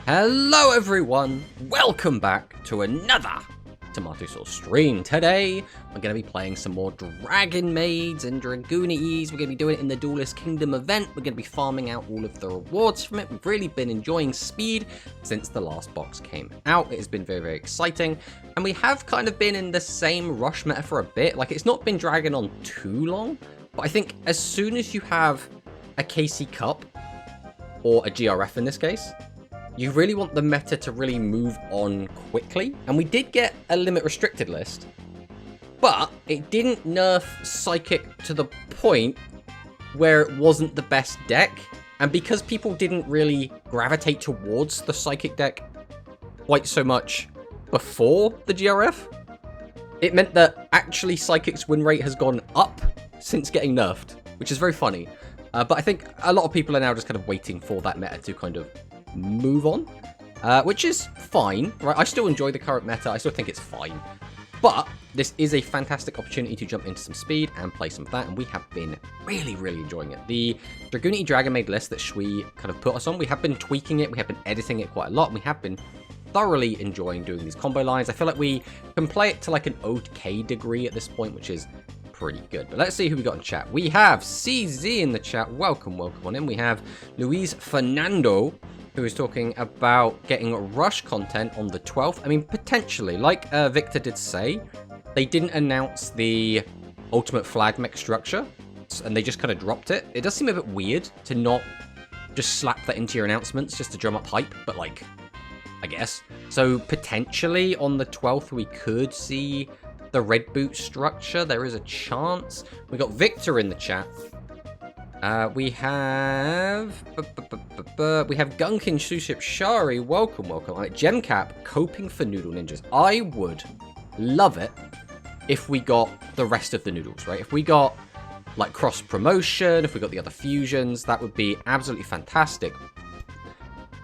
Hello everyone, welcome back to another Tomato Sauce stream. Today, we're going to be playing some more Dragon Maids and Dragoonies. We're going to be doing it in the Duelist Kingdom event. We're going to be farming out all of the rewards from it. We've really been enjoying speed since the last box came out. It has been very, very exciting. And we have kind of been in the same rush meta for a bit. Like, it's not been dragging on too long. But I think as soon as you have a KC Cup, or a GRF in this case, you really want the meta to really move on quickly. And we did get a limit restricted list, but it didn't nerf Psychic to the point where it wasn't the best deck. And because people didn't really gravitate towards the Psychic deck quite so much before the GRF, it meant that actually Psychic's win rate has gone up since getting nerfed, which is very funny. But I think a lot of people are now just kind of waiting for that meta to kind of move on, which is fine, right? I still enjoy the current meta. I still think it's fine. But this is a fantastic opportunity to jump into some speed and play some of that, and we have been really, really enjoying it. The Dragooni Dragon Maid list that Shui kind of put us on, we have been tweaking it, we have been editing it quite a lot, and we have been thoroughly enjoying doing these combo lines. I feel like we can play it to like an okay degree at this point, which is pretty good. But let's see who we got in chat. We have CZ in the chat. Welcome on in. We have Luis Fernando, who is talking about getting rush content on the 12th. I mean, potentially, like Victor did say, they didn't announce the ultimate flag mech structure, and they just kind of dropped it. It does seem a bit weird to not just slap that into your announcements just to drum up hype, but like, I guess. So potentially on the 12th, we could see the red boot structure. There is a chance. We got Victor in the chat. We have Gunkin Suship Shari. Welcome. Gemcap, Coping for Noodle Ninjas. I would love it if we got the rest of the noodles, right? If we got like cross promotion, if we got the other fusions, that would be absolutely fantastic.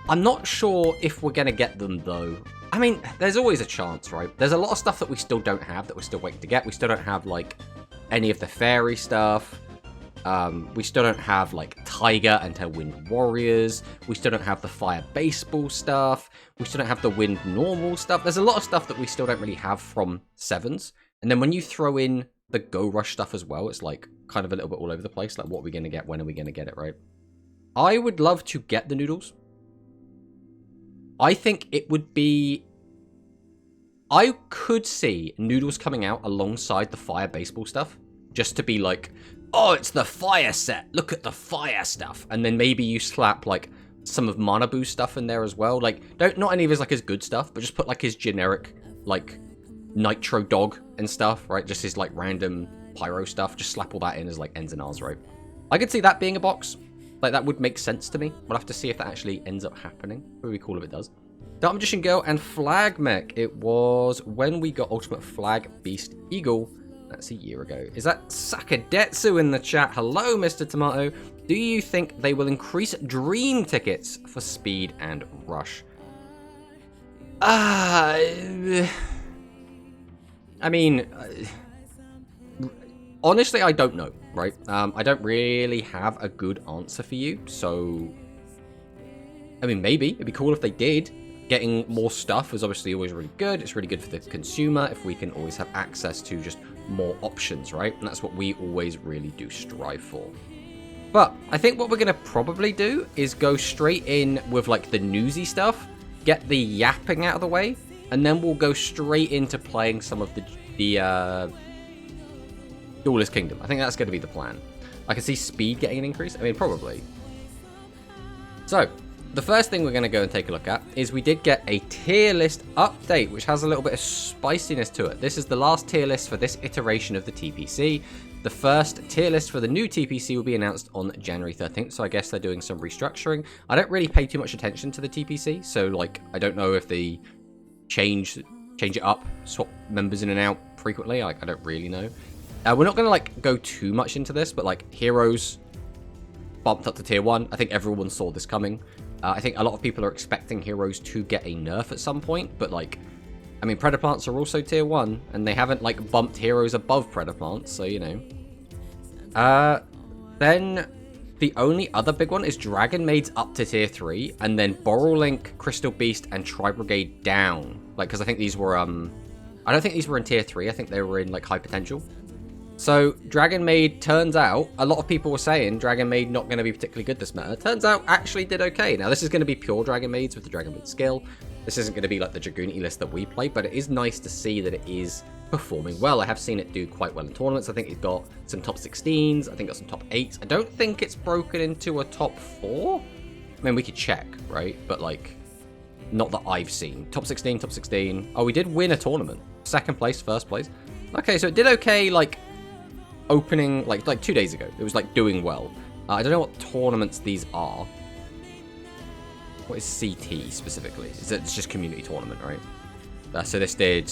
I'm not sure if we're gonna get them though. I mean, there's always a chance, right? There's a lot of stuff that we still don't have, that we're still waiting to get. We still don't have, like, any of the fairy stuff. We still don't have, like, Tiger and her Wind Warriors. We still don't have the Fire Baseball stuff. We still don't have the Wind Normal stuff. There's a lot of stuff that we still don't really have from 7s. And then when you throw in the Go Rush stuff as well, it's, like, kind of a little bit all over the place. Like, what are we going to get? When are we going to get it, right? I would love to get the noodles. I think it would be... I could see noodles coming out alongside the fire baseball stuff. Just to be like, oh, it's the fire set. Look at the fire stuff. And then maybe you slap, like, some of Manabu's stuff in there as well. Like, not any of his, like, his good stuff, but just put, like, his generic, like, Nitro Dog and stuff, right? Just his, like, random Pyro stuff. Just slap all that in as, like, ends and R's, right? I could see that being a box. Like, that would make sense to me. We'll have to see if that actually ends up happening. It would be cool if it does. Dark Magician Girl and Flag Mech. It was when we got Ultimate Flag Beast Eagle. That's a year ago. Is that Sakadetsu in the chat? Hello, Mr. Tomato. Do you think they will increase dream tickets for speed and rush? I mean... honestly, I don't know, right? I don't really have a good answer for you, so... I mean, maybe. It'd be cool if they did. Getting more stuff is obviously always really good. It's really good for the consumer if we can always have access to just more options, right? And that's what we always really do strive for. But I think what we're going to probably do is go straight in with, like, the newsy stuff, get the yapping out of the way, and then we'll go straight into playing some of the Duelist Kingdom. I think that's going to be the plan. I can see speed getting an increase. I mean, probably. So, the first thing we're going to go and take a look at is we did get a tier list update, which has a little bit of spiciness to it. This is the last tier list for this iteration of the TPC. The first tier list for the new TPC will be announced on January 13th, so I guess they're doing some restructuring. I don't really pay too much attention to the TPC, so, like, I don't know if they change it up, swap members in and out frequently. Like, I don't really know. We're not going to, like, go too much into this, but, like, Heroes bumped up to tier 1. I think everyone saw this coming. I think a lot of people are expecting Heroes to get a nerf at some point, but, like, I mean, Predaplants are also tier 1, and they haven't, like, bumped Heroes above Predaplants, so, you know. Then the only other big one is Dragon Maids up to tier 3, and then Borrelink, Crystal Beast, and Tri-Brigade down. Like, because I think these were, I don't think these were in tier 3. I think they were in, like, high potential. So, Dragon Maid, turns out, a lot of people were saying Dragon Maid not going to be particularly good this meta. Turns out, actually did okay. Now, this is going to be pure Dragon Maids with the Dragon Maid skill. This isn't going to be like the Dragoonity list that we play, but it is nice to see that it is performing well. I have seen it do quite well in tournaments. I think it's got some top 16s. I think it's got some top 8s. I don't think it's broken into a top 4. I mean, we could check, right? But, like, not that I've seen. Top 16, top 16. Oh, we did win a tournament. Second place, first place. Okay, so it did okay, like, opening, like 2 days ago. It was, like, doing well. I don't know what tournaments these are. What is CT specifically? It's just community tournament, right? So this did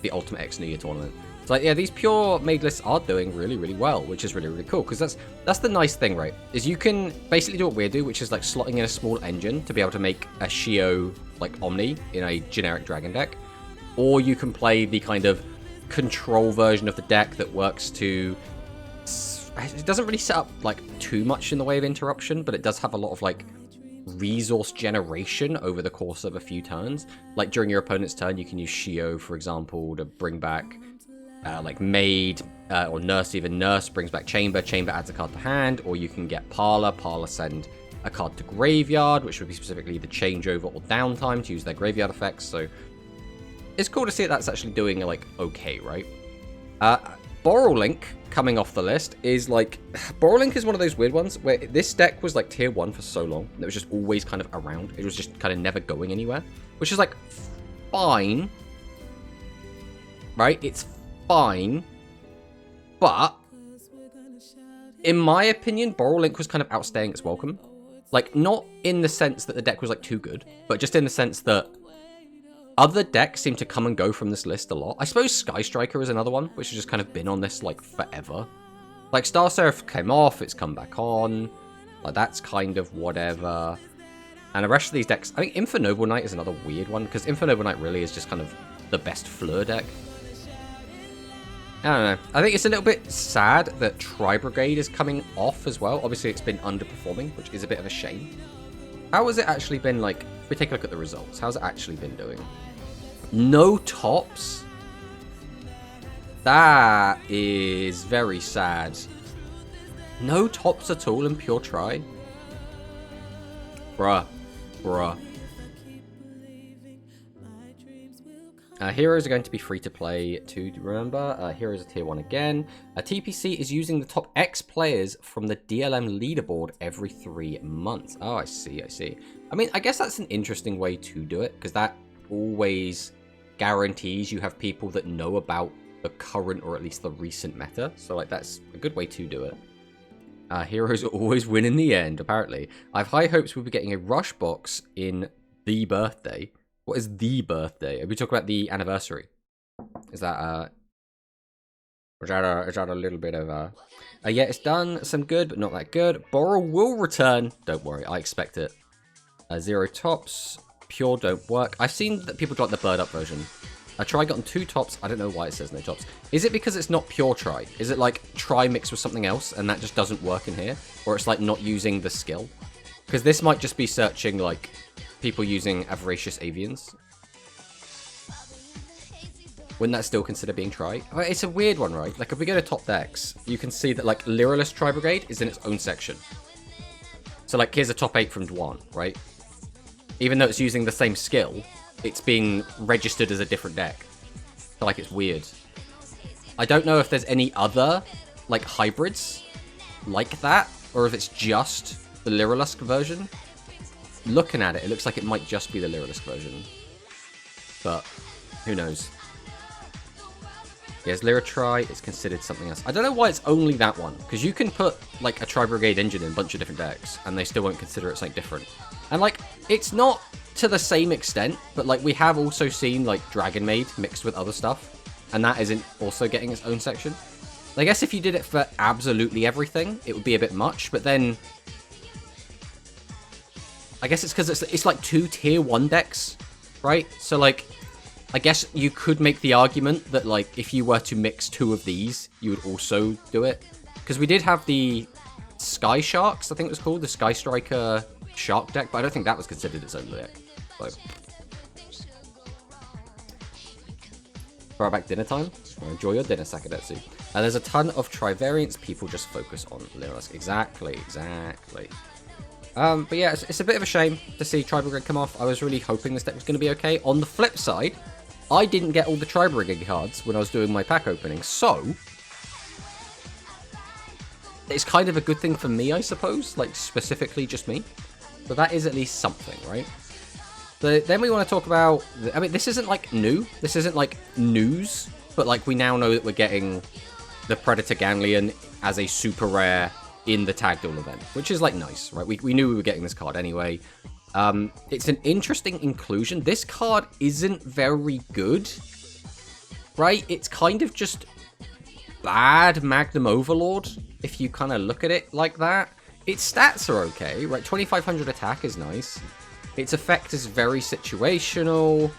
the Ultimate X New Year tournament. It's like, yeah, these pure maid lists are doing really, really well, which is really, really cool. Because that's the nice thing, right? Is you can basically do what we do, which is like slotting in a small engine to be able to make a Shio like Omni in a generic dragon deck, or you can play the kind of control version of the deck that works to. It doesn't really set up like too much in the way of interruption, but it does have a lot of like resource generation over the course of a few turns. Like during your opponent's turn, you can use Shio, for example, to bring back like Maid or Nurse. Even Nurse brings back Chamber. Chamber adds a card to hand, or you can get Parlor. Parlor send a card to Graveyard, which would be specifically the changeover or downtime to use their graveyard effects. So it's cool to see that's actually doing like okay, right? Borrelink coming off the list is like, Borrelink is one of those weird ones where this deck was like tier 1 for so long, and it was just always kind of around. It was just kind of never going anywhere, which is like fine, right? It's fine, but in my opinion, Borrelink was kind of outstaying its welcome. Like, not in the sense that the deck was like too good, but just in the sense that other decks seem to come and go from this list a lot. I suppose Sky Striker is another one, which has just kind of been on this, like, forever. Like, Star Seraph came off, it's come back on. Like, that's kind of whatever. And the rest of these decks, I think Infernoble Knight is another weird one, because Infernoble Knight really is just kind of the best Fleur deck. I don't know. I think it's a little bit sad that Tri-Brigade is coming off as well. Obviously, it's been underperforming, which is a bit of a shame. How has it actually been, like, if we take a look at the results, how's it actually been doing? No tops? That is very sad. No tops at all in pure try? Bruh. Heroes are going to be free to play too, remember? Heroes are tier 1 again. TPC is using the top X players from the DLM leaderboard every 3 months. Oh, I see. I mean, I guess that's an interesting way to do it, because that always guarantees you have people that know about the current or at least the recent meta. So, like, that's a good way to do it. Heroes always win in the end, apparently. I have high hopes we'll be getting a rush box in the birthday. What is the birthday? Are we talking about the anniversary? Is that is that a little bit of yeah, it's done some good, but not that good. Borrow will return. Don't worry, I expect it. 0 tops. Pure don't work. I've seen that people got the bird up version. I tried gotten 2 tops. I don't know why it says no tops. Is it because it's not pure try? Is it like try mixed with something else and that just doesn't work in here? Or it's like not using the skill? Because this might just be searching like people using Avaricious Avians. Wouldn't that still consider being try? It's a weird one, right? Like, if we go to top decks, you can see that, like, Lyralist Tri-Brigade is in its own section. So, like, here's a top 8 from Dwan, right? Even though it's using the same skill, it's being registered as a different deck. I feel like it's weird. I don't know if there's any other, like, hybrids like that, or if it's just the Lyrilusk version. Looking at it, it looks like it might just be the Lyrilusk version. But, who knows? Yes, Lyra-Tri is considered something else. I don't know why it's only that one, because you can put, like, a Tri-Brigade engine in a bunch of different decks, and they still won't consider it something different. And, like, it's not to the same extent, but, like, we have also seen, like, Dragon Maid mixed with other stuff, and that isn't also getting its own section. I guess if you did it for absolutely everything, it would be a bit much, but then I guess it's because it's like 2 tier 1 decks, right? So, like, I guess you could make the argument that, like, if you were to mix 2 of these, you would also do it. Because we did have the Sky Sharks, I think it was called, the Sky Striker Shark deck, but I don't think that was considered its own deck. So. Throwback dinner time. Well, enjoy your dinner, Sakadetsu. And there's a ton of Trivariants. People just focus on Lilisk. Exactly. But yeah, it's a bit of a shame to see Tri-Brigade come off. I was really hoping this deck was going to be okay. On the flip side, I didn't get all the Tri-Brigade cards when I was doing my pack opening, so it's kind of a good thing for me, I suppose. Like, specifically just me. But that is at least something, right? But then we want to talk about... I mean, this isn't, like, new. This isn't, like, news. But, like, we now know that we're getting the Predator Ganglion as a super rare in the Tag Duel event. Which is, like, nice, right? We knew we were getting this card anyway. It's an interesting inclusion. This card isn't very good, right? It's kind of just bad Magnum Overlord, if you kind of look at it like that. Its stats are okay, right? 2500 attack is nice. Its effect is very situational.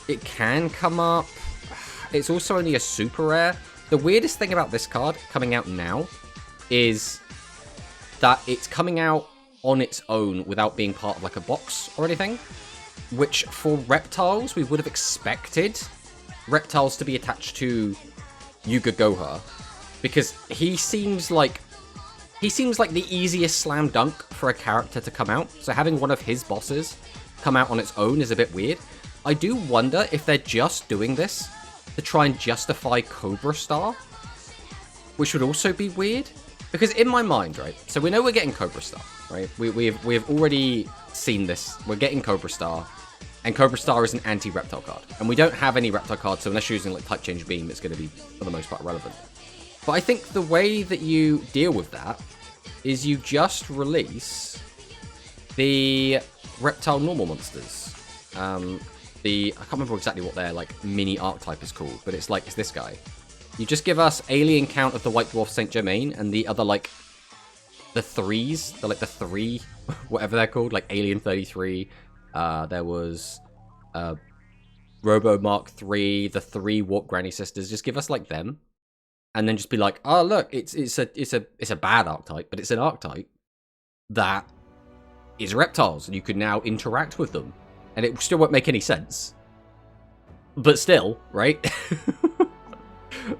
It can come up. It's also only a super rare. The weirdest thing about this card coming out now is that it's coming out on its own without being part of like a box or anything, which for Reptiles we would have expected Reptiles to be attached to Yuga Goha, because he seems like the easiest slam dunk for a character to come out. So having one of his bosses come out on its own is a bit weird. I do wonder if they're just doing this to try and justify Cobra Star, which would also be weird. Because in my mind, right, so we know we're getting Cobra Star, right? We have already seen this. We're getting Cobra Star, and Cobra Star is an anti-Reptile card. And we don't have any Reptile cards, so unless you're using like Type Change Beam, it's going to be, for the most part, relevant. But I think the way that you deal with that is you just release the Reptile normal monsters. I can't remember exactly what their like mini archetype is called, but it's this guy. You just give us Alien Count of the White Dwarf Saint Germain and the other like the threes, the three, whatever they're called, like Alien 33. There was Robo Mark 3, the 3 Warp Granny Sisters. Just give us like them. And then just be like, oh look, it's a bad archetype, but it's an archetype that is reptiles, and you can now interact with them, and it still won't make any sense. But still, right?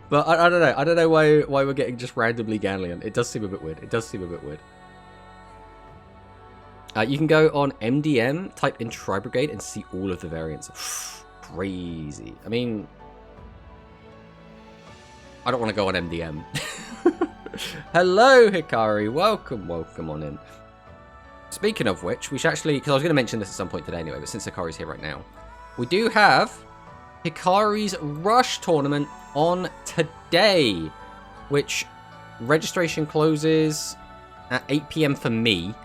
But I don't know. I don't know why we're getting just randomly Ganlion. It does seem a bit weird. You can go on MDM, type in Tri-Brigade, and see all of the variants. Crazy. I mean, I don't want to go on MDM. Hello, Hikari. Welcome on in. Speaking of which, we should actually, because I was going to mention this at some point today anyway, but since Hikari's here right now, we do have Hikari's Rush tournament on today, which registration closes at 8 PM for me,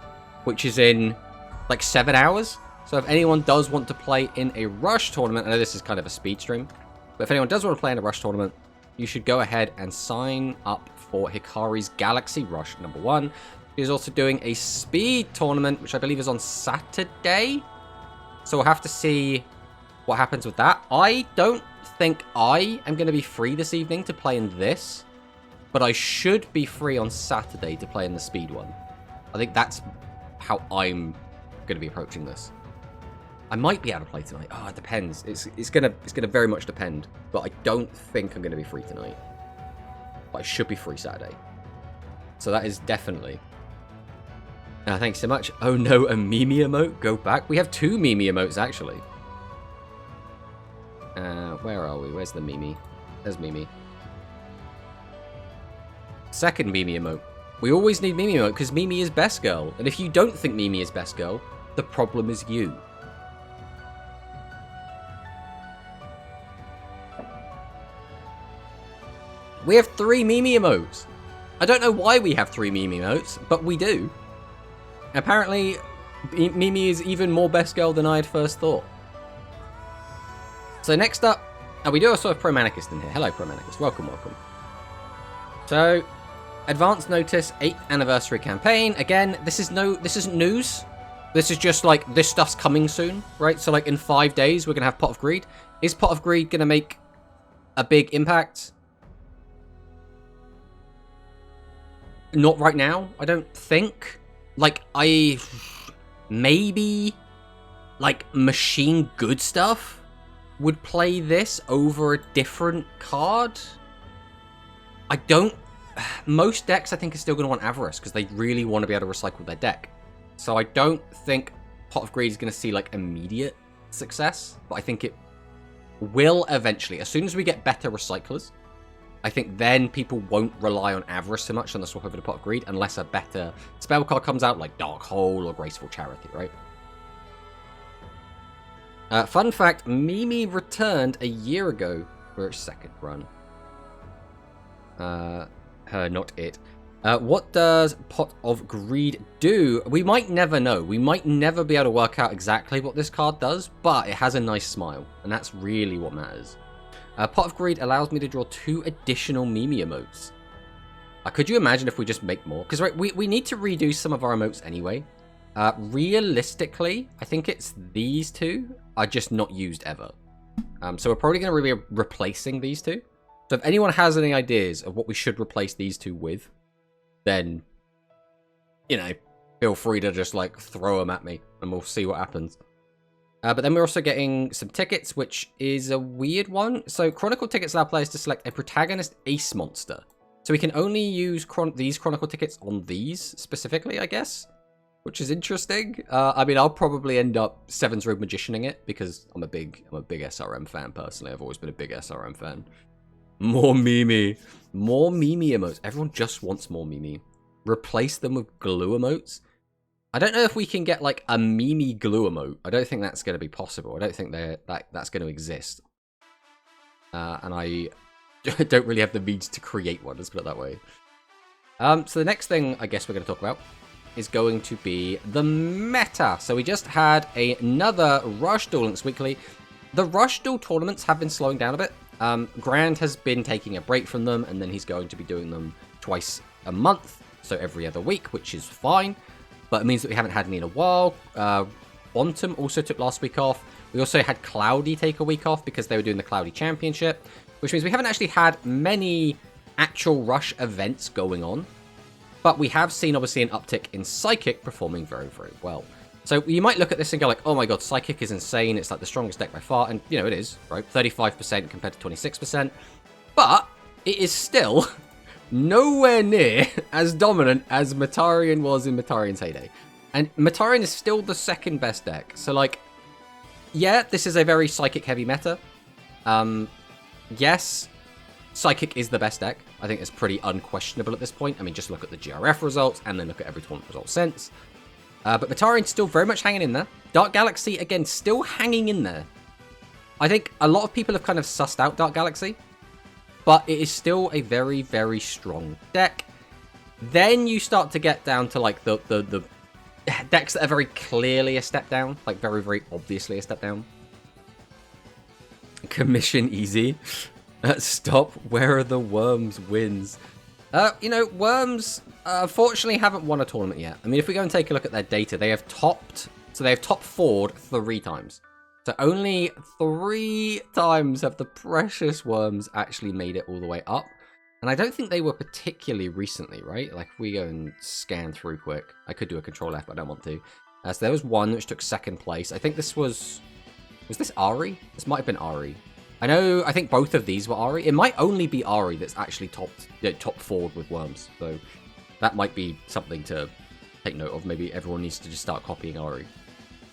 which is in like 7 hours. So if anyone does want to play in a Rush tournament, I know this is kind of a speed stream, but if anyone does want to play in a Rush tournament, you should go ahead and sign up for Hikari's Galaxy Rush #1. He's also doing a speed tournament, which I believe is on Saturday. So we'll have to see what happens with that. I don't think I am going to be free this evening to play in this, but I should be free on Saturday to play in the speed one. I think that's how I'm going to be approaching this. I might be able to play tonight. Oh, it depends. It's gonna very much depend. But I don't think I'm gonna be free tonight. But I should be free Saturday. So that is definitely. Thanks so much. Oh no, a Mimi emote. Go back. We have 2 Mimi emotes actually. Where are we? Where's the Mimi? There's Mimi. Second Mimi emote. We always need Mimi emote because Mimi is best girl. And if you don't think Mimi is best girl, the problem is you. We have 3 Mimi emotes. I don't know why we have 3 Mimi emotes, but we do. Apparently, Mimi is even more best girl than I had first thought. So next up, we do also have Pro Manicist in here. Hello, Pro Manicist. Welcome. So, Advance Notice 8th Anniversary Campaign. Again, this isn't news. This is just like, this stuff's coming soon, right? So like in 5 days, we're going to have Pot of Greed. Is Pot of Greed going to make a big impact? Not right now, I don't think. Like, maybe, like, machine good stuff would play this over a different card. I don't... Most decks, I think, are still going to want Avarice, because they really want to be able to recycle their deck. So I don't think Pot of Greed is going to see, like, immediate success, but I think it will eventually. As soon as we get better recyclers, I think then people won't rely on Avarice so much on the swap over to Pot of Greed, unless a better spell card comes out, like Dark Hole or Graceful Charity, right? Fun fact, Mimi returned a year ago for its second run. Her, not it. What does Pot of Greed do? We might never know. We might never be able to work out exactly what this card does, but it has a nice smile, and that's really what matters. Pot of Greed allows me to draw 2 additional Mimi emotes. Could you imagine if we just make more? Because right, we need to redo some of our emotes anyway. Realistically, I think it's these 2 are just not used ever. So we're probably going to be replacing these 2. So if anyone has any ideas of what we should replace these 2 with, then, you know, feel free to just, like, throw them at me, and we'll see what happens. But then we're also getting some tickets, which is a weird one. So Chronicle tickets allow players to select a protagonist ace monster. So we can only use these Chronicle tickets on these specifically, I guess, which is interesting. I mean, I'll probably end up Seven's Rogue Magicianing it, because I'm a big SRM fan, personally. I've always been a big SRM fan. More Mimi. More Mimi emotes. Everyone just wants more Mimi. Replace them with glue emotes. I don't know if we can get, like, a Mimi glue emote. I don't think that's going to be possible. I don't think that's going to exist. And I don't really have the means to create one, let's put it that way. So the next thing I guess we're going to talk about is going to be the meta. So we just had another Rush Duel Links Weekly. The Rush Duel tournaments have been slowing down a bit. Grand has been taking a break from them, and then he's going to be doing them twice a month, so every other week, which is fine. But it means that we haven't had any in a while. Quantum also took last week off. We also had Cloudy take a week off because they were doing the Cloudy Championship, which means we haven't actually had many actual Rush events going on. But we have seen, obviously, an uptick in Psychic performing very, very well. So you might look at this and go like, oh my god, Psychic is insane. It's like the strongest deck by far. And, you know, it is, right? 35% compared to 26%. But it is still nowhere near as dominant as Matarian was in Matarian's heyday. And Matarian is still the second best deck. So, like, yeah, this is a very Psychic-heavy meta. Yes, Psychic is the best deck. I think it's pretty unquestionable at this point. I mean, just look at the GRF results and then look at every tournament result since. But Matarian's still very much hanging in there. Dark Galaxy, again, still hanging in there. I think a lot of people have kind of sussed out Dark Galaxy, but it is still a very, very strong deck. Then you start to get down to, like, the decks that are very clearly a step down. Like, very, very obviously a step down. Commission easy. Stop. Where are the Worms wins? You know, Worms, unfortunately, haven't won a tournament yet. I mean, if we go and take a look at their data, they have topped... So they have top 4'd 3 times. So only 3 times have the precious Worms actually made it all the way up. And I don't think they were particularly recently, right? Like, if we go and scan through quick. I could do a Control F, but I don't want to. So there was one which took 2nd place. I think this was... Was this Ari? This might have been Ari. I think both of these were Ari. It might only be Ari that's actually top 4'd with Worms. So that might be something to take note of. Maybe everyone needs to just start copying Ari.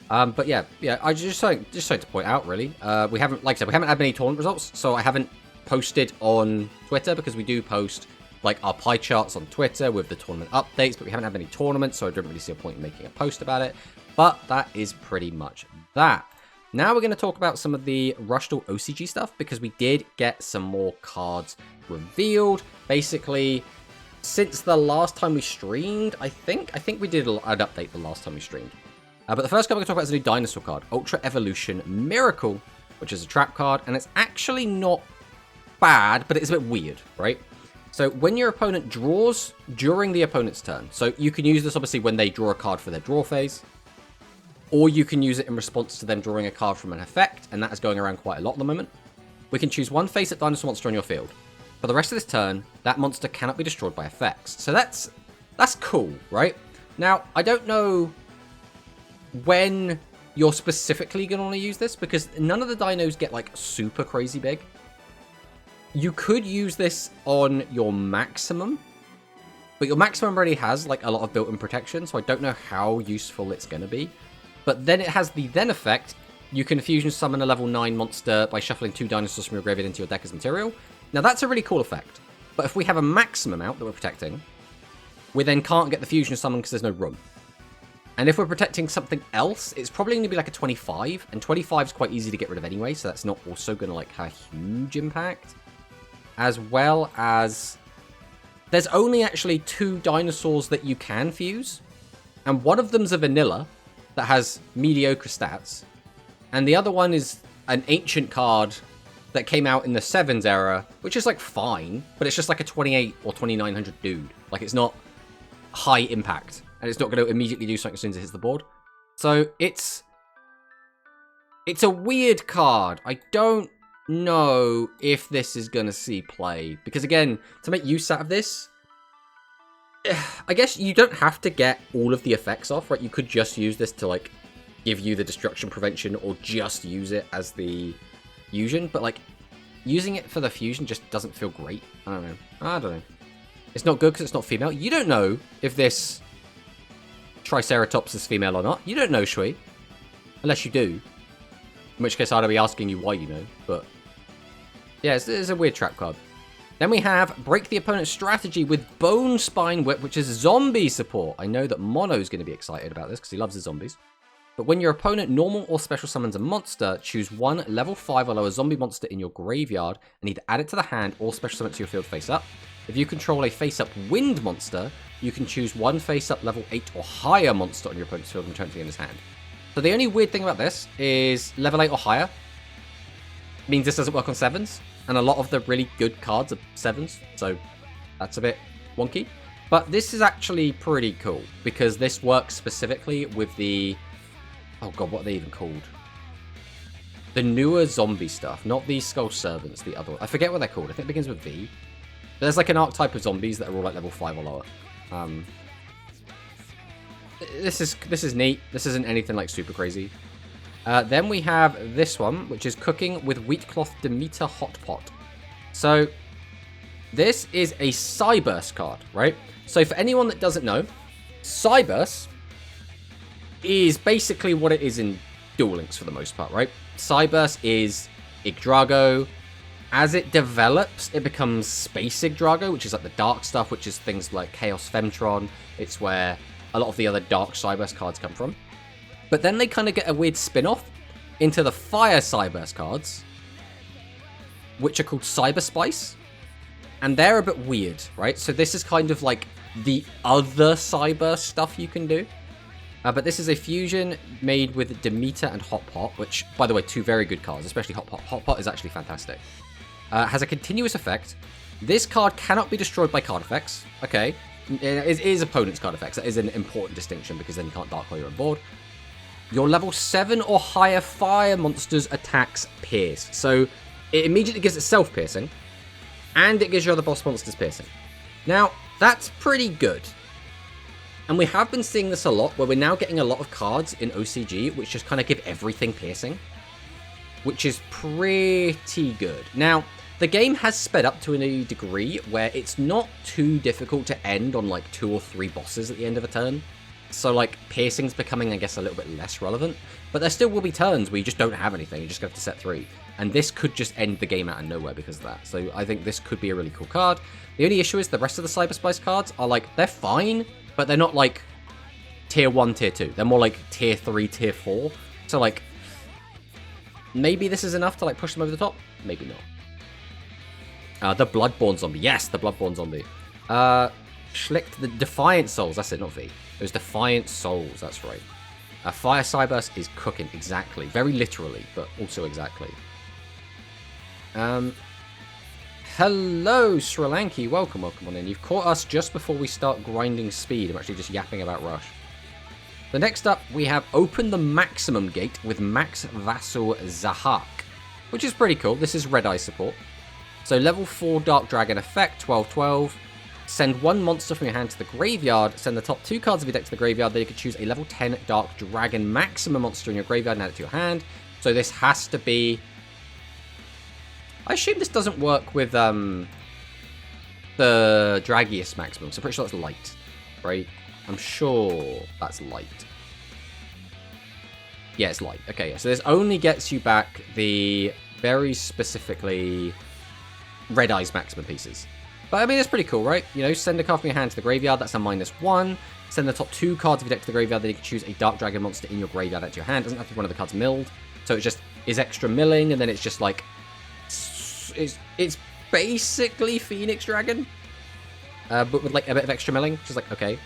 But yeah, I just something to point out, really. We haven't, like I said, we haven't had many tournament results, so I haven't posted on Twitter because we do post like our pie charts on Twitter with the tournament updates, but we haven't had many tournaments, so I don't really see a point in making a post about it. But that is pretty much that. Now we're going to talk about some of the Rush Duel OCG stuff, because we did get some more cards revealed. Basically, since the last time we streamed, I think we did an update the last time we streamed. But the first card we're going to talk about is a new dinosaur card, Ultra Evolution Miracle, which is a trap card, and it's actually not bad, but it's a bit weird, right? So when your opponent draws during the opponent's turn, so you can use this obviously when they draw a card for their draw phase, or you can use it in response to them drawing a card from an effect, and that is going around quite a lot at the moment. We can choose one face-up dinosaur monster on your field. For the rest of this turn, that monster cannot be destroyed by effects. So that's That's cool, right? Now, I don't know when you're specifically going to want to use this, because none of the dinos get, like, super crazy big. You could use this on your maximum, but your maximum already has, like, a lot of built-in protection, so I don't know how useful it's going to be. But then it has the then effect. You can fusion summon a level 9 monster by shuffling 2 dinosaurs from your graveyard into your deck as material. Now, that's a really cool effect. But if we have a maximum out that we're protecting, we then can't get the fusion summon because there's no room. And if we're protecting something else, it's probably going to be like a 25. And 25 is quite easy to get rid of anyway, so that's not also going to like have a huge impact. As well as... there's only actually 2 dinosaurs that you can fuse. And one of them's a vanilla that has mediocre stats. And the other one is an ancient card that came out in the 7s era, which is like fine, but it's just like a 28 or 2900 dude. Like it's not high impact, and it's not going to immediately do something as soon as it hits the board. So it's a weird card. I don't know if this is going to see play, because again, to make use out of this, I guess you don't have to get all of the effects off, right? You could just use this to like give you the destruction prevention, or just use it as the fusion, but like using it for the fusion just doesn't feel great. I don't know. It's not good because it's not female. You don't know if this Triceratops is female or not. You don't know, Shui. Unless you do. In which case I'd be asking you why you know. But yeah, it's a weird trap card. Then we have Break the Opponent's Strategy with Bone Spine Whip, which is zombie support. I know that Mono's going to be excited about this because he loves the zombies. But when your opponent normal or special summons a monster, choose one level 5 or lower zombie monster in your graveyard and either add it to the hand or special summon it to your field face up. If you control a face up wind monster, you can choose one face up level 8 or higher monster on your opponent's field and return it to in his hand. So the only weird thing about this is level 8 or higher means this doesn't work on 7s, and a lot of the really good cards are 7s, so that's a bit wonky. But this is actually pretty cool, because this works specifically with the... oh god, what are they even called? The newer zombie stuff, not the Skull Servants, the other one. I forget what they're called. I think it begins with V. There's like an archetype of zombies that are all like level 5 or lower. This is neat. This isn't anything like super crazy. Then we have this one, which is Cooking with Wheat Cloth Demeter Hot Pot. So this is a Cyburst card, right? So for anyone that doesn't know, Cyburst is basically what it is in Duel Links for the most part, right? Cyburst is Yggdrago. As it develops, it becomes Space Yggdrago, which is like the dark stuff, which is things like Chaos Femtron. It's where a lot of the other dark Cyburst cards come from. But then they kind of get a weird spin-off into the Fire Cyburst cards, which are called Cyber Spice. And they're a bit weird, right? So this is kind of like the other Cyburst stuff you can do. But this is a fusion made with Demeter and Hot Pot, which, by the way, 2 very good cards, especially Hot Pot. Hot Pot is actually fantastic. Has a continuous effect. This card cannot be destroyed by card effects. Okay. It is opponent's card effects. That is an important distinction, because then you can't Dark Hole your board. Your level 7 or higher fire monsters attacks pierce. So it immediately gives itself piercing, and it gives your other boss monsters piercing. Now, that's pretty good. And we have been seeing this a lot, where we're now getting a lot of cards in OCG which just kind of give everything piercing, which is pretty good. Now, the game has sped up to a degree where it's not too difficult to end on like 2 or 3 bosses at the end of a turn. So like piercing's becoming, I guess, a little bit less relevant. But there still will be turns where you just don't have anything, you just go to set 3. And this could just end the game out of nowhere because of that. So I think this could be a really cool card. The only issue is the rest of the Cyber Spice cards are like, they're fine, but they're not like tier 1, tier 2. They're more like tier 3, tier 4. So like, maybe this is enough to like push them over the top? Maybe not. The Bloodborne Zombie. Yes, the Bloodborne Zombie. Schlicked the Defiant Souls. That's it, not V. It was Defiant Souls, that's right. Fire Cyburst is cooking, exactly. Very literally, but also exactly. Hello, Sri Lanki. Welcome on in. You've caught us just before we start grinding speed. I'm actually just yapping about Rush. So next up, we have Open the Maximum Gate with Max Vassal Zahak, which is pretty cool. This is Red Eye support. So level 4 Dark Dragon effect, 12/12. send one monster from your hand to the graveyard, send the top 2 cards of your deck to the graveyard, then you can choose a level 10 Dark Dragon maximum monster in your graveyard and add it to your hand. So this has to be... I assume this doesn't work with the Dragius maximum, so I'm pretty sure that's light, right? I'm sure that's light. Yeah, it's light. Okay, yeah. So this only gets you back the very specifically Red Eyes maximum pieces. But I mean, it's pretty cool, right? You know, send a card from your hand to the graveyard, that's a -1. Send the top 2 cards of your deck to the graveyard, then you can choose a Dark Dragon monster in your graveyard out to your hand. It doesn't have to be one of the cards milled. So it just is extra milling, and then it's just like... It's basically Phoenix Dragon. But with like a bit of extra milling, which is like, okay.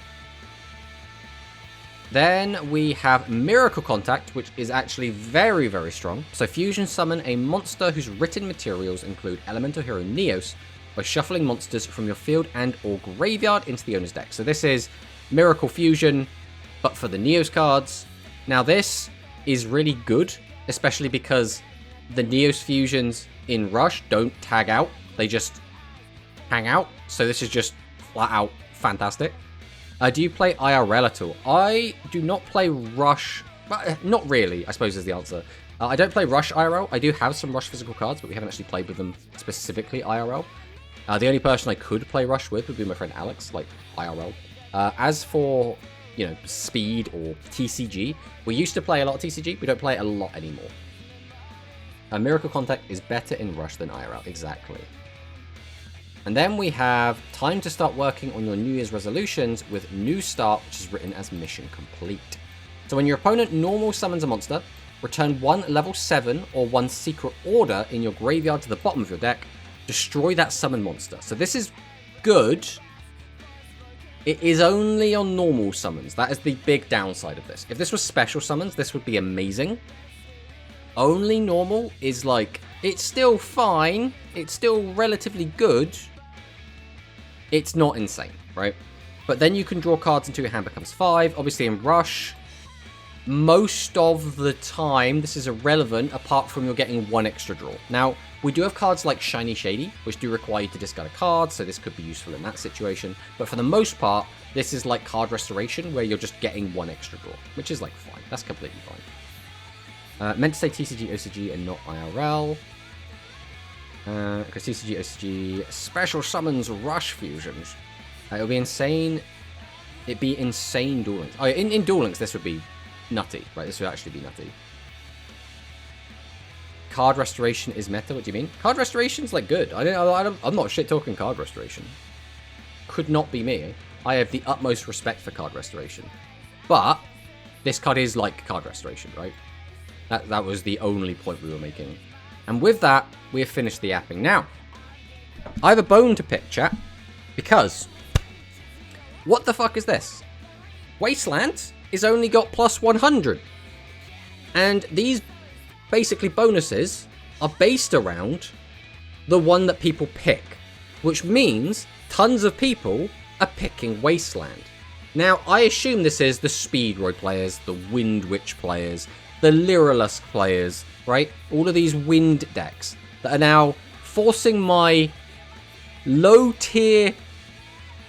Then we have Miracle Contact, which is actually very, very strong. So fusion summon a monster whose written materials include Elemental Hero Neos by shuffling monsters from your field and or graveyard into the owner's deck. So this is Miracle Fusion, but for the Neos cards. Now this is really good, especially because the Neos fusions in Rush don't tag out. They just hang out. So this is just flat out fantastic. Do you play IRL at all? I do not play Rush. Not really, I suppose is the answer. I don't play Rush IRL. I do have some Rush physical cards, but we haven't actually played with them specifically IRL. The only person I could play Rush with would be my friend Alex, like IRL. As for, you know, Speed or TCG, we used to play a lot of TCG. We don't play it a lot anymore. Miracle Contact is better in Rush than IRL, exactly. And then we have time to start working on your New Year's resolutions with New Start, which is written as mission complete. So when your opponent normal summons a monster, return 1 level 7 or 1 secret order in your graveyard to the bottom of your deck, destroy that summon monster. So this is good. It is only on normal summons. That is the big downside of this. If this was special summons, this would be amazing. Only normal is like, it's still fine. It's still relatively good. It's not insane, right? But then you can draw cards until your hand becomes 5. Obviously in Rush, most of the time this is irrelevant apart from you're getting 1 extra draw. Now, we do have cards like Shiny Shady, which do require you to discard a card, so this could be useful in that situation. But for the most part, this is like card restoration, where you're just getting 1 extra draw, which is like fine. That's completely fine. Meant to say TCG, OCG, and not IRL. Because TCG, OCG, special summons Rush fusions. It'll be insane. It'd be insane Duel Links. Oh, yeah, in Duel Links, this would be nutty, right? This would actually be nutty. Card restoration is meta. What do you mean? Card restoration's like good. I'm not shit talking card restoration. Could not be me. I have the utmost respect for card restoration. But this card is like card restoration, right? That was the only point we were making. And with that, we have finished the apping. Now, I have a bone to pick, chat. Because, what the fuck is this? Wasteland is only got plus 100. And these basically bonuses are based around the one that people pick. Which means tons of people are picking Wasteland. Now, I assume this is the Speedroid players, the Wind Witch players, the Lyrilusk players, right? All of these wind decks that are now forcing my low-tier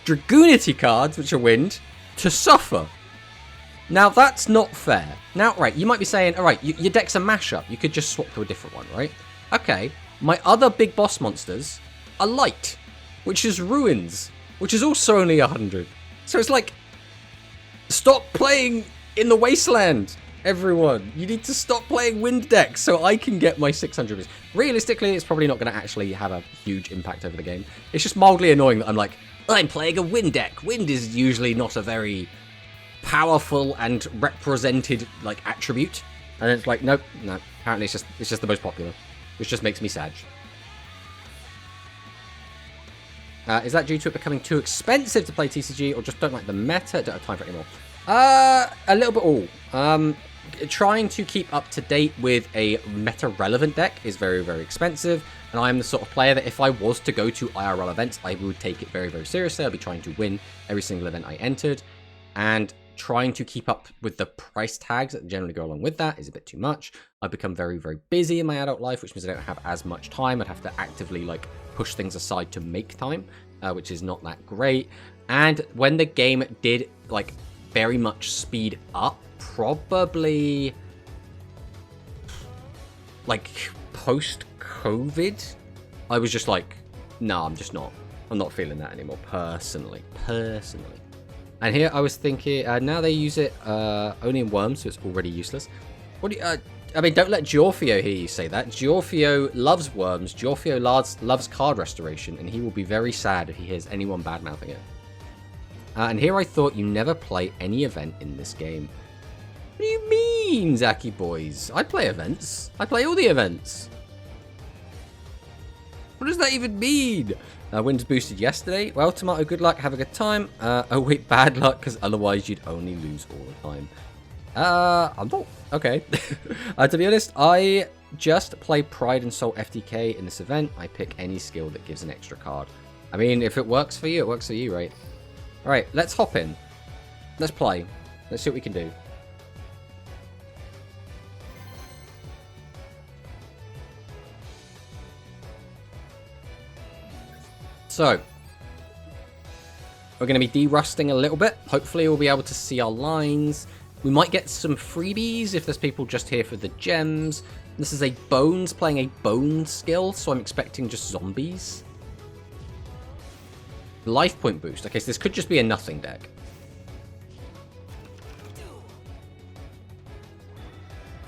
Dragoonity cards, which are wind, to suffer. Now, that's not fair. Now, right, you might be saying, all right, your deck's a mashup. You could just swap to a different one, right? Okay, my other big boss monsters are light, which is Ruins, which is also only 100. So it's like, stop playing in the Wasteland, everyone. You need to stop playing wind decks so I can get my 600. Realistically, it's probably not going to actually have a huge impact over the game. It's just mildly annoying that I'm like, I'm playing a wind deck. Wind is usually not a very powerful and represented like attribute, and it's like, nope, no. Apparently, it's just the most popular, which just makes me sad. Is that due to it becoming too expensive to play TCG, or just don't like the meta? Don't have time for it anymore. A little bit all. Trying to keep up to date with a meta-relevant deck is very, very expensive, and I'm the sort of player that if I was to go to IRL events, I would take it very, very seriously. I'd be trying to win every single event I entered, and trying to keep up with the price tags that generally go along with that is a bit too much. I've become very, very busy in my adult life, which means I don't have as much time. I'd have to actively like push things aside to make time. which is not that great. And when the game did, like, very much speed up, probably, like, post-COVID, I was just like, no, I'm not feeling that anymore, personally. And here I was thinking, now they use it only in Worms, so it's already useless. What do you, I mean, don't let Giorfio hear you say that. Giorfio loves Worms, Giorfio loves card restoration, and he will be very sad if he hears anyone bad-mouthing it. And here I thought you never play any event in this game. What do you mean, Zaki boys? I play events. I play all the events. What does that even mean? Wins boosted yesterday. Well, Tomato, good luck. Have a good time. Oh, wait, bad luck, because otherwise you'd only lose all the time. I'm not... Okay. To be honest, I just play Pride and Soul FTK in this event. I pick any skill that gives an extra card. I mean, if it works for you, it works for you, right? Alright, let's hop in. Let's play. Let's see what we can do. So, we're going to be de-rusting a little bit. Hopefully we'll be able to see our lines. We might get some freebies if there's people just here for the gems. This is a Bones playing a Bone skill, so I'm expecting just zombies. Life point boost. Okay, so this could just be a nothing deck.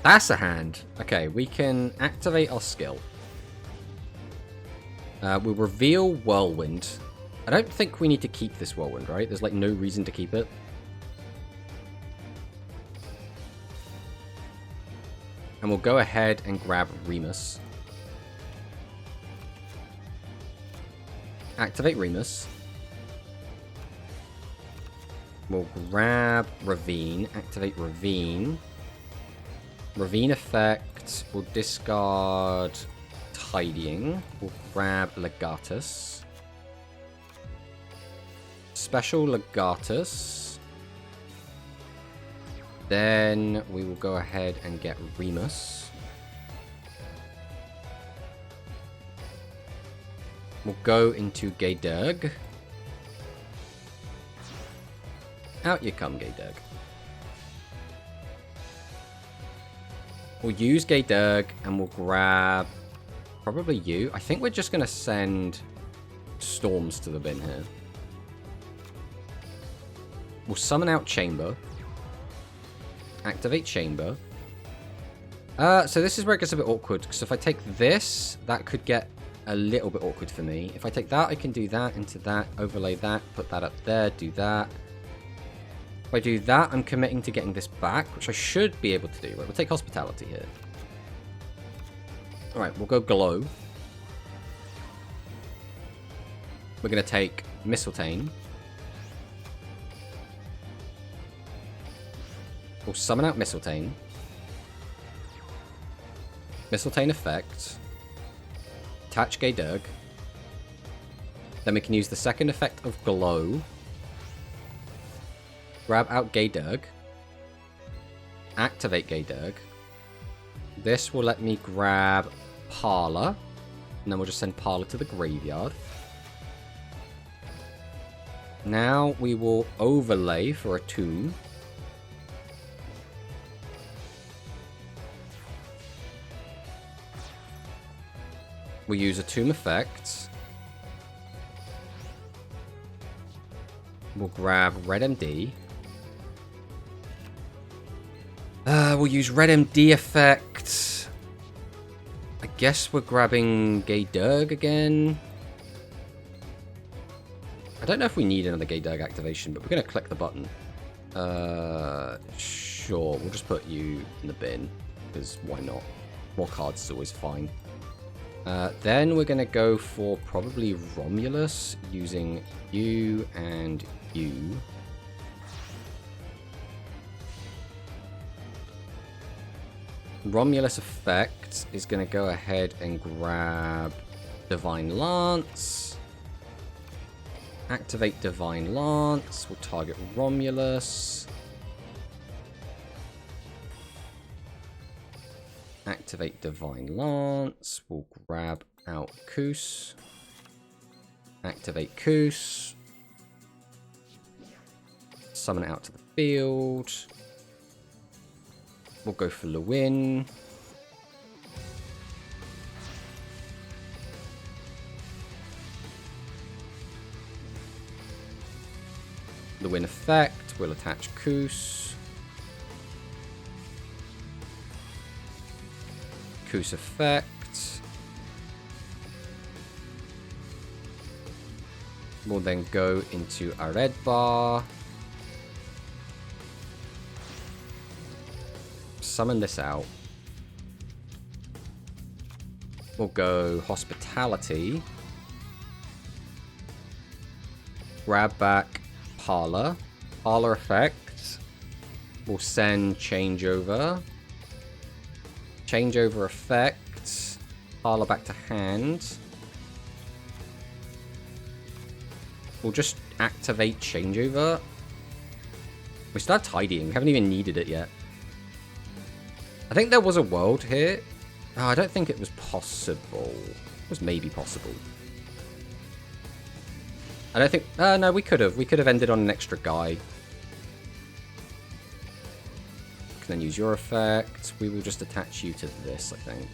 That's a hand. Okay, we can activate our skill. We'll reveal Whirlwind. I don't think we need to keep this Whirlwind, right? There's like no reason to keep it. And we'll go ahead and grab Remus. Activate Remus. We'll grab Ravine. Activate Ravine. Ravine effect. We'll discard Tidying. We'll grab Legatus. Special Legatus. Then we will go ahead and get Remus. We'll go into Gaydurg. Out you come, Gaydurg. We'll use Gaydurg and we'll grab probably you. I think we're just going to send Storms to the bin here. We'll summon out Chamber. Activate Chamber. So this is where it gets a bit awkward. Because if I take this, that could get a little bit awkward for me. If I take that, I can do that into that, overlay that, put that up there, do that. If I do that, I'm committing to getting this back, which I should be able to do. Right, we'll take Hospitality here. Alright, we'll go Glow. We're going to take Mistletoe. We'll summon out Mistletoe. Mistletoe effect. Attach Gaydurg. Then we can use the second effect of Glow. Grab out Gaydurg. Activate Gaydurg. This will let me grab Parlor. And then we'll just send Parlor to the graveyard. Now we will overlay for a 2. We'll use a Tomb effect. We'll grab Red MD. We'll use Red MD effect. I guess we're grabbing Gaydurg again. I don't know if we need another Gaydurg activation, but we're going to click the button. Sure, we'll just put you in the bin, because why not? More cards is always fine. Then we're going to go for probably Romulus, using you and you. Romulus effect is going to go ahead and grab Divine Lance. Activate Divine Lance. We'll target Romulus. Activate Divine Lance. We'll grab out Koos. Activate Koos. Summon it out to the field. We'll go for Lewin. Lewin effect. We'll attach Koos. Koos effect. We'll then go into a red bar. Summon this out. We'll go Hospitality. Grab back Parlor. Parlor effect. We'll send Changeover. Changeover effect. Parlor back to hand. We'll just activate Changeover. We still have Tidying. We haven't even needed it yet. I think there was a world here. Oh, I don't think it was possible. It was maybe possible. I don't think... no, we could have. We could have ended on an extra guy. Can then use your effect. We will just attach you to this, I think.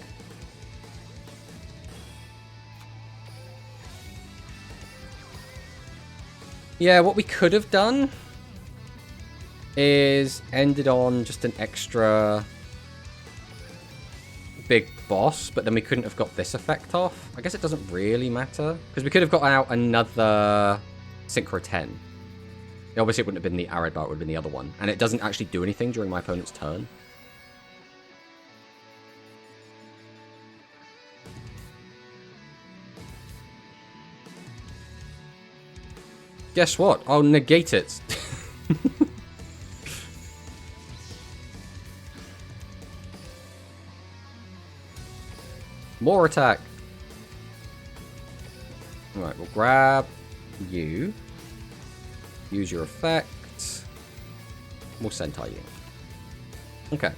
Yeah, what we could have done is ended on just an extra big boss, but then we couldn't have got this effect off. I guess it doesn't really matter, because we could have got out another Synchro 10. Obviously, it wouldn't have been the Arid Bar, it would have been the other one. And it doesn't actually do anything during my opponent's turn. Guess what? I'll negate it. More attack. Alright, we'll grab you. Use your effect. We'll Sentai you. Okay.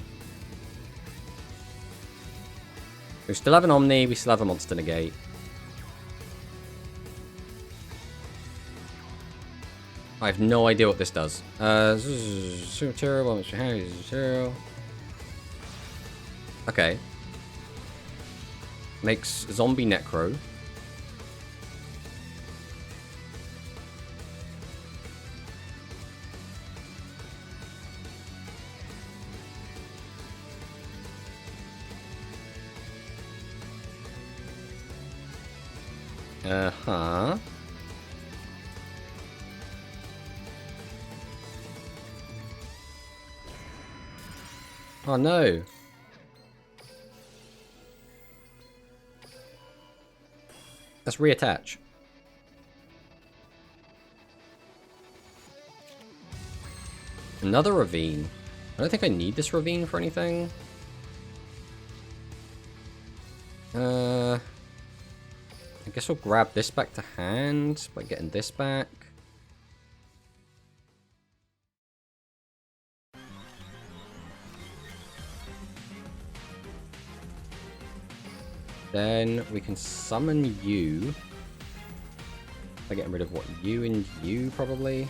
We still have an Omni, we still have a Monster Negate. I have no idea what this does. Super terrible, Mr. Harry is zero. Okay. Makes Zombie Necro. Uh-huh. Oh no. Let's reattach. Another Ravine. I don't think I need this Ravine for anything. I guess we'll grab this back to hand by getting this back. Then we can summon you by getting rid of what? You and you, probably.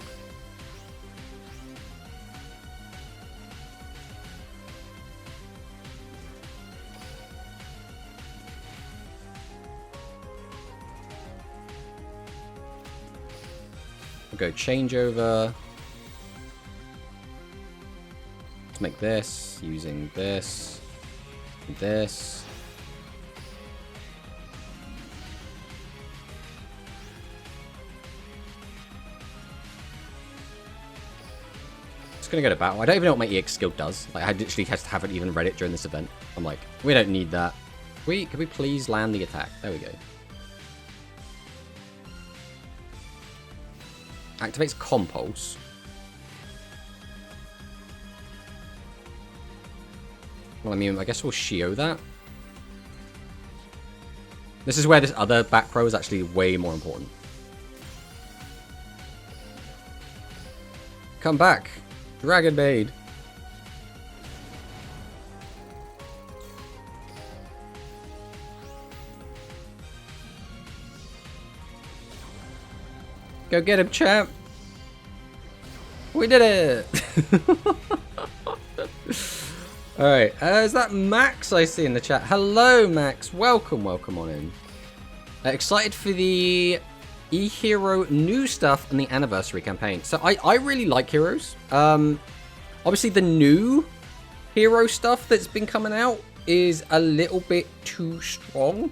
We'll go Changeover. Let's make this using this and this. Gonna go to battle. I don't even know what my EX skill does. Like, I literally haven't even read it during this event. I'm like, we don't need that. Can we please land the attack? There we go. Activates Compulse. Well, I mean, I guess we'll Shio that. This is where this other back row is actually way more important. Come back. Dragon Maid. Go get him, champ. We did it. Alright, is that Max I see in the chat? Hello, Max. Welcome on in. Excited for the E-Hero new stuff and the anniversary campaign. So I really like Heroes. Obviously, the new Hero stuff that's been coming out is a little bit too strong.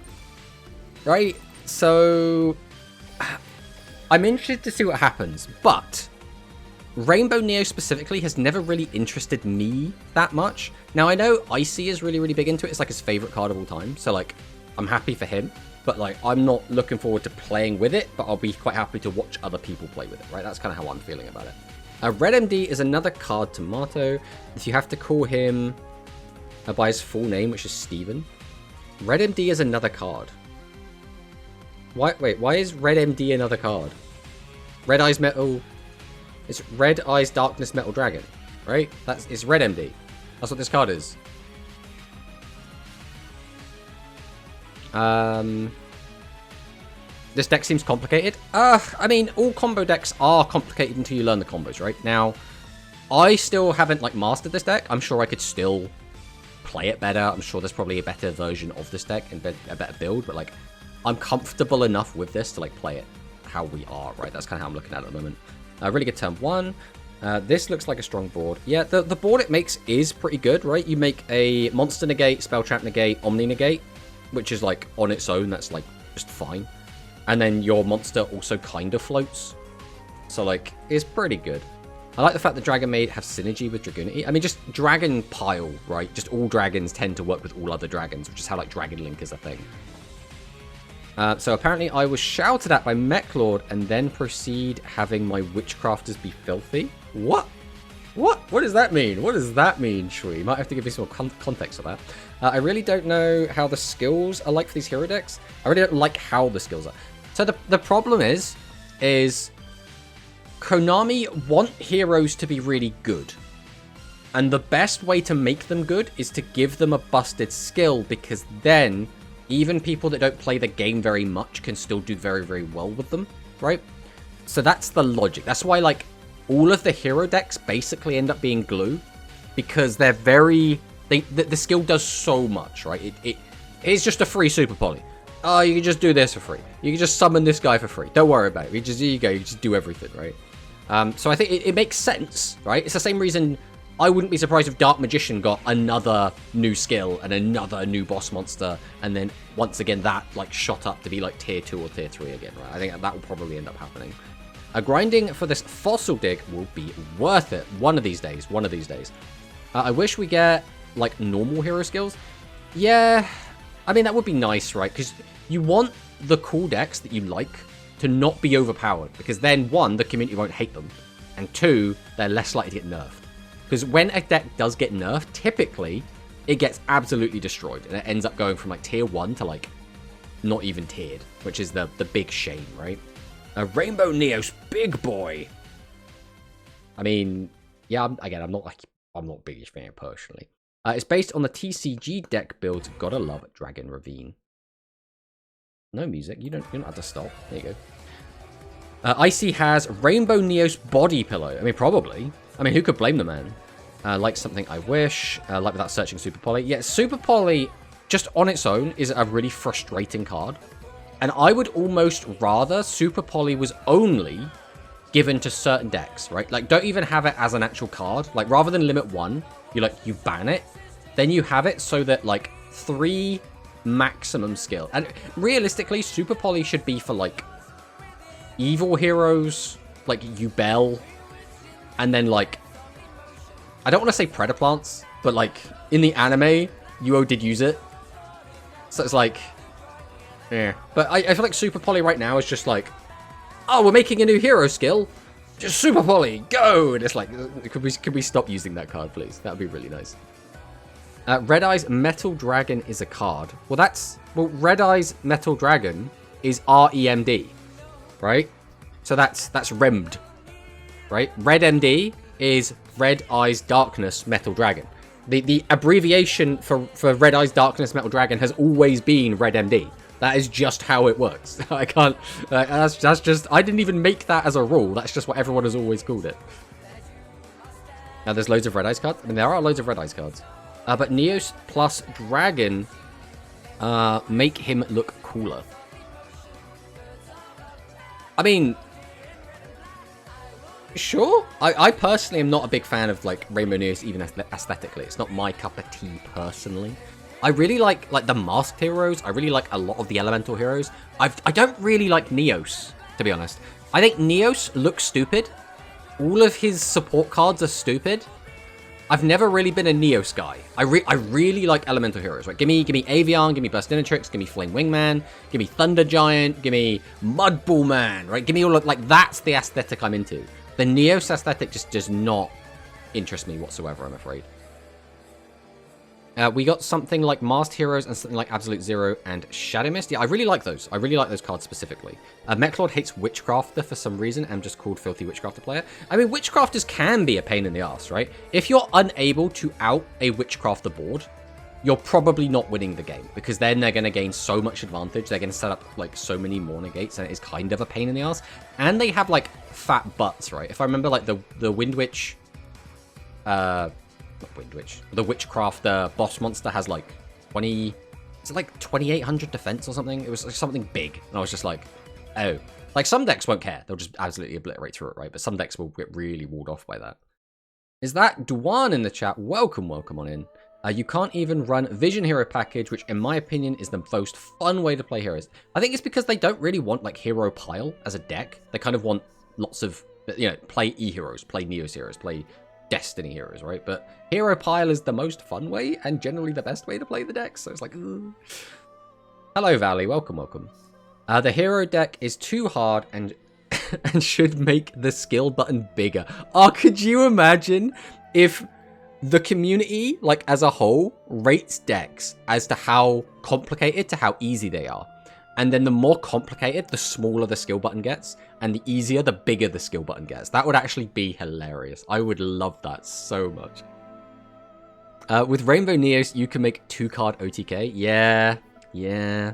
Right? So I'm interested to see what happens, but Rainbow Neo specifically has never really interested me that much. Now, I know Icy is really, really big into it. It's like his favorite card of all time. So, like, I'm happy for him. But, like, I'm not looking forward to playing with it, but I'll be quite happy to watch other people play with it, right? That's kind of how I'm feeling about it. Red MD is another card tomato. If you have to call him by his full name, which is Steven. Red MD is another card. Why is Red MD another card? Red Eyes Metal... It's Red Eyes Darkness Metal Dragon, right? It's Red MD. That's what this card is. This deck seems complicated. I mean, all combo decks are complicated until you learn the combos, right? Now, I still haven't, like, mastered this deck. I'm sure I could still play it better. I'm sure there's probably a better version of this deck and a better build, but, like, I'm comfortable enough with this to, like, play it how we are, right? That's kind of how I'm looking at it at the moment. Really good turn one. This looks like a strong board. Yeah, the board it makes is pretty good, right? You make a Monster Negate, Spell Trap Negate, Omni Negate, which is, like, on its own. That's, like, just fine. And then your monster also kind of floats. So, like, it's pretty good. I like the fact that Dragon Maid have synergy with Dragoonity. I mean, just Dragon Pile, right? Just all dragons tend to work with all other dragons, which is how, like, Dragon Link is a thing. So apparently I was shouted at by Mechlord and then proceed having my Witchcrafters be filthy. What? What does that mean? What does that mean, Shui? You might have to give me some more context of that. I really don't know how the skills are like for these hero decks. I really don't like how the skills are. So the problem is Konami want heroes to be really good. And the best way to make them good is to give them a busted skill, because then even people that don't play the game very much can still do very, very well with them, right? So that's the logic. That's why, like, all of the hero decks basically end up being glue, because they're very... The skill does so much, right? It's just a free Super Poly. Oh, you can just do this for free. You can just summon this guy for free. Don't worry about it. Here you go. You just do everything, right? So I think it makes sense, right? It's the same reason I wouldn't be surprised if Dark Magician got another new skill and another new boss monster, and then once again that, like, shot up to be like tier 2 or tier 3 again, right? I think that will probably end up happening. Grinding for this Fossil Dig will be worth it one of these days. I wish we get, like, normal hero skills. Yeah, I mean, that would be nice, right? Because you want the cool decks that you like to not be overpowered, because then, one, the community won't hate them, and two, they're less likely to get nerfed. Because when a deck does get nerfed, typically, it gets absolutely destroyed. And it ends up going from, like, tier 1 to, like, not even tiered. Which is the big shame, right? Rainbow Neos, big boy! I mean, yeah, I'm not biggest fan personally. It's based on the TCG deck build. Gotta love Dragon Ravine. No music. You don't have to stop. There you go. Icy has Rainbow Neos body pillow. I mean, probably. I mean, who could blame the man? Like Something I Wish. Like Without Searching Super Poly. Yeah, Super Poly, just on its own, is a really frustrating card. And I would almost rather Super Poly was only given to certain decks, right? Like, don't even have it as an actual card. Like, rather than limit 1, you ban it. Then you have it so that, like, 3 maximum skill. And realistically, Super Poly should be for, like, evil heroes, like Yubel, and then, like, I don't want to say Predaplants, but, like, in the anime, Yuo did use it. So it's like, yeah. But I feel like Super Poly right now is just like, oh, we're making a new hero skill. Just Super Poly, go! And it's like, could we stop using that card, please? That would be really nice. Red Eyes Metal Dragon is a card. Well, Red Eyes Metal Dragon is REMD, right? So that's REMD, right? Red MD is Red Eyes Darkness Metal Dragon. The abbreviation for Red Eyes Darkness Metal Dragon has always been Red MD. That is just how it works. I can't. That's just. I didn't even make that as a rule. That's just what everyone has always called it. Now there's loads of red ice cards. I mean, there are loads of red ice cards. But Neos plus Dragon make him look cooler. I mean, sure. I personally am not a big fan of like Rainbow Neos even aesthetically. It's not my cup of tea personally. I really like the masked heroes. I really like a lot of the elemental heroes. I don't really like Neos, to be honest. I think Neos looks stupid. All of his support cards are stupid. I've never really been a Neos guy. I really like elemental heroes, right? Give me Avian, give me Burstinatrix, give me Flame Wingman, give me Thunder Giant, give me Mudball Man, right? Give me all of, like, that's the aesthetic I'm into. The Neos aesthetic just does not interest me whatsoever, I'm afraid. We got something like Masked Heroes and something like Absolute Zero and Shadow Mist. Yeah, I really like those. I really like those cards specifically. Mechlord hates Witchcrafter for some reason. I'm just called Filthy Witchcrafter player. I mean, Witchcrafters can be a pain in the ass, right? If you're unable to out a Witchcrafter board, you're probably not winning the game, because then they're going to gain so much advantage. They're going to set up like so many more negates, and it is kind of a pain in the ass. And they have like fat butts, right? If I remember, like the Wind Witch, not Wind Witch, the Witchcrafter boss monster has like 20, is it like 2800 defense or something? It was like something big, and I was just like, oh. Like, some decks won't care. They'll just absolutely obliterate through it, right? But some decks will get really walled off by that. Is that Duan in the chat? Welcome on in. You can't even run Vision Hero package, which in my opinion is the most fun way to play heroes. I think it's because they don't really want like Hero Pile as a deck. They kind of want lots of, you know, play E-Heroes, play Neos Heroes, play Destiny Heroes, right? But Hero Pile is the most fun way and generally the best way to play the deck, so it's like, ugh. Hello, Valley. Welcome. The hero deck is too hard and and should make the skill button bigger. Oh, could you imagine if the community, like as a whole, rates decks as to how complicated to how easy they are? And then the more complicated, the smaller the skill button gets. And the easier, the bigger the skill button gets. That would actually be hilarious. I would love that so much. With Rainbow Neos, you can make 2-card OTK. Yeah.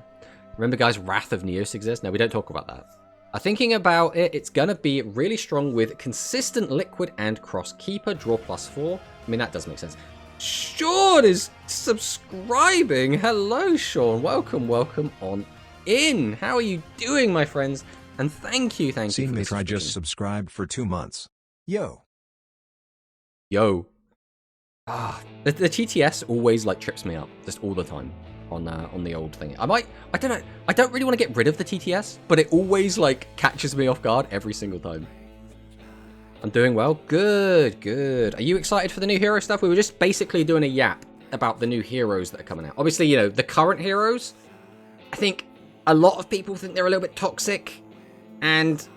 Remember, guys, Wrath of Neos exists? No, we don't talk about that. Thinking about it, it's going to be really strong with Consistent Liquid and Cross Keeper. Draw +4. I mean, that does make sense. Sean is subscribing. Hello, Sean. Welcome on in. How are you doing, my friends? And thank you for this. I just subscribed for 2 months. Yo. The TTS always like trips me up just all the time on the old thing. I don't know. I don't really want to get rid of the TTS, but it always like catches me off guard every single time. I'm doing well. Good. Are you excited for the new hero stuff? We were just basically doing a yap about the new heroes that are coming out. Obviously, you know, the current heroes, I think a lot of people think they're a little bit toxic. And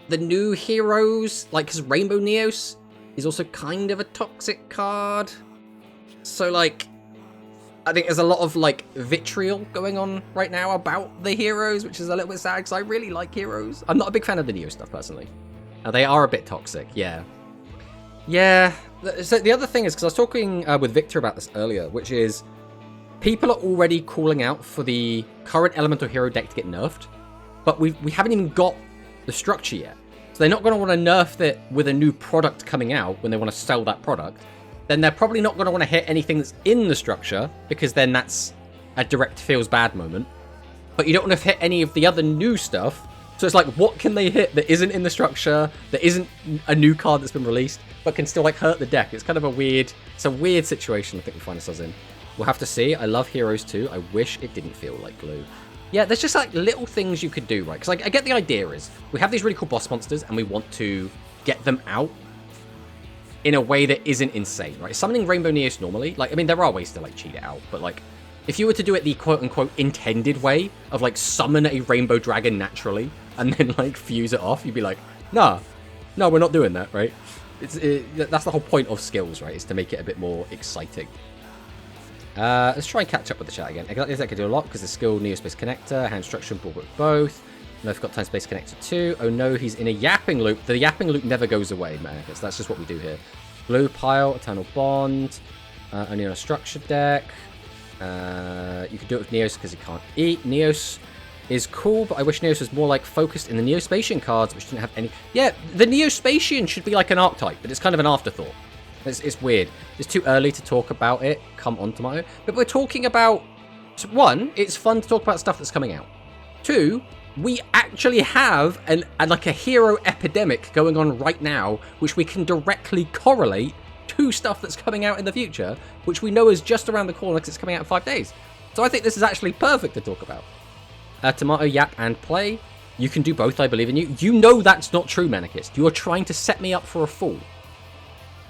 the new heroes, like, because Rainbow Neos is also kind of a toxic card. So, like, I think there's a lot of, like, vitriol going on right now about the heroes, which is a little bit sad, because I really like heroes. I'm not a big fan of the Neo stuff, personally. They are a bit toxic, yeah. So the other thing is, because I was talking with Victor about this earlier, which is people are already calling out for the current Elemental Hero deck to get nerfed, but we haven't even got the structure yet. So they're not going to want to nerf it with a new product coming out when they want to sell that product. Then they're probably not going to want to hit anything that's in the structure, because then that's a direct feels bad moment. But you don't want to hit any of the other new stuff. So it's like, what can they hit that isn't in the structure, that isn't a new card that's been released, but can still like hurt the deck? It's kind of a weird situation I think we find ourselves in. We'll have to see. I love Heroes too. I wish it didn't feel like glue. Yeah, there's just like little things you could do, right? Because like, I get the idea is we have these really cool boss monsters and we want to get them out in a way that isn't insane, right? Summoning Rainbow Neos normally, like, I mean, there are ways to like cheat it out, but like, if you were to do it the quote-unquote intended way of like summon a Rainbow Dragon naturally and then like fuse it off, you'd be like, no, we're not doing that, right? That's the whole point of skills, right? Is to make it a bit more exciting. Let's try and catch up with the chat again. Exactly, that could do a lot because the skill Neo-Space Connector, Hand Structure, Ball with both. Nerf got Time Space Connector too. Oh no, he's in a yapping loop. The yapping loop never goes away, man. That's just what we do here. Blue Pile, Eternal Bond. Only on a structured deck. You can do it with Neos because he can't eat. Neos is cool, but I wish Neos was more like focused in the Neospatian cards, which didn't have any. Yeah, the Neospatian should be like an archetype, but it's kind of an afterthought. It's weird. It's too early to talk about it. Come on, Tomato. But we're talking about... One, it's fun to talk about stuff that's coming out. Two, we actually have like a hero epidemic going on right now, which we can directly correlate to stuff that's coming out in the future, which we know is just around the corner because it's coming out in 5 days. So I think this is actually perfect to talk about. Tomato, yap, and play. You can do both, I believe in you. You know that's not true, Manicist. You are trying to set me up for a fool.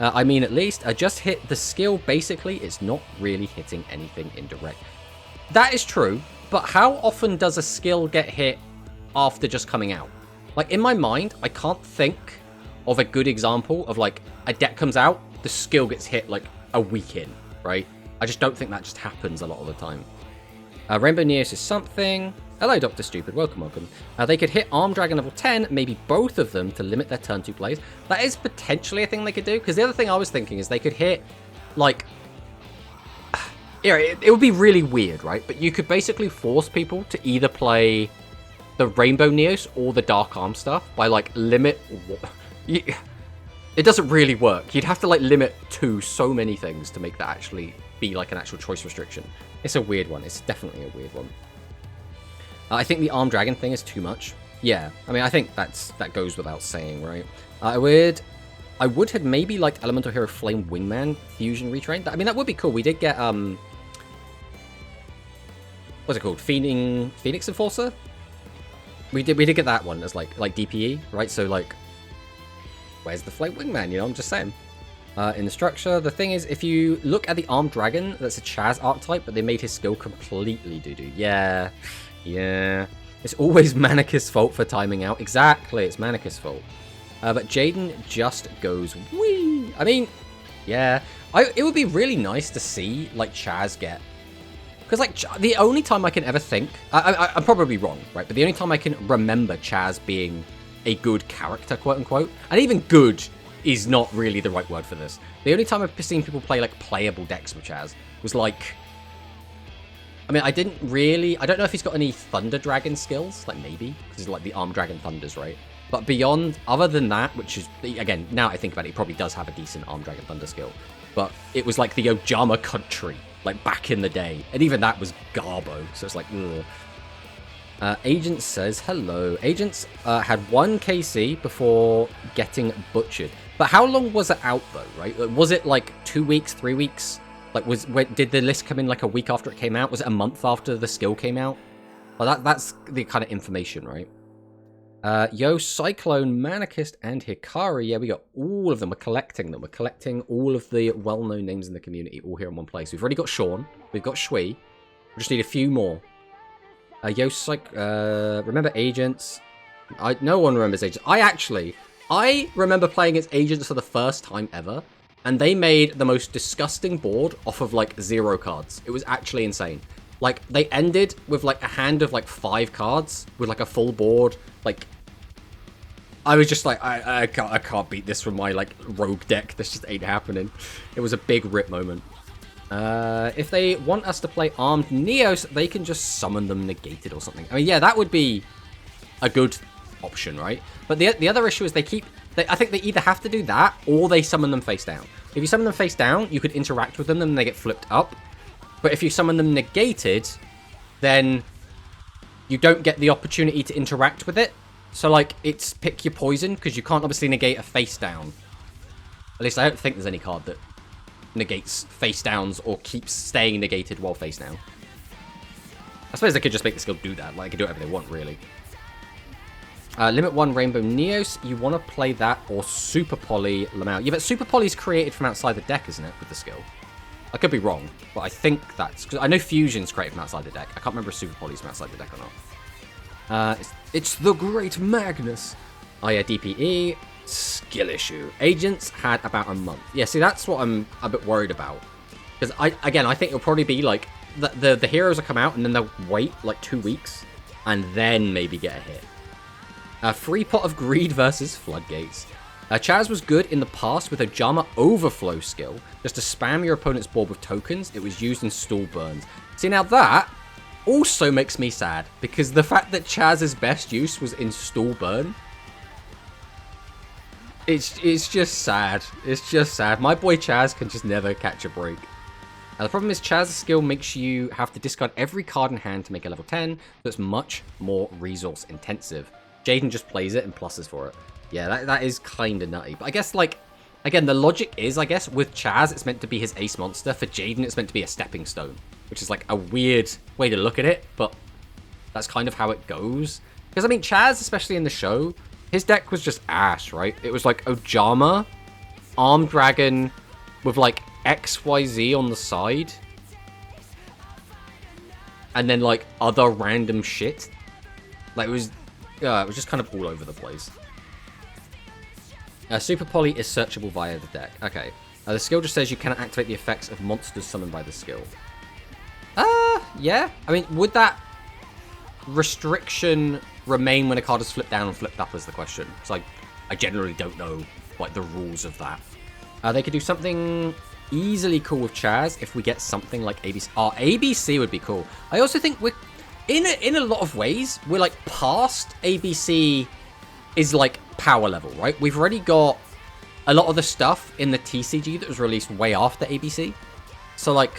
I mean, at least, just hit the skill. Basically, it's not really hitting anything indirect. That is true, but how often does a skill get hit after just coming out? Like, in my mind, I can't think of a good example of, like, a deck comes out, the skill gets hit, like, a week in, right? I just don't think that just happens a lot of the time. Rainbow Neos is something. Hello, Dr. Stupid. Welcome. They could hit Arm Dragon level 10, maybe both of them, to limit their turn 2 plays. That is potentially a thing they could do, because the other thing I was thinking is they could hit, like... Yeah, it would be really weird, right? But you could basically force people to either play the Rainbow Neos or the Dark Arm stuff by, like, limit... It doesn't really work. You'd have to, like, limit to so many things to make that actually be, like, an actual choice restriction. It's a weird one. It's definitely a weird one. I think the Arm Dragon thing is too much. Yeah, I mean, I think that goes without saying, right? I would have maybe liked Elemental Hero Flame Wingman Fusion retrain. I mean, that would be cool. We did get, what's it called? Phoenix Enforcer? We did get that one as, like DPE, right? So, like, where's the Flame Wingman? You know, I'm just saying. In the structure, the thing is, if you look at the Armed Dragon, that's a Chaz archetype, but they made his skill completely doo-doo. Yeah. It's always Manicus' fault for timing out. Exactly, it's Manicus' fault. But Jaden just goes, whee! I mean, yeah. It would be really nice to see, like, Chaz get... Because, like, the only time I can ever think... I'm probably wrong, right? But the only time I can remember Chaz being a good character, quote-unquote, and even good is not really the right word for this. The only time I've seen people play, like, playable decks with Chaz was, like... I mean, I don't know if he's got any Thunder Dragon skills, like, maybe, because he's, like, the Armed Dragon Thunders, right? But beyond, other than that, which is, again, now I think about it, he probably does have a decent Armed Dragon Thunder skill. But it was, like, the Ojama country, like, back in the day. And even that was Garbo, so it's like, ugh. Agents says, hello. Agents had 1 KC before getting butchered. But how long was it out, though, right? Was it, like, 2 weeks, 3 weeks? Like, did the list come in, like, a week after it came out? Was it a month after the skill came out? Well, that's the kind of information, right? Yo, Cyclone, Manicist, and Hikari. Yeah, we got all of them. We're collecting them. We're collecting all of the well-known names in the community all here in one place. We've already got Sean. We've got Shui. We just need a few more. Yo, remember Agents? No one remembers Agents. I remember playing as Agents for the first time ever. And they made the most disgusting board off of, like, 0 cards. It was actually insane. Like, they ended with, like, a hand of, like, 5 cards with, like, a full board. Like, I was just like, I can't beat this from my, like, rogue deck. This just ain't happening. It was a big rip moment. If they want us to play Armed Neos, they can just summon them negated or something. I mean, yeah, that would be a good option, right? But the other issue is I think they either have to do that, or they summon them face down. If you summon them face down, you could interact with them, and they get flipped up. But if you summon them negated, then you don't get the opportunity to interact with it. So, like, it's pick your poison, because you can't obviously negate a face down. At least I don't think there's any card that negates face downs or keeps staying negated while face down. I suppose they could just make the skill do that. Like, they could do whatever they want, really. Limit 1 Rainbow Neos. You want to play that or Super Poly Lamau. Yeah, but Super Poly's created from outside the deck, isn't it, with the skill? I could be wrong, but I think that's... Because I know Fusion's created from outside the deck. I can't remember if Super Poly's from outside the deck or not. It's the Great Magnus. Oh yeah, DPE. Skill issue. Agents had about a month. Yeah, see, that's what I'm a bit worried about. Because, I think it'll probably be, like... The heroes will come out, and then they'll wait, like, 2 weeks, and then maybe get a hit. Free Pot of Greed versus Floodgates. Chaz was good in the past with a Jama Overflow skill, just to spam your opponent's board with tokens. It was used in stall burns. See, now that also makes me sad, because the fact that Chaz's best use was install burn, it's just sad. It's just sad. My boy Chaz can just never catch a break. The problem is Chaz's skill makes you have to discard every card in hand to make a level 10, so it's much more resource intensive. Jaden just plays it and pluses for it. Yeah, that is kind of nutty. But I guess, like, again, the logic is, I guess, with Chaz, it's meant to be his ace monster. For Jaden, it's meant to be a stepping stone, which is, like, a weird way to look at it, but that's kind of how it goes. Because, I mean, Chaz, especially in the show, his deck was just ash, right? It was, like, Ojama, Armed Dragon, with, like, XYZ on the side, and then, like, other random shit. Like, it was just kind of all over the place. Super Poly is searchable via the deck. Okay. The skill just says you cannot activate the effects of monsters summoned by the skill. Yeah. I mean, would that restriction remain when a card is flipped down and flipped up is the question. It's like, I generally don't know, like, the rules of that. They could do something easily cool with Chaz if we get something like ABC. ABC would be cool. I also think we're, in a lot of ways, we're, like, past ABC is, like, power level, right? We've already got a lot of the stuff in the TCG that was released way after ABC. So, like,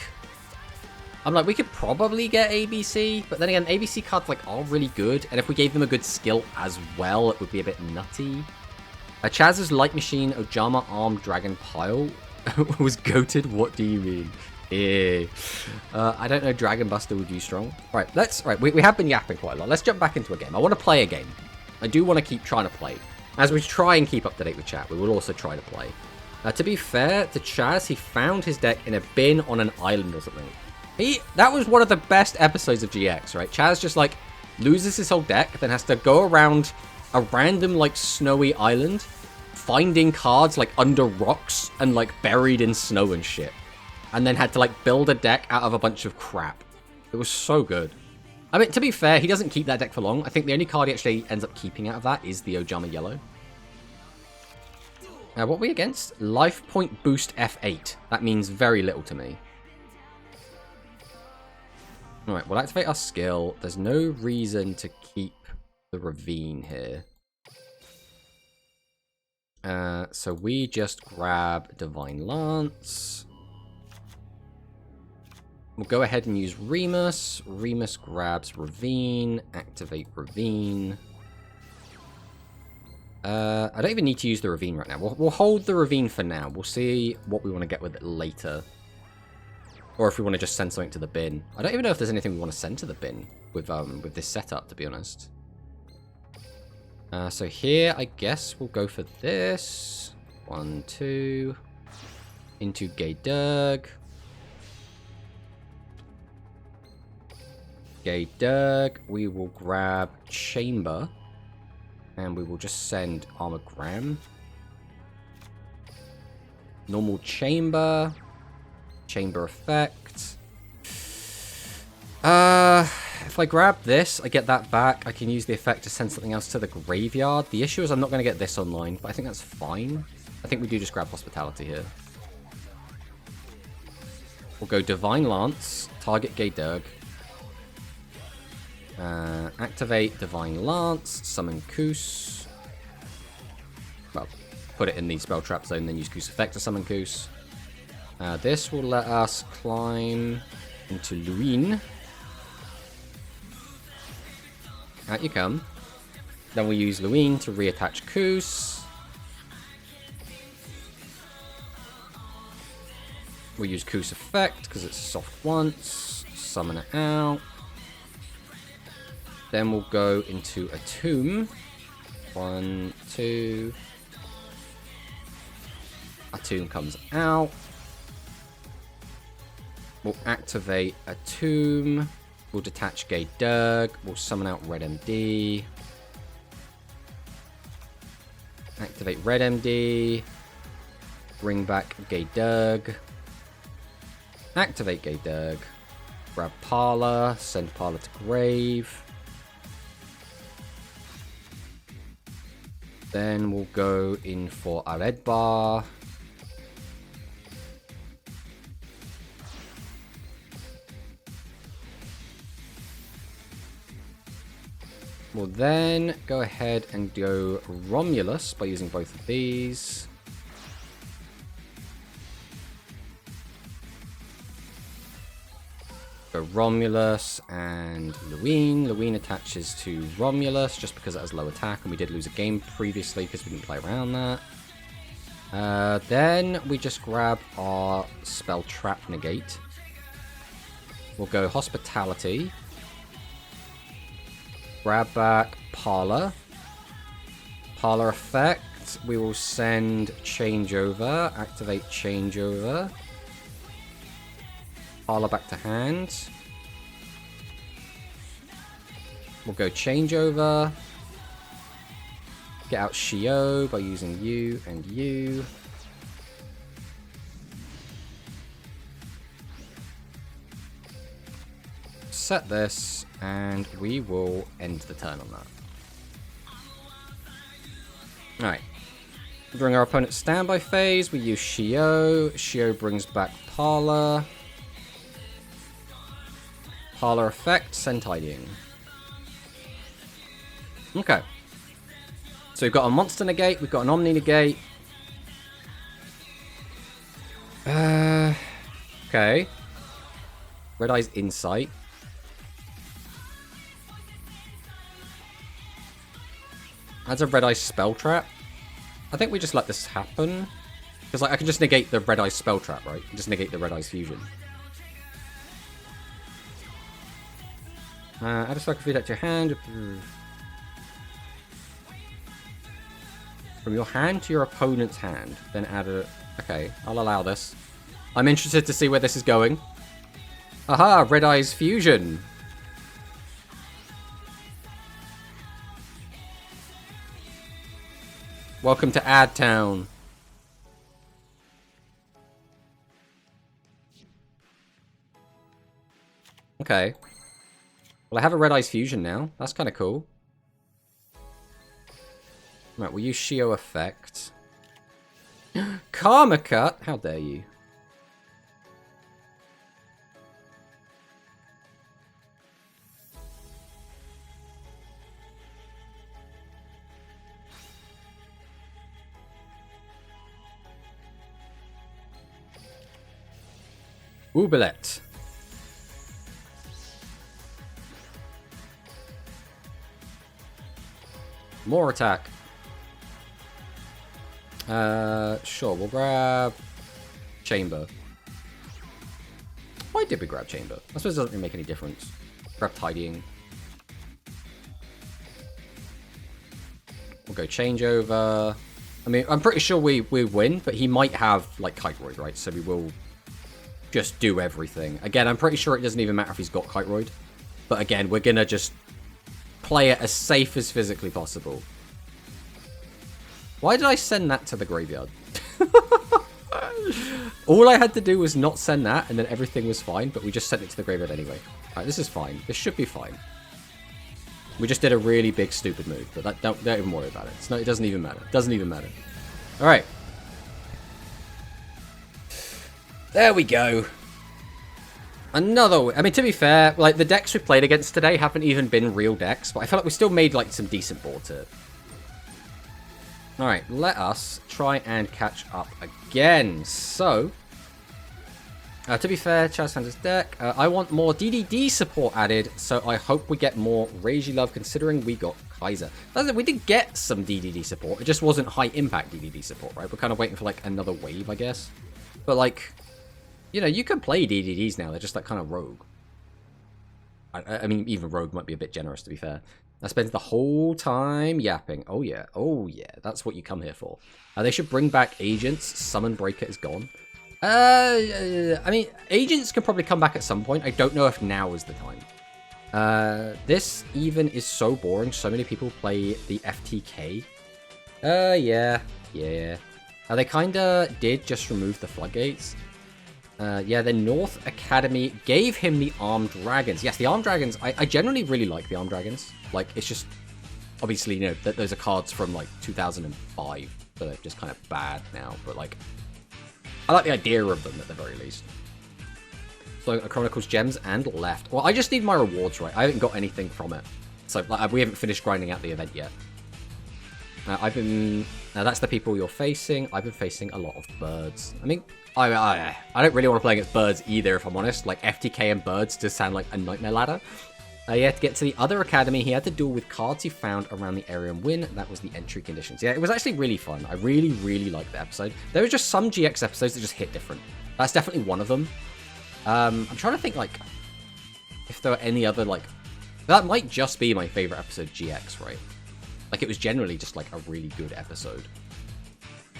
I'm like, we could probably get ABC, but then again, ABC cards, like, are really good, and if we gave them a good skill as well, it would be a bit nutty. Chaz's Light Machine Ojama Armed Dragon pile was goated. What do you mean? I don't know. Dragon Buster would use strong. Right, we have been yapping quite a lot. Let's jump back into a game. I want to play a game. I do want to keep trying to play. As we try and keep up to date with chat, we will also try to play. To be fair to Chaz, he found his deck in a bin on an island or something. That was one of the best episodes of GX, right? Chaz just, like, loses his whole deck, then has to go around a random, like, snowy island, finding cards, like, under rocks and, like, buried in snow and shit. And then had to, like, build a deck out of a bunch of crap. It was so good. I mean, to be fair, he doesn't keep that deck for long. I think the only card he actually ends up keeping out of that is the Ojama Yellow. Now, what are we against? Life Point Boost F8. That means very little to me. Alright, we'll activate our skill. There's no reason to keep the Ravine here. So we just grab Divine Lance. We'll go ahead and use Remus. Remus grabs Ravine. Activate Ravine. I don't even need to use the Ravine right now. We'll hold the Ravine for now. We'll see what we want to get with it later. Or if we want to just send something to the bin. I don't even know if there's anything we want to send to the bin with this setup, to be honest. So here, I guess we'll go for this. 1, 2. Into Gaydurg. Gaydurg. We will grab Chamber. And we will just send Armogram. Normal Chamber. Chamber effect. If I grab this, I get that back. I can use the effect to send something else to the graveyard. The issue is I'm not going to get this online, but I think that's fine. I think we do just grab Hospitality here. We'll go Divine Lance, target Gaydurg. Activate Divine Lance, summon Koos. Well, put it in the spell trap zone, then use Koos effect to summon Koos. This will let us climb into Luin. Out you come. Then we use Luin to reattach Koos. We'll use Koos effect because it's soft once. Summon it out. Then we'll go into a tomb. 1, 2. A tomb comes out. We'll activate a tomb. We'll detach Gaydurg. We'll summon out Red MD. Activate Red MD. Bring back Gaydurg. Activate Gaydurg. Grab Parla. Send Parla to grave. Then we'll go in for a red bar. We'll then go ahead and go Romulus by using both of these. Go Romulus and Luwine. Luwine attaches to Romulus just because it has low attack, and we did lose a game previously because we didn't play around that. Then we just grab our spell Trap Negate. We'll go Hospitality. Grab back Parlor. Parlor effect. We will send Changeover. Activate Changeover. Parlor back to hand. We'll go Changeover. Get out Shio by using you and you. Set this, and we will end the turn on that. Alright. During our opponent's standby phase, we use Shio. Shio brings back Parlor. Parlor effect, send tidying. Okay. So we've got a monster negate, we've got an omni negate. Okay. Red Eye's Insight. Adds a Red Eye spell trap. I think we just let this happen. Because like I can just negate the Red Eye spell trap, right? Just negate the Red Eye's fusion. Add a cycle feed to your hand. From your hand to your opponent's hand. Then add a... Okay, I'll allow this. I'm interested to see where this is going. Aha! Red Eye's fusion! Welcome to Adtown. Okay. Well, I have a Red Eye's fusion now. That's kind of cool. Right, we'll use Shio effect. Karma Cut? How dare you? Oubliette. More attack. Sure, we'll grab Chamber. Why did we grab Chamber? I suppose it doesn't really make any difference. Grab Tidying. We'll go Changeover. I mean, I'm pretty sure we win, but he might have, like, Kiteroid, right? So we will just do everything. Again, I'm pretty sure it doesn't even matter if he's got Kiteroid. But again, we're gonna just play it as safe as physically possible. Why did I send that to the graveyard? All I had to do was not send that, and then everything was fine, but we just sent it to the graveyard anyway. Alright, this is fine. This should be fine. We just did a really big, stupid move, but don't even worry about it. It doesn't even matter. It doesn't even matter. Alright. There we go. Another... I mean, to be fair, like, the decks we played against today haven't even been real decks, but I feel like we still made, like, some decent boards here. Alright, let us try and catch up again. So, to be fair, Chaz Sanders deck, I want more DDD support added, so I hope we get more Ragey Love, considering we got Kaiser. We did get some DDD support, it just wasn't high impact DDD support, right? We're kind of waiting for, like, another wave, I guess. But, like, you know, you can play DDDs now, they're just, like, kind of rogue. I mean, even rogue might be a bit generous, to be fair. I spent the whole time yapping. Oh yeah, that's what you come here for. They should bring back Agents. Summon Breaker is gone. I mean, Agents can probably come back at some point. I don't know if now is the time. This even is so boring. So many people play the FTK. Yeah. They kinda did just remove the floodgates. Yeah, the North Academy gave him the Armed Dragons. Yes, the Armed Dragons, I generally really like the Armed Dragons. Like, it's just, obviously, you know, those are cards from, like, 2005, so they're just kind of bad now, but, like, I like the idea of them at the very least. So, Chronicles Gems and left. Well, I just need my rewards right. I haven't got anything from it. So like, we haven't finished grinding out the event yet. Now that's the people you're facing. I've been facing a lot of birds. I mean, I don't really want to play against birds either, if I'm honest. Like, FTK and birds just sound like a nightmare ladder. He had to get to the other academy. He had to duel with cards he found around the area and win. That was the entry conditions. Yeah, it was actually really fun. I really, really liked the episode. There were just some GX episodes that just hit different. That's definitely one of them. I'm trying to think, like, if there were any other, like... That might just be my favorite episode, GX, right? Like, it was generally just, like, a really good episode.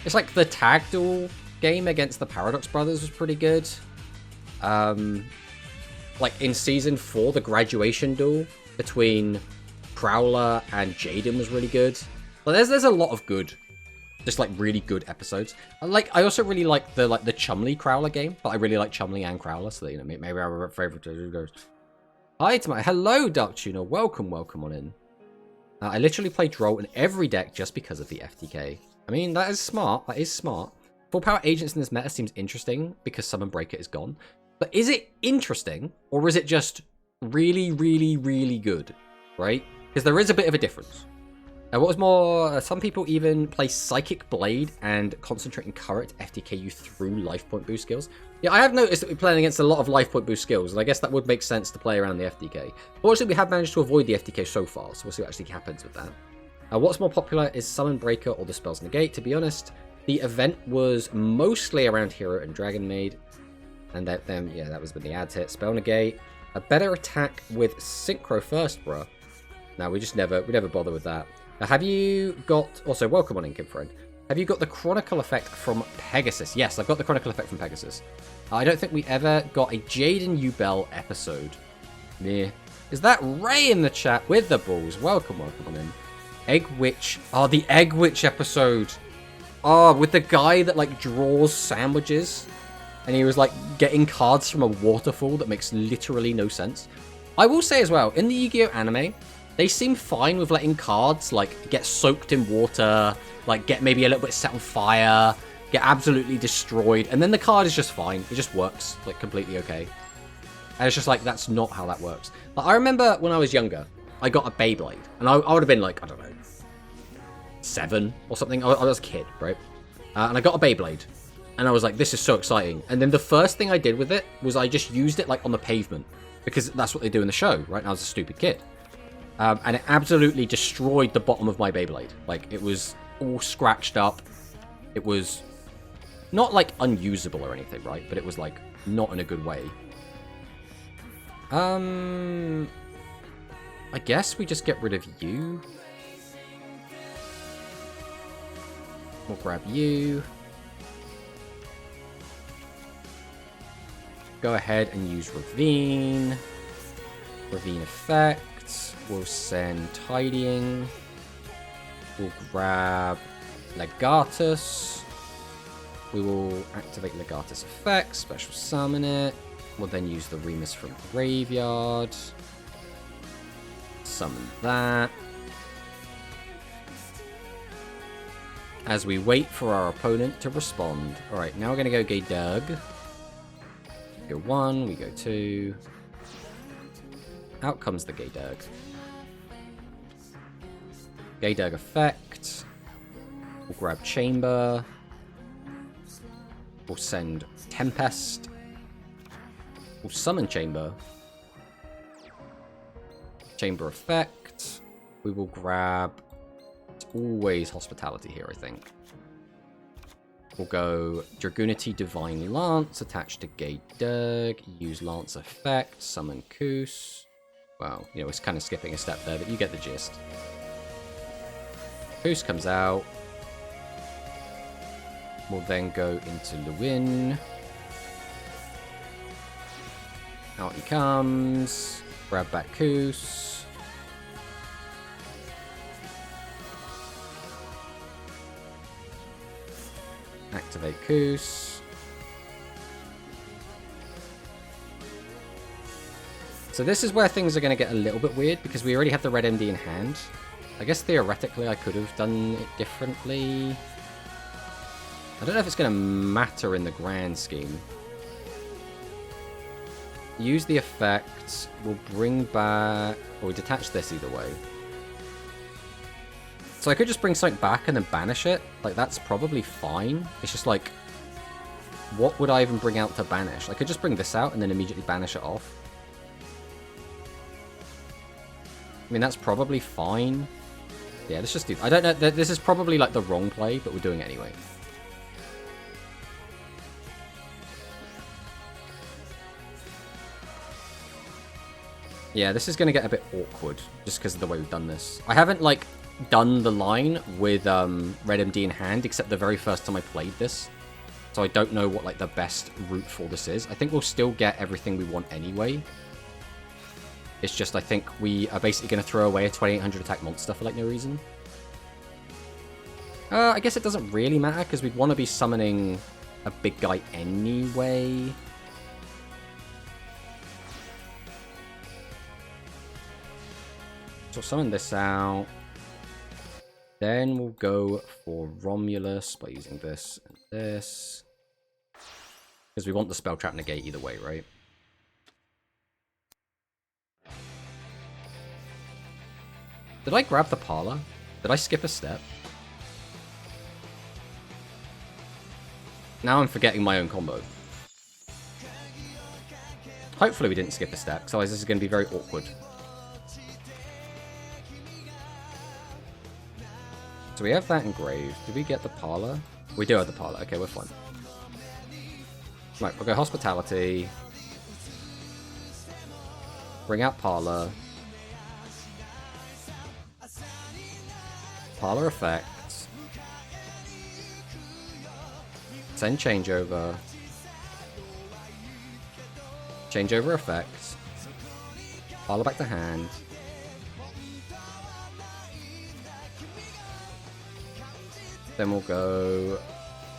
It's like the tag duel game against the Paradox Brothers was pretty good. Like, in Season 4, the graduation duel between Prowler and Jaden was really good. But there's a lot of good, just, like, really good episodes. I also really like the Chumley Crowler game, but I really like Chumley and Crowler, so, you know, maybe our favorite goes. Hi, it's hello, Dark Tuner. Welcome on in. I literally play Droll in every deck just because of the FTK. I mean, that is smart. That is smart. Full power agents in this meta seems interesting because Summon Breaker is gone. But is it interesting, or is it just really, really, really good, right? Because there is a bit of a difference. What was more, some people even play Psychic Blade and Concentrating Current to FTK you through life point boost skills. Yeah, I have noticed that we're playing against a lot of life point boost skills, and I guess that would make sense to play around the FTK. Fortunately, we have managed to avoid the FTK so far, so we'll see what actually happens with that. What's more popular is Summon Breaker or the Spells Negate. To be honest, the event was mostly around Hero and Dragon Maid. And then, yeah, that was when the ads hit. Spell Negate. A better attack with Synchro first, bruh. No, we never bother with that. Have you got... Also, welcome on in, Kid Friend. Have you got the Chronicle effect from Pegasus? Yes, I've got the Chronicle effect from Pegasus. I don't think we ever got a Jaden Ubel episode. Yeah. Is that Ray in the chat with the balls? Welcome on in. Egg Witch. Oh, the Egg Witch episode. Oh, with the guy that, like, draws sandwiches. And he was, like, getting cards from a waterfall that makes literally no sense. I will say as well, in the Yu-Gi-Oh! Anime, they seem fine with letting cards, like, get soaked in water, like, get maybe a little bit set on fire, get absolutely destroyed, and then the card is just fine. It just works, like, completely okay. And it's just like, that's not how that works. Like, I remember when I was younger, I got a Beyblade, and I would have been, like, I don't know, 7 or something. I was a kid, right? And I got a Beyblade. And I was like, this is so exciting. And then the first thing I did with it was I just used it, like, on the pavement. Because that's what they do in the show, right? And I was a stupid kid. And it absolutely destroyed the bottom of my Beyblade. Like, it was all scratched up. It was not, like, unusable or anything, right? But it was, like, not in a good way. I guess we just get rid of you. We'll grab you. Go ahead and use Ravine. Ravine effect. We'll send Tidying. We'll grab Legatus. We will activate Legatus effect. Special summon it. We'll then use the Remus from Graveyard. Summon that. As we wait for our opponent to respond. Alright, now we're going to go Gay Doug. Go 1, we go 2. Out comes the Gay Doug. Gay Doug effect. We'll grab Chamber. We'll send Tempest. We'll summon Chamber. Chamber effect. We will grab... It's always Hospitality here, I think. We'll go Dragoonity Divine Lance attached to Gay Doug. Use Lance effect. Summon Koos. Well, you know, it's kind of skipping a step there, but you get the gist. Koos comes out. We'll then go into Lewin. Out he comes. Grab back Koos. Activate Koos. So this is where things are going to get a little bit weird, because we already have the red MD in hand. I guess theoretically I could have done it differently. I don't know if it's going to matter in the grand scheme. use the effect. We'll bring back... Or we detach this either way. So I could just bring something back and then banish it. Like, that's probably fine. It's just like... What would I even bring out to banish? I could just bring this out and then immediately banish it off. I mean, that's probably fine. Yeah, let's just do... I don't know. This is probably like the wrong play, but we're doing it anyway. Yeah, this is going to get a bit awkward just because of the way we've done this. I haven't, like, done the line with Red MD in hand, except the very first time I played this. So I don't know what, like, the best route for this is. I think we'll still get everything we want anyway. It's just, I think we are basically going to throw away a 2800 attack monster for, like, no reason. I guess it doesn't really matter, because we'd want to be summoning a big guy anyway. So summon this out. Then we'll go for Romulus by using this and this. Because we want the spell trap negate either way, right? Did I grab the parlor? Did I skip a step? Now I'm forgetting my own combo. Hopefully we didn't skip a step, because otherwise this is going to be very awkward. So we have that engraved. Did we get the parlor? We do have the parlor. Okay, we're fine. Right, we'll go hospitality. Bring out parlor. Parlor effects. Send changeover. Changeover effects. Parlor back to hand. Then we'll go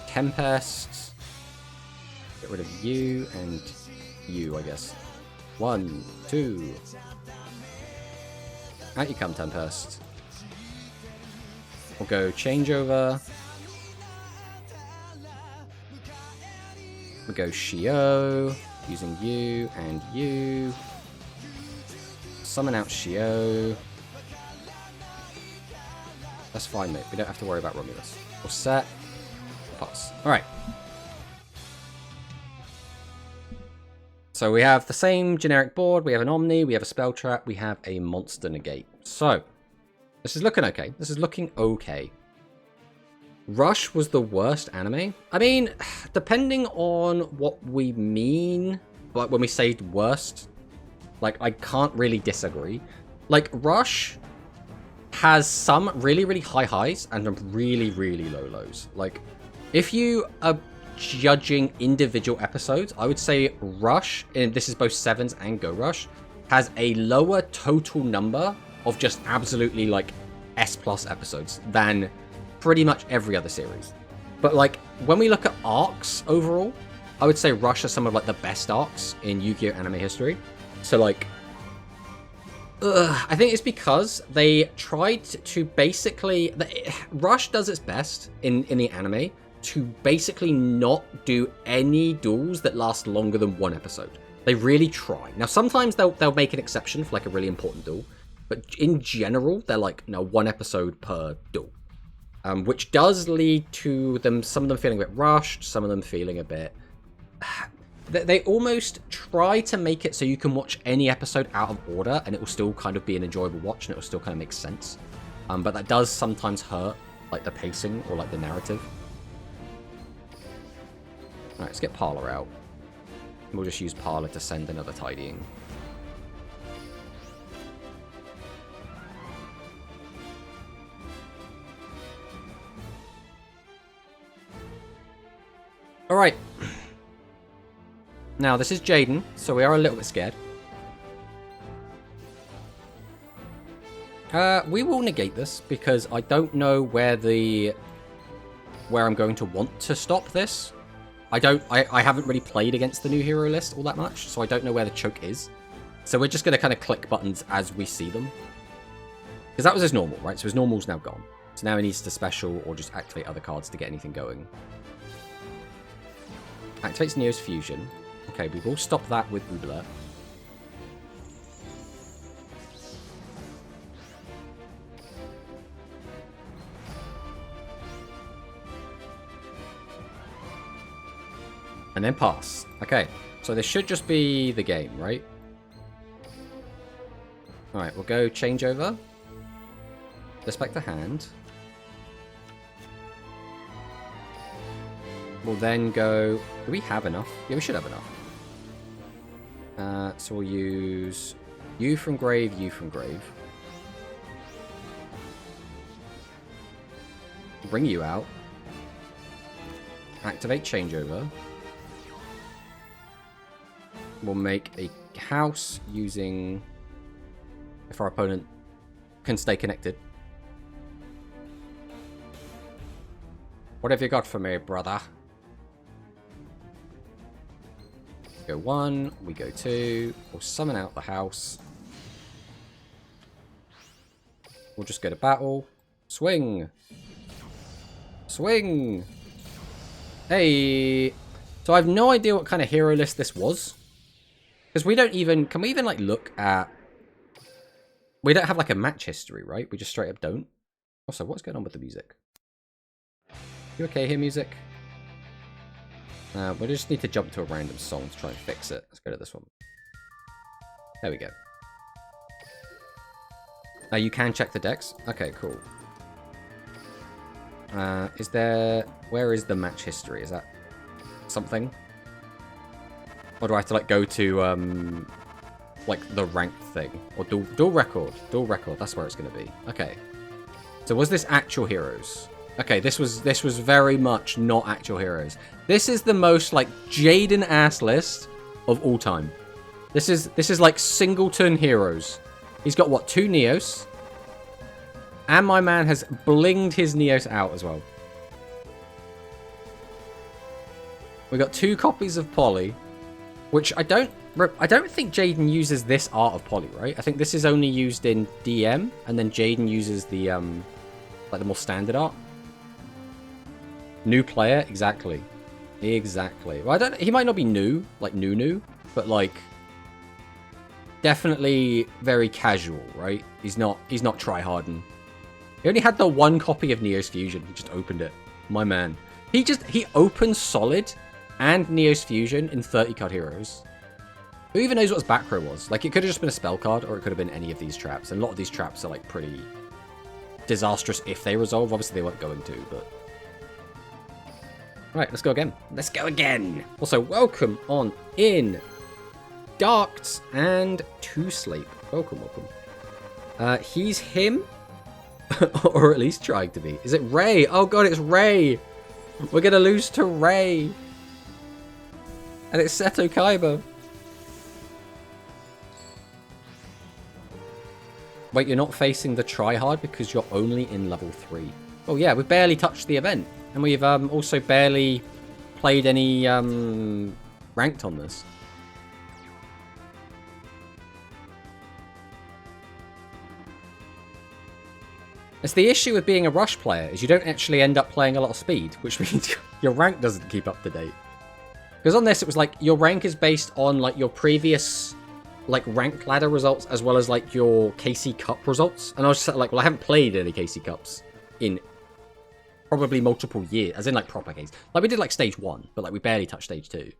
Tempest. Get rid of you and you, I guess. 1, 2. Out you come, Tempest. We'll go Changeover. We'll go Shio, using you and you. Summon out Shio. That's fine, mate. We don't have to worry about Romulus. We'll set. Pass. Alright. So we have the same generic board. We have an Omni. We have a Spell Trap. We have a Monster Negate. So, this is looking okay. This is looking okay. Rush was the worst anime. I mean, depending on what we mean, like when we say worst, like, I can't really disagree. Like, Rush has some really, really high highs and some really, really low lows. Like, if you are judging individual episodes, I would say Rush, and this is both Sevens and Go Rush, has a lower total number of just absolutely, like, S+ episodes than pretty much every other series. But, like, when we look at arcs overall, I would say Rush are some of, like, the best arcs in Yu-Gi-Oh! Anime history. So, like, I think it's because they tried to basically... Rush does its best in the anime to basically not do any duels that last longer than one episode. They really try. Now, sometimes they'll make an exception for, like, a really important duel. But in general, they're like, no, one episode per duel. Which does lead to them, some of them feeling a bit rushed, some of them feeling a bit... They almost try to make it so you can watch any episode out of order and it will still kind of be an enjoyable watch and it will still kind of make sense. But that does sometimes hurt, like, the pacing or, like, the narrative. Alright, let's get Parlor out. We'll just use Parlor to send another tidying. Alright. Now, this is Jaden, so we are a little bit scared. We will negate this, because I don't know where I'm going to want to stop this. I haven't really played against the new hero list all that much, so I don't know where the choke is. So we're just going to kind of click buttons as we see them. Because that was his normal, right? So his normal's now gone. So now he needs to special or just activate other cards to get anything going. Activates Neo's Fusion. Okay, we will stop that with Ooblet. And then pass. Okay, so this should just be the game, right? Alright, we'll go changeover. Respect the hand. We'll then go... Do we have enough? Yeah, we should have enough. So we'll use you from grave, you from grave. Bring you out. Activate changeover. We'll make a house using... If our opponent can stay connected. What have you got for me, brother? Go 1, we go 2. We'll summon out the house. We'll just go to battle. Swing! Swing! Hey! So I have no idea what kind of hero list this was. Because we don't even... Can we even, like, look at... We don't have, like, a match history, right? We just straight up don't. Also, what's going on with the music? You okay here, music? We just need to jump to a random song to try and fix it. Let's go to this one. There we go. You can check the decks? Okay, cool. Is there... Where is the match history? Is that something? Or do I have to, like, go to, like, the ranked thing? Or dual record. Dual record, that's where it's going to be. Okay. So was this actual heroes? Okay, this was very much not actual heroes. This is the most, like, Jaden ass list of all time. This is like singleton heroes. He's got what, 2 Neos? And my man has blinged his Neos out as well. We got 2 copies of Polly, which I don't think Jaden uses this art of Polly, right? I think this is only used in DM, and then Jaden uses the like the more standard art. New player, exactly. Exactly. Well, he might not be new, like new, but like definitely very casual, right? He's not tryharding. He only had the 1 copy of Neos Fusion. He just opened it. My man. He opened Solid and Neos Fusion in 30 card heroes. Who even knows what his back row was? Like, it could have just been a spell card, or it could have been any of these traps. And a lot of these traps are like pretty disastrous if they resolve. Obviously they weren't going to, but right, let's go again. Let's go again. Also, welcome on in, Darks and To Sleep. Welcome. He's him, or at least trying to be. Is it Ray? Oh god, it's Ray. We're gonna lose to Ray, and it's Seto Kaiba. Wait, you're not facing the tryhard because you're only in level 3. Oh yeah, we've barely touched the event. And we've also barely played any ranked on this. It's the issue with being a rush player, is you don't actually end up playing a lot of speed, which means your rank doesn't keep up to date. Because on this, it was like, your rank is based on like your previous like ranked ladder results, as well as like your KC Cup results. And I was just like, well, I haven't played any KC Cups in probably multiple years, as in like proper games. Like we did like stage 1, but like we barely touched stage 2.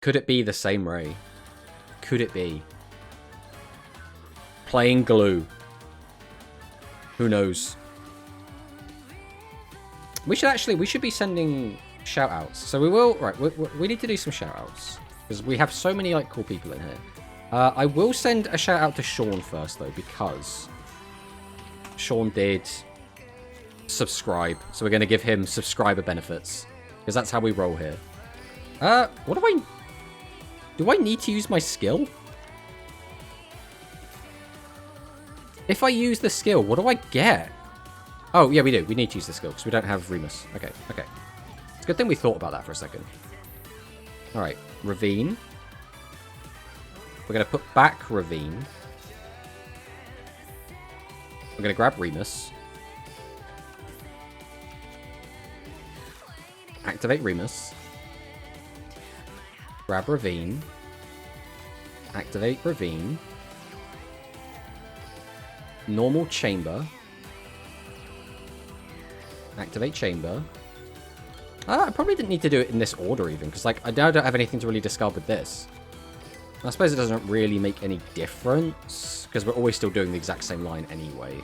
Could it be the same Ray? Could it be? Playing glue. Who knows? We should be sending shout outs. So we will, right, we need to do some shout outs. Because we have so many like cool people in here. I will send a shout out to Sean first though, because Sean did subscribe. So we're going to give him subscriber benefits. Because that's how we roll here. What do I need to use my skill? If I use the skill, what do I get? Oh, yeah, we do. We need to use the skill because we don't have Remus. Okay. It's a good thing we thought about that for a second. All right, Ravine. We're going to put back Ravine. We're going to grab Remus. Activate Remus. Grab Ravine. Activate Ravine. Normal Chamber. Activate chamber. I probably didn't need to do it in this order even, because like I now don't have anything to really discard with this. I suppose it doesn't really make any difference, because we're always still doing the exact same line anyway.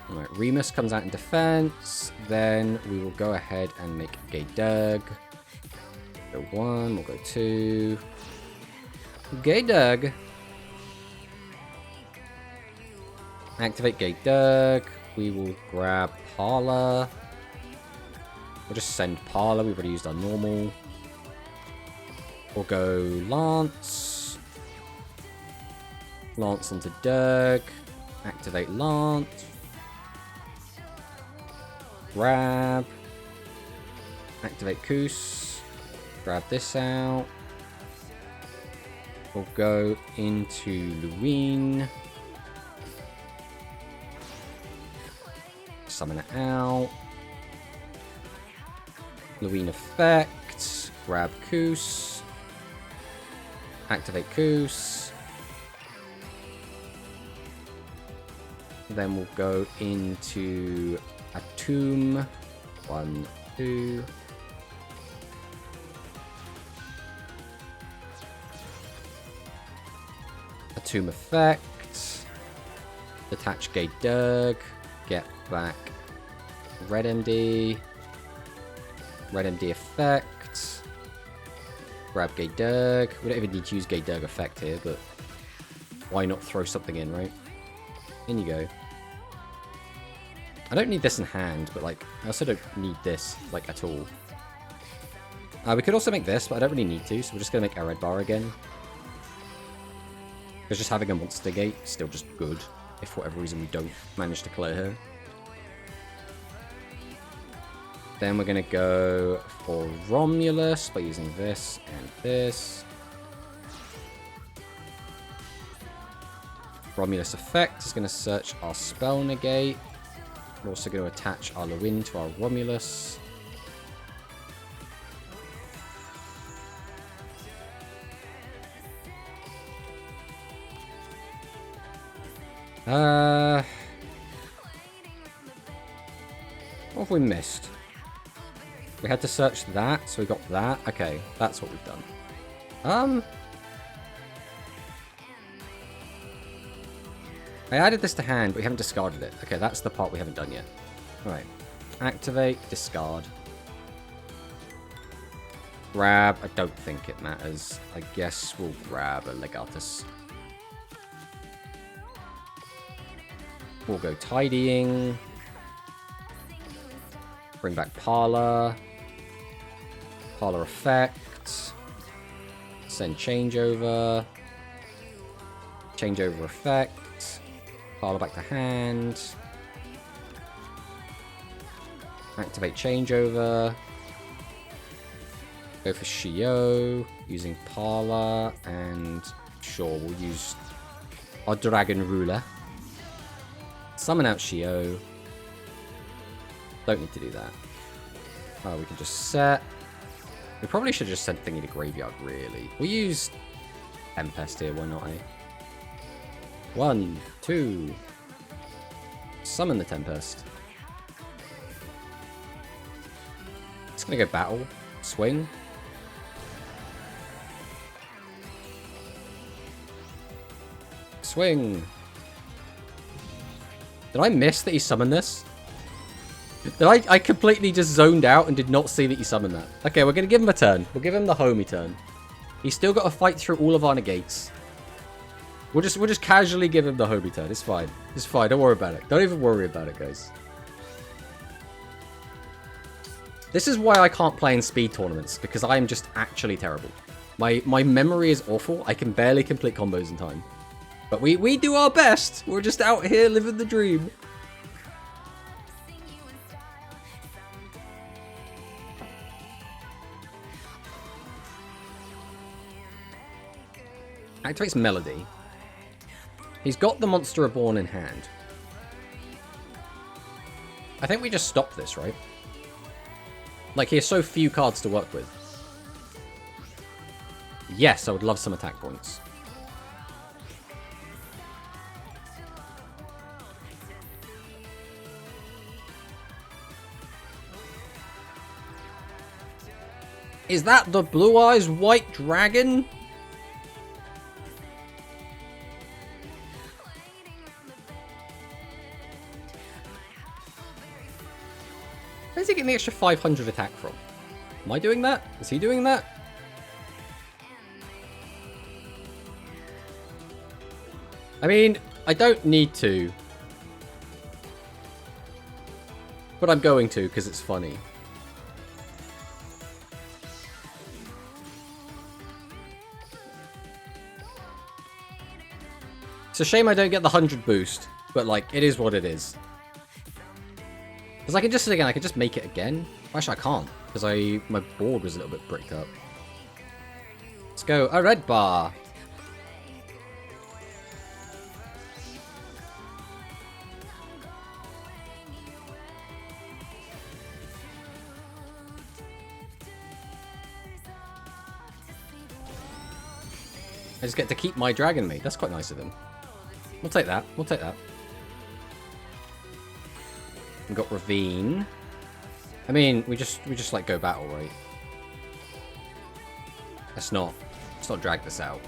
Alright, Remus comes out in defense. Then we will go ahead and make Gay Doug. Go 1, we'll go 2. Gay Doug. Activate Gay Doug. We will grab Parla. We'll just send Parla. We've already used our normal. We'll go Lance. Lance onto Doug. Activate Lance. Grab. Activate Koos. Grab this out. We'll go into Luwine. Summon it out. Luwine effect. Grab Koos. Activate Koos. Then we'll go into a tomb. 1, 2. A tomb effect. Detach Gay Doug. Get back Red MD. Red MD effect. Grab Gay Doug. We don't even need to use Gay Doug effect here, but why not throw something in, right? In you go. I don't need this in hand, but like, I also don't need this, like, at all. We could also make this, but I don't really need to, so we're just going to make a red bar again. Because just having a monster gate is still just good, if for whatever reason we don't manage to clear her. Then we're going to go for Romulus by using this and this. Romulus effect is going to search our spell negate. We're also going to attach our Luwine to our Romulus. What have we missed? We had to search that, so we got that. Okay, that's what we've done. I added this to hand, but we haven't discarded it. Okay, that's the part we haven't done yet. Alright. Activate, discard. Grab, I don't think it matters. I guess we'll grab a Legatus. We'll go tidying. Bring back Parla. Parla effect. Send changeover. Changeover effect. Parla back to hand. Activate changeover. Go for Shio. Using Parla. And sure, we'll use our Dragon Ruler. Summon out Shio. Don't need to do that. Oh, we can just set. We probably should have just sent Thingy to Graveyard, really. We'll use Tempest here, why not, eh? 1, 2. Summon the Tempest. It's gonna go battle. Swing. Swing. Did I miss that he summoned this? I completely just zoned out and did not see that he summoned that. Okay, we're going to give him a turn. We'll give him the homie turn. He's still got to fight through all of our negates. We'll just casually give him the homie turn. It's fine. It's fine. Don't worry about it. Don't even worry about it, guys. This is why I can't play in speed tournaments, because I am just actually terrible. My memory is awful. I can barely complete combos in time. But we do our best. We're just out here living the dream. Activates Melody. He's got the Monster Reborn in hand. I think we just stop this, right? Like, he has so few cards to work with. Yes, I would love some attack points. Is that the Blue Eyes White Dragon? Where's he getting the extra 500 attack from? Am I doing that? Is he doing that? I mean, I don't need to. But I'm going to, because it's funny. It's a shame I don't get the 100 boost, but like, it is what it is. Because I can just, again, I can just make it again. Actually, I can't, because my board was a little bit bricked up. Let's go, a red bar. I just get to keep my Dragon Maid. That's quite nice of him. We'll take that. We'll take that. We've got Ravine. I mean, we just like go battle, right? Let's not drag this out.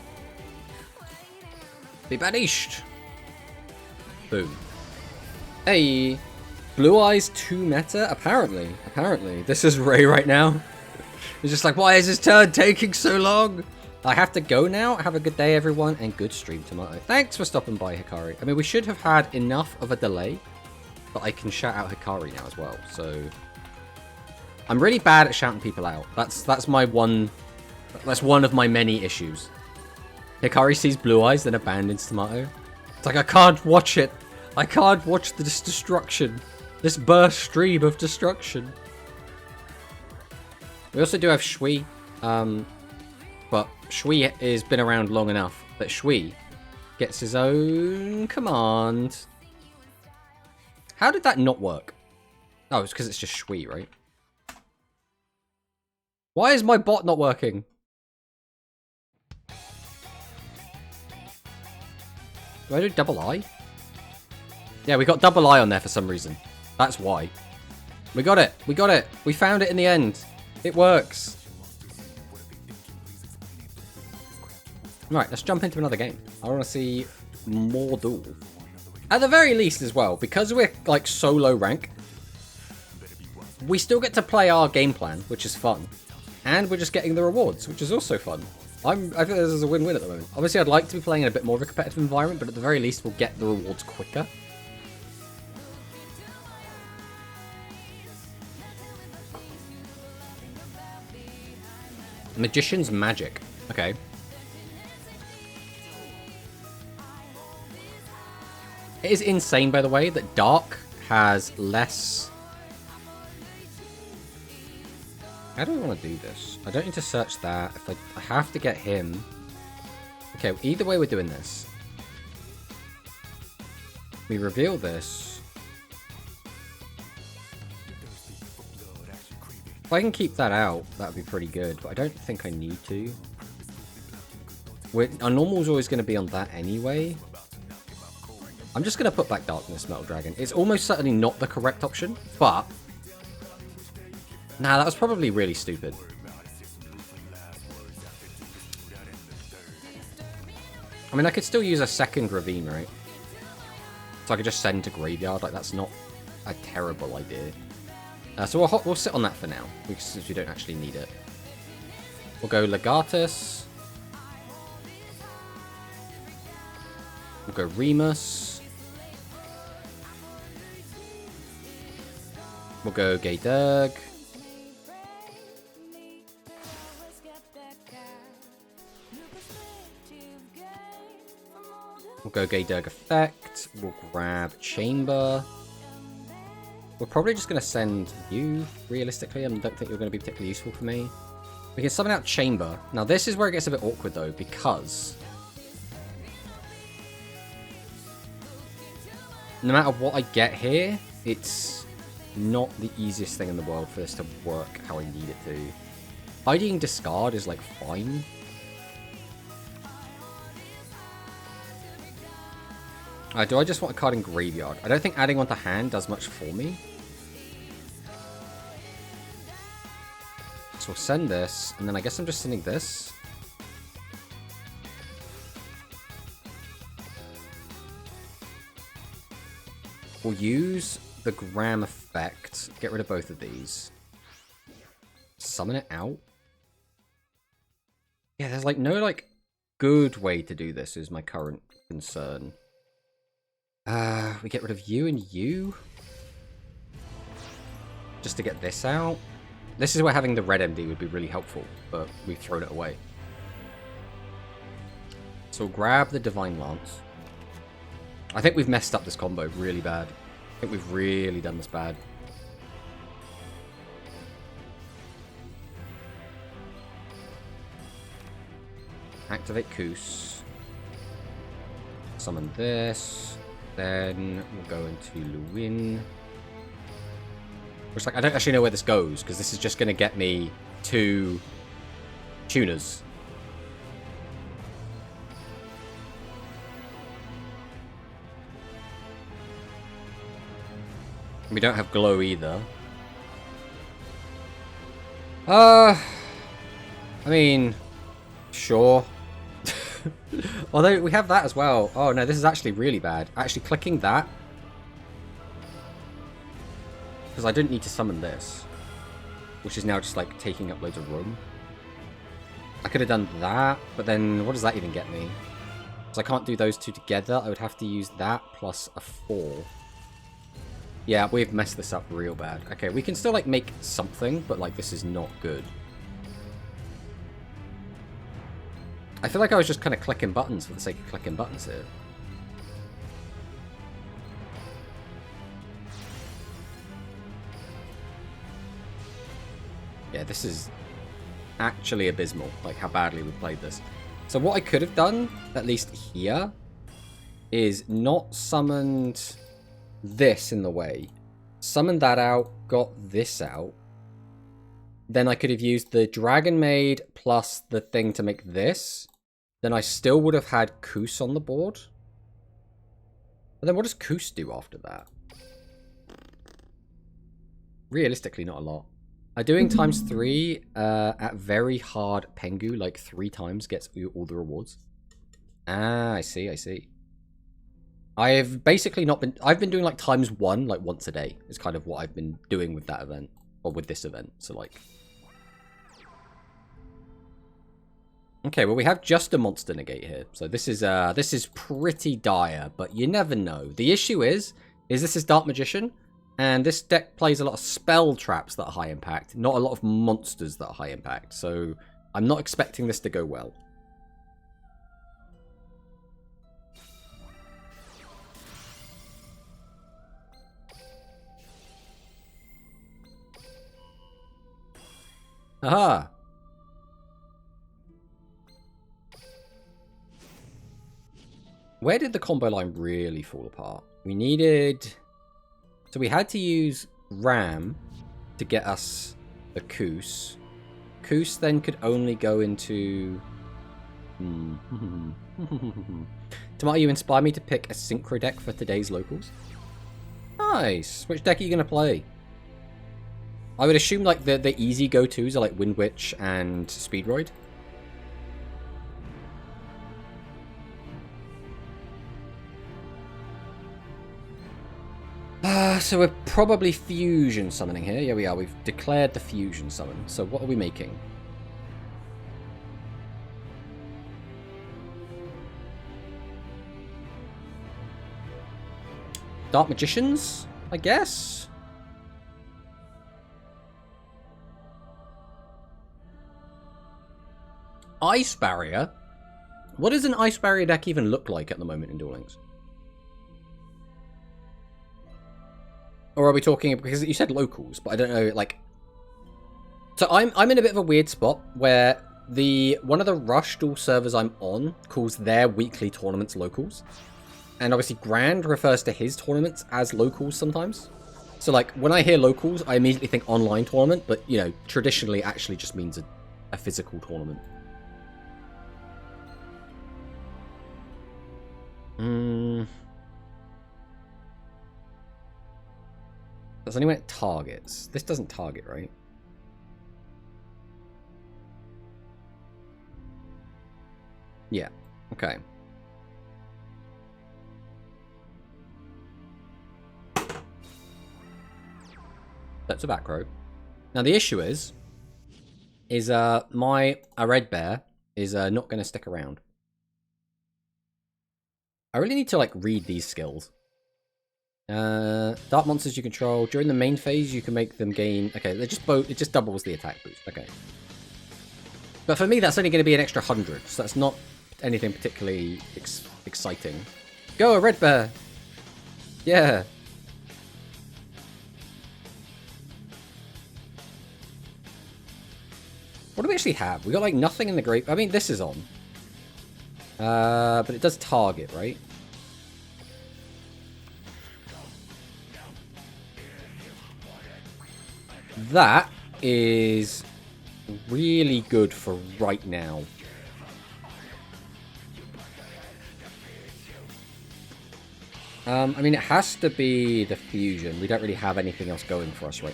Be banished. Boom. Hey, Blue Eyes 2 meta. Apparently, this is Ray right now. It's just like, why is his turn taking so long? I have to go now. Have a good day, everyone, and good stream, Tomato. Thanks for stopping by, Hikari. I mean, we should have had enough of a delay, but I can shout out Hikari now as well. So I'm really bad at shouting people out. That's my one. That's one of my many issues. Hikari sees Blue Eyes, then abandons Tomato. It's like, I can't watch it. I can't watch this destruction. This burst stream of destruction. We also do have Shui. But Shui has been around long enough that Shui gets his own command. How did that not work? Oh, it's because it's just Shui, right? Why is my bot not working? Do I do double I? Yeah, we got double I on there for some reason. That's why. We got it. We got it. We found it in the end. It works. Right, let's jump into another game. I want to see more duel. At the very least as well, because we're like solo rank, we still get to play our game plan, which is fun. And we're just getting the rewards, which is also fun. I think this is a win-win at the moment. Obviously, I'd like to be playing in a bit more of a competitive environment, but at the very least, we'll get the rewards quicker. Magician's Magic. Okay. It is insane, by the way, that Dark has less... How do I want to do this? I don't need to search that. If I have to get him... Okay, either way we're doing this. We reveal this. If I can keep that out, that would be pretty good, but I don't think I need to. Our normal's always going to be on that anyway. I'm just going to put back Darkness Metal Dragon. It's almost certainly not the correct option, but... Nah, that was probably really stupid. I mean, I could still use a second Ravine, right? So I could just send to Graveyard. Like, that's not a terrible idea. So we'll sit on that for now, since we don't actually need it. We'll go Legatus. We'll go Remus. We'll go Gaydurg. We'll go Gaydurg Effect. We'll grab Chamber. We're probably just going to send you, realistically. I don't think you're going to be particularly useful for me. We can summon out Chamber. Now, this is where it gets a bit awkward, though, because... no matter what I get here, it's not the easiest thing in the world for this to work how I need it to. Hiding Discard is, like, fine. Do I just want a card in Graveyard? I don't think adding one to hand does much for me. So we'll send this, and then I guess I'm just sending this. We'll use the Gram effect. Get rid of both of these. Summon it out. Yeah, there's like no like good way to do this is my current concern. We get rid of you and you. Just to get this out. This is where having the red MD would be really helpful, but we've thrown it away. So we'll grab the Divine Lance. I think we've messed up this combo really bad. I think we've really done this bad. Activate Koos. Summon this. Then we'll go into Luin. Which, like, I don't actually know where this goes, because this is just going to get me 2 tuners. We don't have glow either. I mean, sure. Although we have that as well. Oh no, this is actually really bad. Actually clicking that. Because I didn't need to summon this. Which is now just like taking up loads of room. I could have done that, but then what does that even get me? Because I can't do those two together. I would have to use that plus a 4. Yeah, we've messed this up real bad. Okay, we can still, like, make something, but, like, this is not good. I feel like I was just kind of clicking buttons for the sake of clicking buttons here. Yeah, this is actually abysmal, like, how badly we played this. So what I could have done, at least here, is not summoned this in the way. Summoned that out, got this out. Then I could have used the Dragon Maid plus the thing to make this. Then I still would have had Koos on the board. But then what does Koos do after that? Realistically, not a lot. Doing ×3 at very hard Pengu, like 3 times, gets you all the rewards. Ah, I see, I see. I've basically not been... I've been doing, like, ×1, like, once a day. Is kind of what I've been doing with that event. Or with this event. So, like... Okay, well, we have just a monster negate here. So this is pretty dire, but you never know. The issue is this is Dark Magician, and this deck plays a lot of spell traps that are high impact, not a lot of monsters that are high impact. So I'm not expecting this to go well. Aha! Where did the combo line really fall apart? We needed... So we had to use Ram to get us the Koos. Koos then could only go into... Tomato, you inspire me to pick a synchro deck for today's locals. Nice! Which deck are you going to play? I would assume like the easy go-tos are like Wind Witch and Speedroid. So we're probably fusion summoning here. Yeah, we are. We've declared the fusion summon. So what are we making? Dark Magicians, I guess? Ice Barrier? What does an Ice Barrier deck even look like at the moment in Duel Links? Or are we talking, because you said locals, but I don't know, like... So I'm in a bit of a weird spot where one of the Rush Duel servers I'm on calls their weekly tournaments locals. And obviously Grand refers to his tournaments as locals sometimes. So like, when I hear locals, I immediately think online tournament, but, you know, traditionally it actually just means a physical tournament. Does anyone it targets? This doesn't target, right? Yeah. Okay. That's a back row. Now the issue is my red bear is not going to stick around. I really need to like read these skills. Dark monsters you control during the main phase, you can make them gain. Okay, they just it just doubles the attack boost. Okay, but for me that's only going to be an extra 100, so that's not anything particularly exciting. Go, a red bear. Yeah. What do we actually have? We got like nothing in the grape. I mean, this is on. But it does target, right? That is really good for right now. I mean, it has to be the fusion. We don't really have anything else going for us right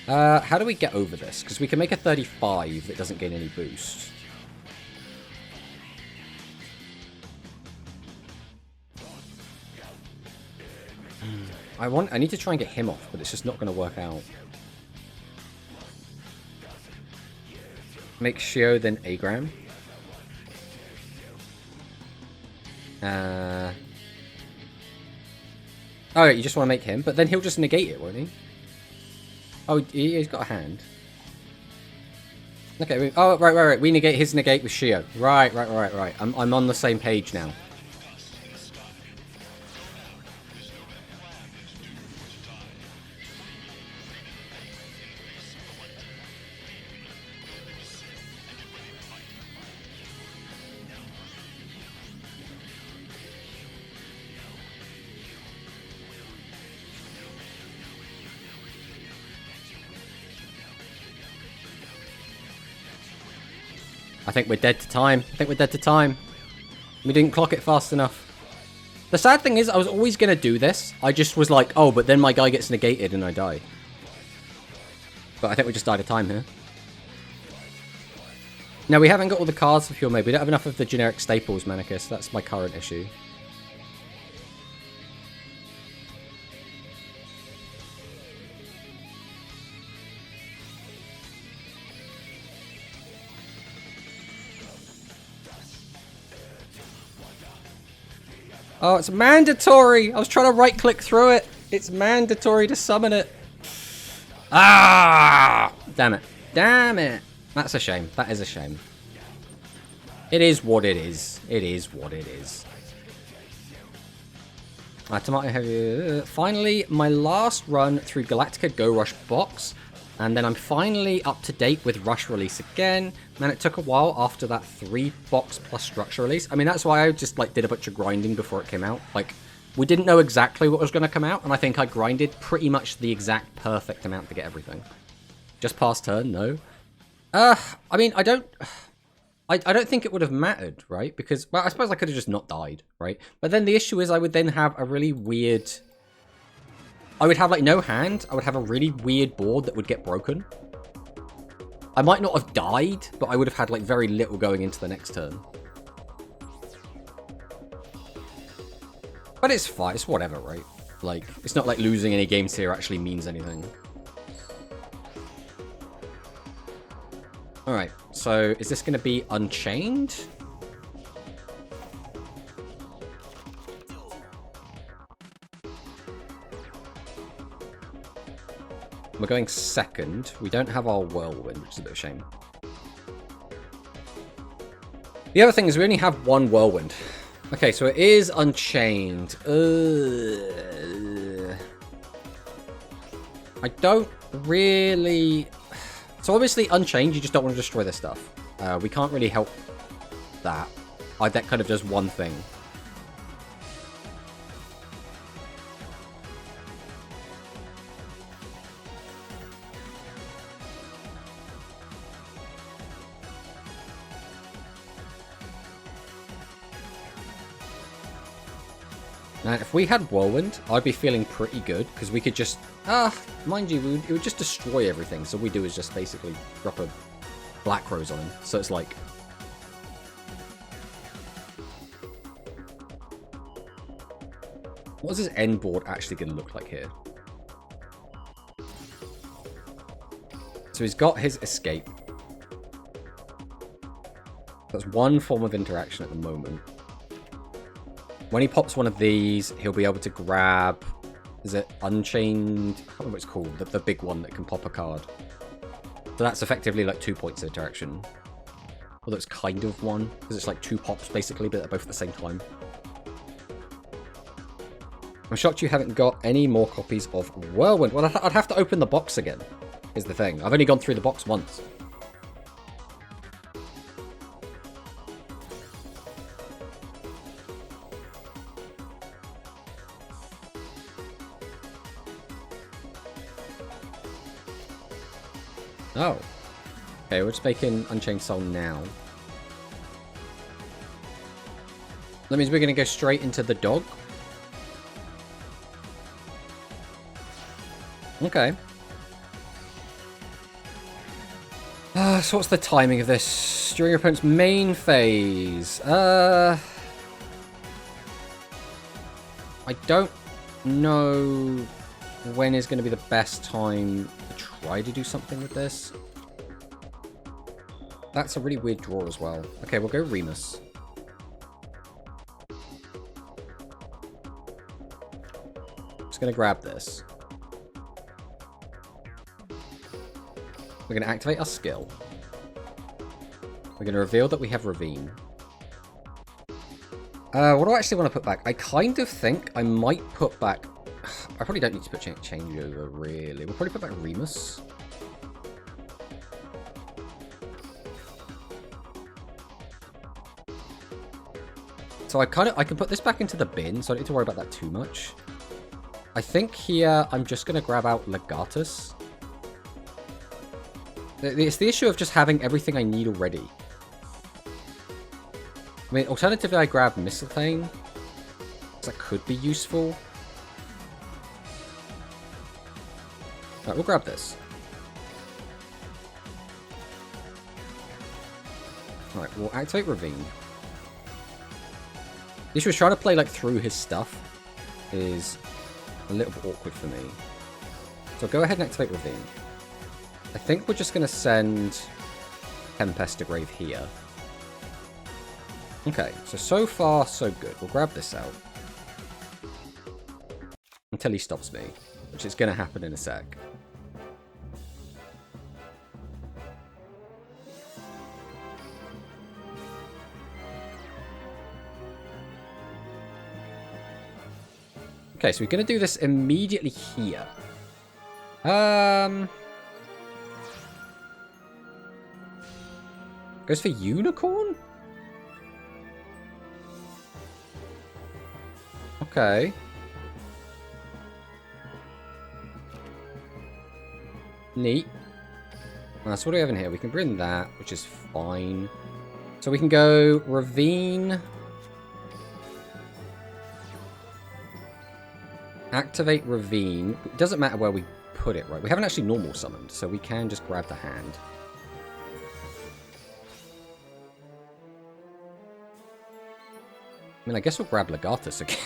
now. How do we get over this? Because we can make a 35 that doesn't gain any boost. I need to try and get him off, but it's just not going to work out. Make Shio then Agram. Oh, you just want to make him, but then he'll just negate it, won't he? Oh, he's got a hand. Okay. Oh, right. We negate his negate with Shio. Right. I'm on the same page now. I think we're dead to time. We didn't clock it fast enough. The sad thing is, I was always going to do this. I just was like, oh, but then my guy gets negated and I die. But I think we just died of time here. Now, we haven't got all the cards for Pure Mage. We don't have enough of the generic staples, Manicus. That's my current issue. Oh, it's mandatory! I was trying to right-click through it. It's mandatory to summon it. Ah! Damn it. Damn it. That's a shame. That is a shame. It is what it is. It is what it is. Tomato Heavy. Finally, my last run through Galactica Go Rush box. And then I'm finally up to date with Rush release again. Man, it took a while after that 3-box plus structure release. I mean, that's why I just like did a bunch of grinding before it came out. Like, we didn't know exactly what was going to come out, and I think I grinded pretty much the exact perfect amount to get everything. Just past turn, no. I mean, I don't think it would have mattered, right? Because, well, I suppose I could have just not died, right? But then the issue is I would then have a really weird... I would have, like, no hand. I would have a really weird board that would get broken. I might not have died, but I would have had, like, very little going into the next turn. But it's fine. It's whatever, right? Like, it's not like losing any games here actually means anything. Alright, so is this going to be Unchained? We're going second. We don't have our Whirlwind, which is a bit of a shame. The other thing is we only have one Whirlwind. Okay, so it is Unchained. I don't really... So obviously Unchained, you just don't want to destroy this stuff. We can't really help that. That kind of does one thing. Now, if we had Whirlwind, I'd be feeling pretty good, because we could just... mind you, it would just destroy everything, so all we do is just basically drop a Black Rose on him. So it's like... What's his end board actually going to look like here? So he's got his escape. That's one form of interaction at the moment. When he pops one of these, he'll be able to grab... Is it Unchained? I can't remember what it's called. The big one that can pop a card. So that's effectively like 2 points of interaction. Although it's kind of one. Because it's like 2 pops basically, but they're both at the same time. I'm shocked you haven't got any more copies of Whirlwind. Well, I'd have to open the box again, is the thing. I've only gone through the box once. Oh. Okay, we're just making Unchained Soul now. That means we're going to go straight into the dog. Okay. So what's the timing of this? During your opponent's main phase. I don't know when is going to be the best time to try to do something with this. That's a really weird draw as well. Okay, we'll go Remus. Just going to grab this. We're going to activate our skill. We're going to reveal that we have Ravine. What do I actually want to put back? I kind of think I might put back... I probably don't need to put changeover, really. We'll probably put back Remus. So I can put this back into the bin, so I don't need to worry about that too much. I think here I'm just going to grab out Legatus. It's the issue of just having everything I need already. I mean, alternatively, I grab Mistletoe. That could be useful. Alright, we'll grab this. Alright, we'll activate Ravine. The issue is trying to play like through his stuff is a little bit awkward for me. So go ahead and activate Ravine. I think we're just going to send Tempest to Grave here. Okay, so far, so good. We'll grab this out. Until he stops me, which is going to happen in a sec. Okay, so we're going to do this immediately here. Goes for Unicorn? Okay. Neat. So what do we have in here? We can bring that, which is fine. So we can go Ravine. Activate Ravine. It doesn't matter where we put it, right? We haven't actually normal summoned, so we can just grab the hand. I mean, I guess we'll grab Legatus again.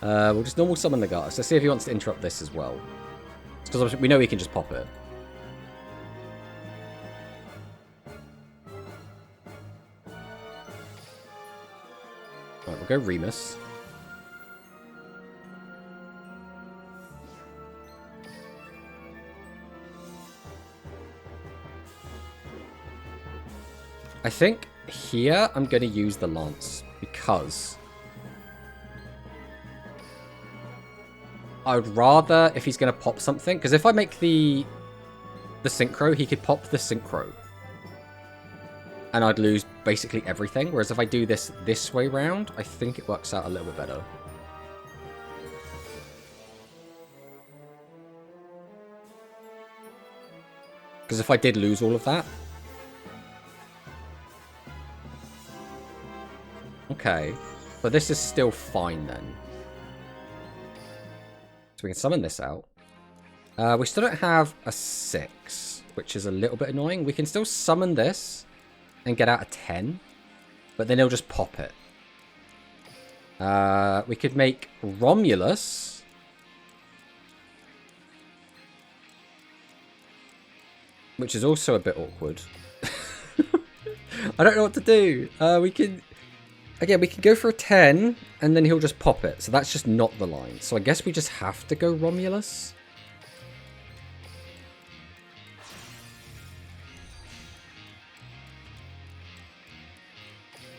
We'll just normal summon Legatus. Let's see if he wants to interrupt this as well. Because we know he can just pop it. Right, we'll go Remus. I think here I'm going to use the Lance because I would rather if he's going to pop something, because if I make the Synchro, he could pop the Synchro and I'd lose basically everything, whereas if I do this way round, I think it works out a little bit better. Because if I did lose all of that... Okay, but this is still fine then. So we can summon this out. We still don't have a 6, which is a little bit annoying. We can still summon this and get out a 10, but then he'll just pop it. We could make Romulus. Which is also a bit awkward. I don't know what to do. We could... Again, we could go for a 10, and then he'll just pop it. So that's just not the line. So I guess we just have to go Romulus.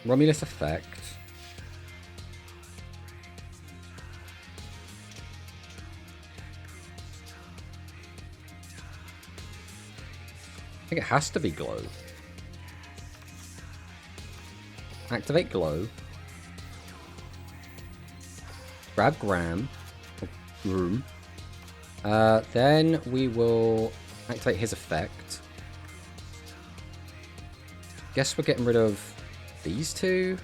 Romulus effect. I think it has to be glow. Activate glow. Grab Gram. Room. Then we will activate his effect. Guess we're getting rid of these two.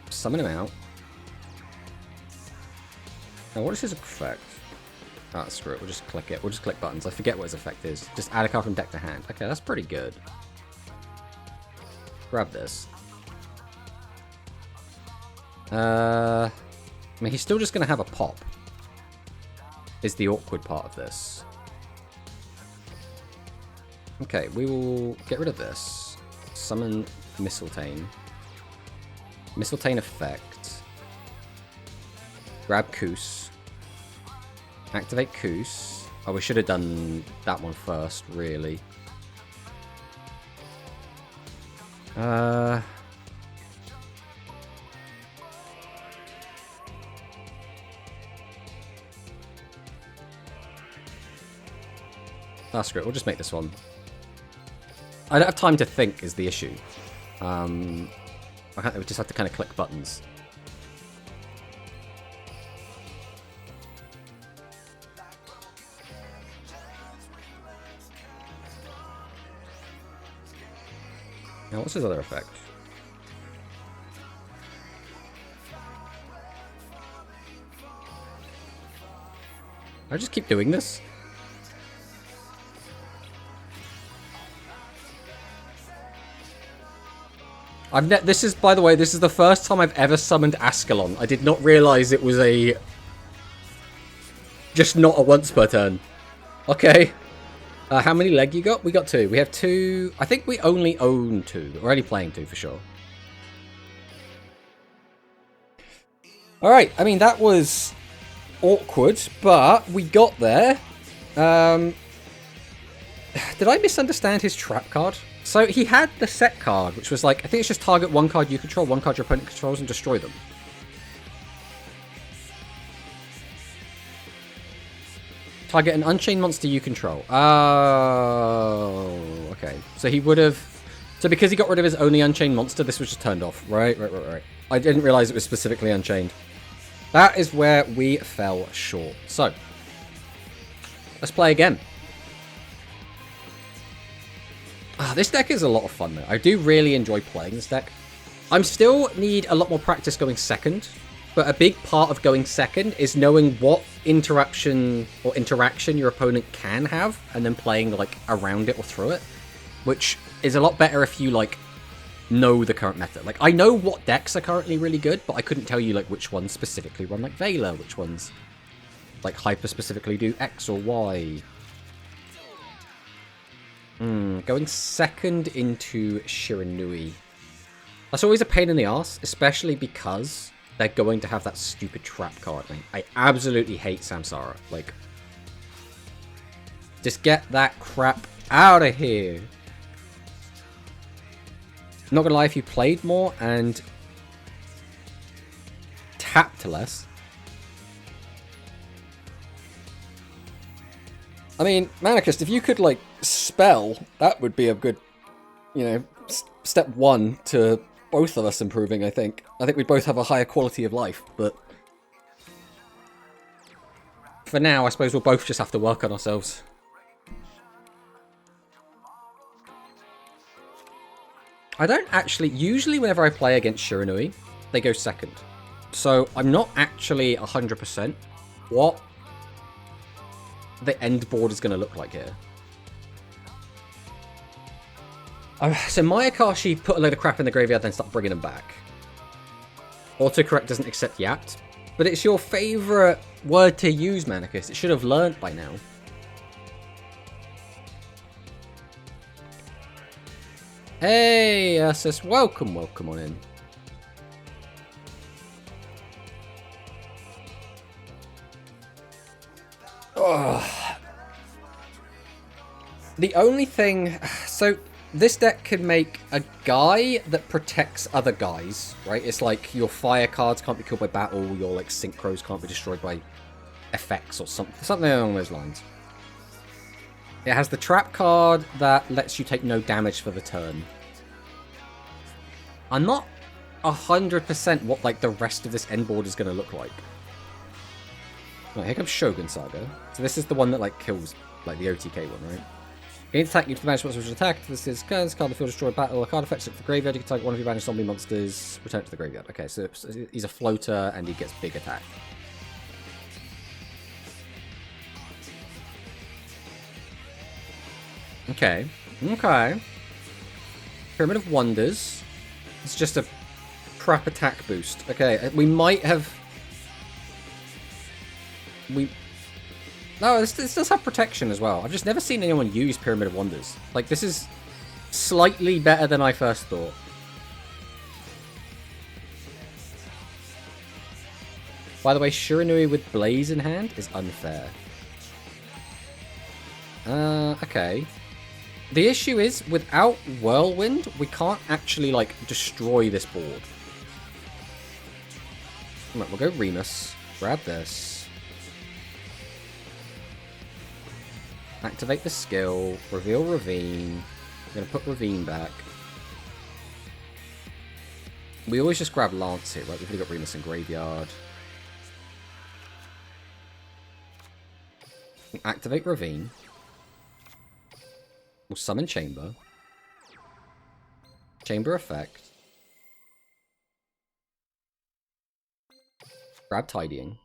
Summon him out. Now, what is his effect? Ah, screw it. We'll just click it. We'll just click buttons. I forget what his effect is. Just add a card from deck to hand. Okay, that's pretty good. Grab this. I mean, he's still just going to have a pop. Is the awkward part of this. Okay, we will get rid of this. Summon Mistletoe. Mistletoe effect. Grab Koos. Activate Koos. Oh, we should have done that one first, really. That's great. We'll just make this one. I don't have time to think is the issue. We just have to kind of click buttons. Now, what's his other effect? I just keep doing this. This is, by the way, this is the first time I've ever summoned Ascalon. I did not realize it was just not a once per turn. Okay. How many leg you got? We got 2. We have 2. I think we only own 2. We're only playing 2 for sure. Alright, I mean, that was awkward, but we got there. Did I misunderstand his trap card? So he had the set card, which was like, I think it's just target one card you control, one card your opponent controls, and destroy them. Target an unchained monster you control. Oh, okay. So he would have... So because he got rid of his only unchained monster, this was just turned off. Right. I didn't realize it was specifically unchained. That is where we fell short. So, let's play again. This deck is a lot of fun, though. I do really enjoy playing this deck. I still need a lot more practice going second, but a big part of going second is knowing what interruption or interaction your opponent can have, and then playing, like, around it or through it, which is a lot better if you, like, know the current meta. Like, I know what decks are currently really good, but I couldn't tell you, like, which ones specifically run, like, Veiler, which ones, like, hyper-specifically do X or Y. Going second into Shiranui. That's always a pain in the ass, especially because they're going to have that stupid trap card. Like, I absolutely hate Samsara. Like, just get that crap out of here. Not gonna lie, if you played more and tapped less. I mean, Manicust, if you could, like, spell, that would be a good, you know, step one to both of us improving, I think. I think we'd both have a higher quality of life, but for now, I suppose we'll both just have to work on ourselves. I don't actually... Usually whenever I play against Shiranui, they go second. So I'm not actually 100% what the end board is going to look like here. So Mayakashi put a load of crap in the graveyard, then start bringing them back. Autocorrect doesn't accept yapped, but it's your favourite word to use, Manicus. It should have learnt by now. Hey, Ursus, welcome on in. Oh. The only thing... So, this deck can make a guy that protects other guys, right? It's like your fire cards can't be killed by battle, your like synchros can't be destroyed by effects or something along those lines. It has the trap card that lets you take no damage for the turn. I'm not 100% what like the rest of this end board is going to look like. Right, here comes Shogun Saga. So this is the one that like kills like the OTK one, right? Gain attack, you can manage monsters which attack. This is this card, the field destroy battle. A card affects it to the graveyard. You can target one of your banished zombie monsters, return it to the graveyard. Okay, so he's a floater and he gets big attack. Okay. Okay. Pyramid of Wonders. It's just a crap attack boost. Okay, we might have... No, this does have protection as well. I've just never seen anyone use Pyramid of Wonders. Like, this is slightly better than I first thought. By the way, Shiranui with Blaze in hand is unfair. Okay. The issue is, without Whirlwind, we can't actually, like, destroy this board. Right, we'll go Remus. Grab this. Activate the skill. Reveal Ravine. I'm going to put Ravine back. We always just grab Lance here, right? We've already got Remus in Graveyard. Activate Ravine. We'll summon Chamber. Chamber effect. Grab Tidying.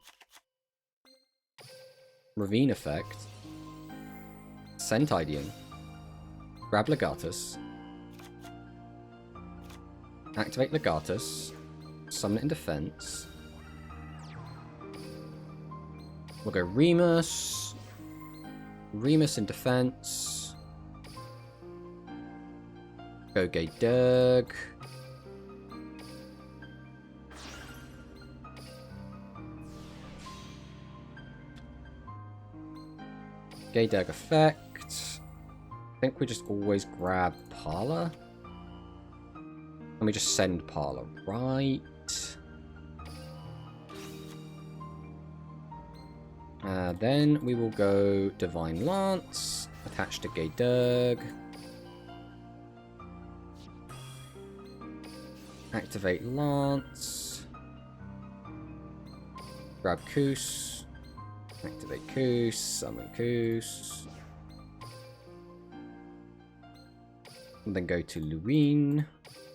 Ravine effect. Send Tidying. Grab Legatus. Activate Legatus. Summon it in defense. We'll go Remus. Remus in defense. Go Gay Durg. Gay Durg effect. I think we just always grab Parlor. And we just send Parlor, right? Then we will go Divine Lance. Attached to Gay Durg. Activate Lance. Grab Koos. Activate Koos. Summon Koos. And then go to Luine.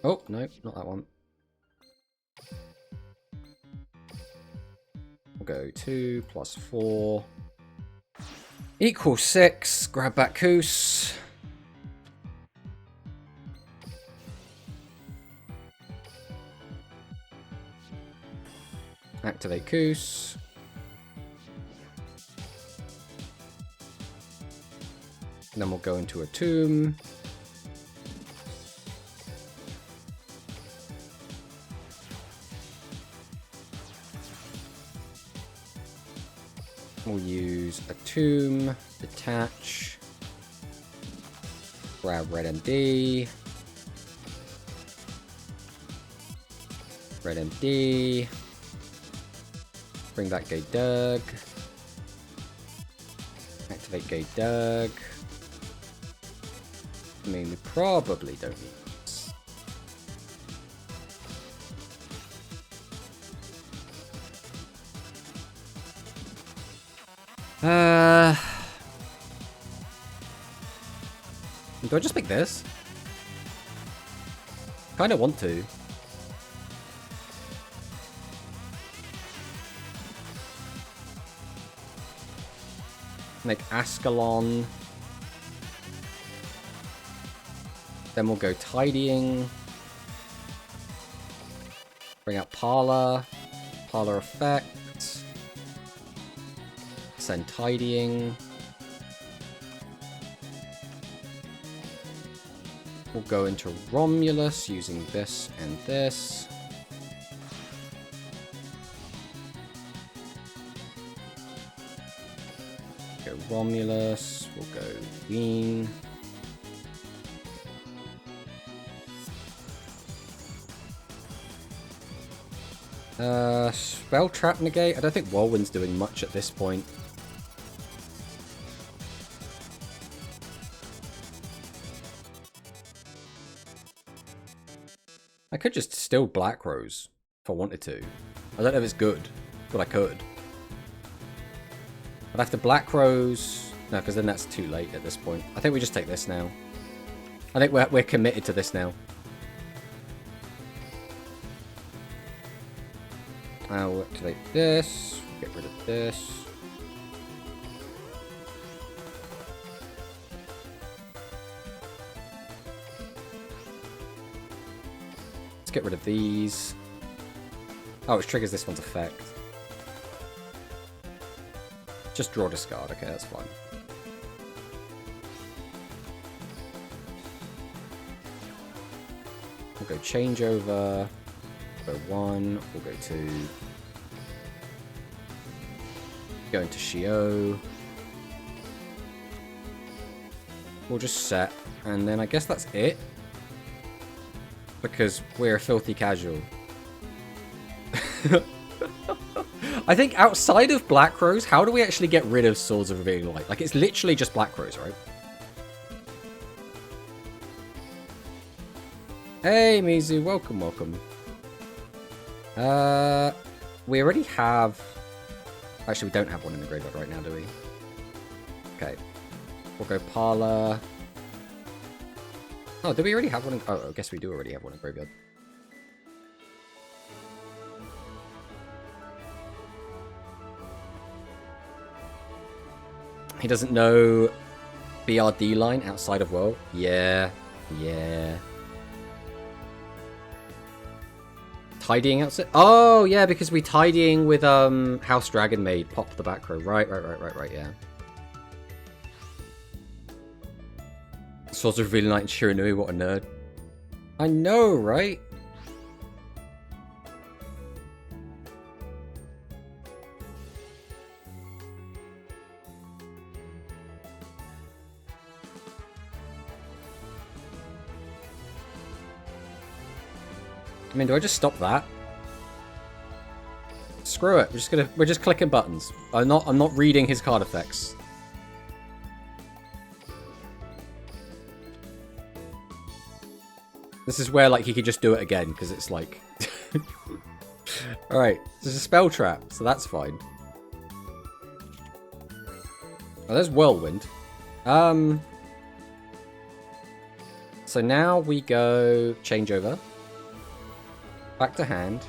Oh, no, not that one. We'll go 2 plus 4. Equals 6. Grab back Koos. Activate Koos. And then we'll go into a tomb. We'll use a tomb, detach, grab Red MD, Red MD, bring back Gay Durg, activate Gay Durg. I mean, we probably don't need this. Do I just pick this? Kinda want to. Make Ascalon. Then we'll go tidying. Bring out parlor. Parlor effect. Send tidying. We'll go into Romulus using this and this. Go Romulus. We'll go Queen. Spell Trap Negate. I don't think Whirlwind's doing much at this point. I could just steal Black Rose if I wanted to. I don't know if it's good, but I could. I'd have to Black Rose. No, because then that's too late at this point. I think we just take this now. I think we're committed to this now. I'll activate this. Get rid of this. Let's get rid of these. Oh, it triggers this one's effect. Just draw discard. Okay, that's fine. We'll go change over. Go 1. We'll go 2. Go into Shio. We'll just set. And then I guess that's it. Because we're a filthy casual. I think outside of Black Rose, how do we actually get rid of Swords of Revealing Light? Like, it's literally just Black Rose, right? Hey, Mizu. Welcome, welcome. We already have... Actually, we don't have one in the graveyard right now, do we? Okay. We'll go Parlor. Oh, do we already have one in... Oh, I guess we do already have one in graveyard. He doesn't know BRD line outside of World? Yeah. Yeah. Tidying outside? Oh, yeah, because we tidying with House Dragon Maid. Pop the back row. Right, yeah. Swords of Revealing Light and Shiranui, what a nerd. I know, right? I mean, do I just stop that? Screw it. We're just clicking buttons. I'm not reading his card effects. This is where, like, he could just do it again, because it's like... Alright, there's a spell trap, so that's fine. Oh, there's Whirlwind. So now we go changeover. Back to hand.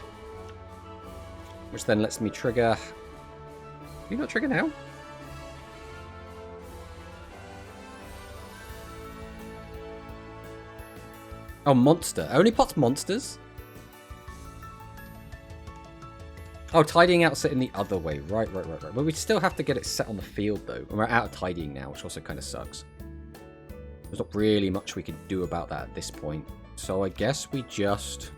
Which then lets me trigger... Can you not trigger now? Oh, monster. Only pots monsters? Oh, tidying out sitting the other way. Right. But we still have to get it set on the field, though. And we're out of tidying now, which also kind of sucks. There's not really much we can do about that at this point. So I guess we just...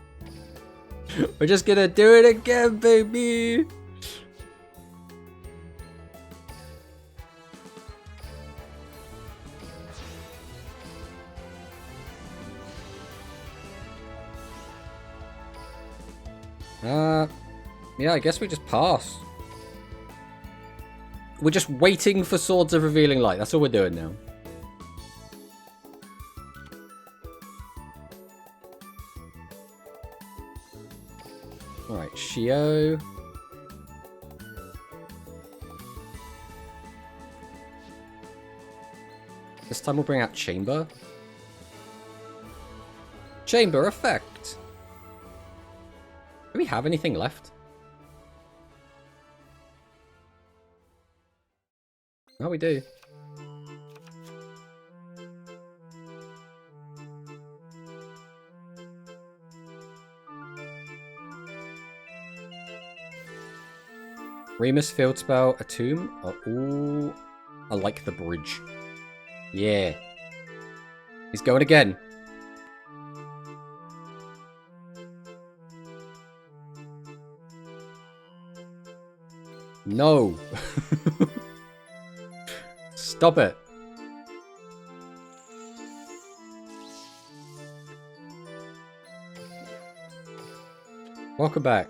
We're just gonna do it again, baby! Yeah, I guess we just pass. We're just waiting for Swords of Revealing Light. That's all we're doing now. Alright, Shio. This time we'll bring out Chamber. Chamber effect. Do we have anything left? Oh, we do. Remus field spell, a tomb. Oh, ooh, I like the bridge. Yeah. He's going again. No. Stop it. Welcome back.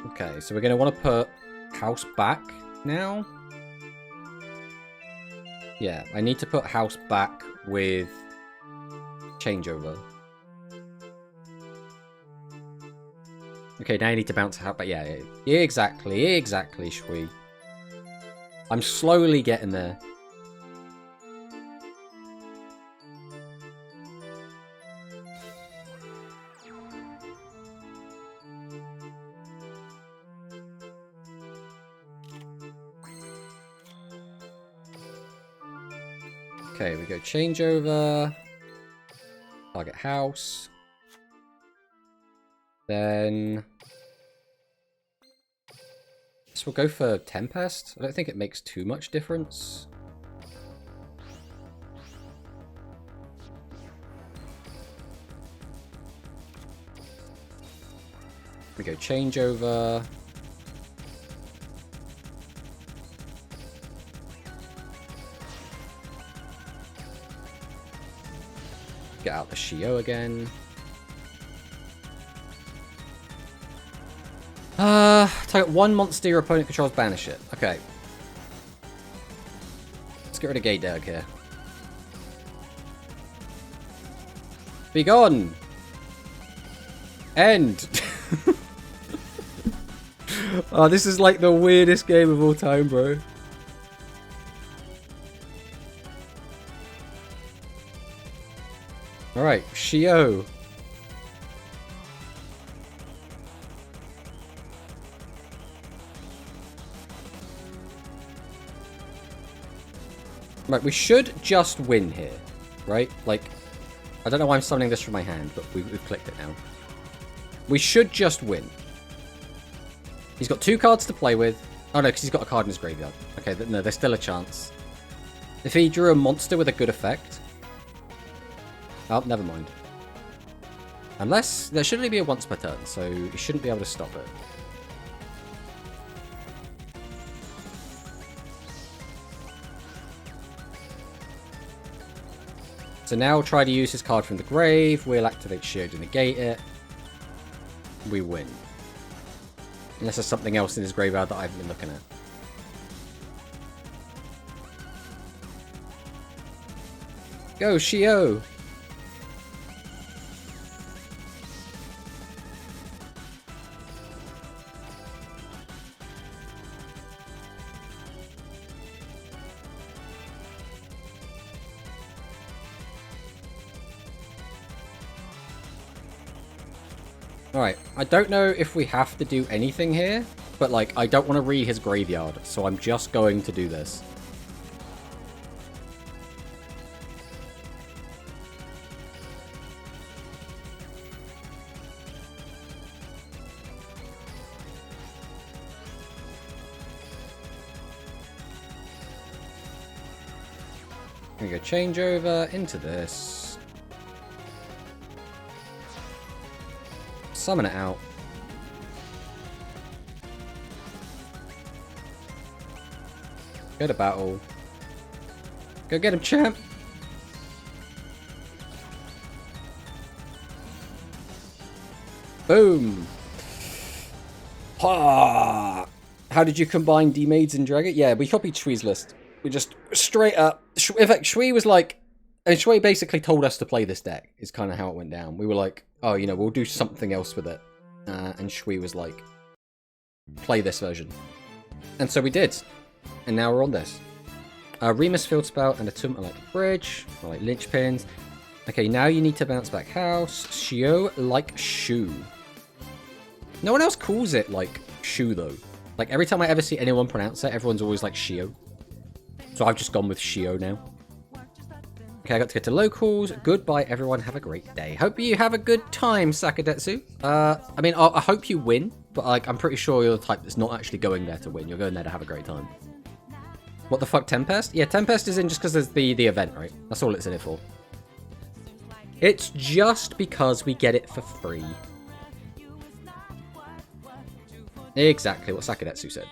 Okay, so we're going to want to put house back now. Yeah, I need to put house back with changeover. Okay, now I need to bounce out, but yeah, exactly, Shui. I'm slowly getting there. Okay, we go changeover. Target house. Then... So we'll go for Tempest. I don't think it makes too much difference. We go changeover. Get out the Shio again. Target one monster your opponent controls, banish it. Okay. Let's get rid of Gaydog here. Be gone! End! Oh, this is like the weirdest game of all time, bro. Alright, Shio. Right, we should just win here, right? Like, I don't know why I'm summoning this from my hand, but we've clicked it now. We should just win. He's got 2 cards to play with. Oh no, because he's got a card in his graveyard. Okay, no, there's still a chance. If he drew a monster with a good effect... Oh, never mind. Unless, there should only be a once per turn, so he shouldn't be able to stop it. So now try to use his card from the grave. We'll activate Shio to negate it. We win. Unless there's something else in his graveyard that I haven't been looking at. Go, Shio! Alright, I don't know if we have to do anything here, but like, I don't want to read his graveyard, so I'm just going to do this. I'm gonna go change over into this. Summon it out. Go to battle. Go get him, champ! Boom! Ha! How did you combine D-Maids and Drag It? Yeah, we copied Shui's list. We just straight up... In fact, Shui was like... And Shui basically told us to play this deck, is kind of how it went down. We were like, oh, you know, we'll do something else with it. And Shui was like, play this version. And so we did. And now we're on this. Remus field spell and a tomb. I like the bridge. I like linchpins. Okay, now you need to bounce back house. Shio like shoe. No one else calls it like shoe though. Like every time I ever see anyone pronounce it, everyone's always like Shio. So I've just gone with Shio now. Okay, I got to get to locals. Goodbye, everyone. Have a great day. Hope you have a good time, Sakadetsu. I mean, I hope you win, but like, I'm pretty sure you're the type that's not actually going there to win. You're going there to have a great time. What the fuck, Tempest? Yeah, Tempest is in just because there's the event, right? That's all it's in it for. It's just because we get it for free. Exactly what Sakadetsu said.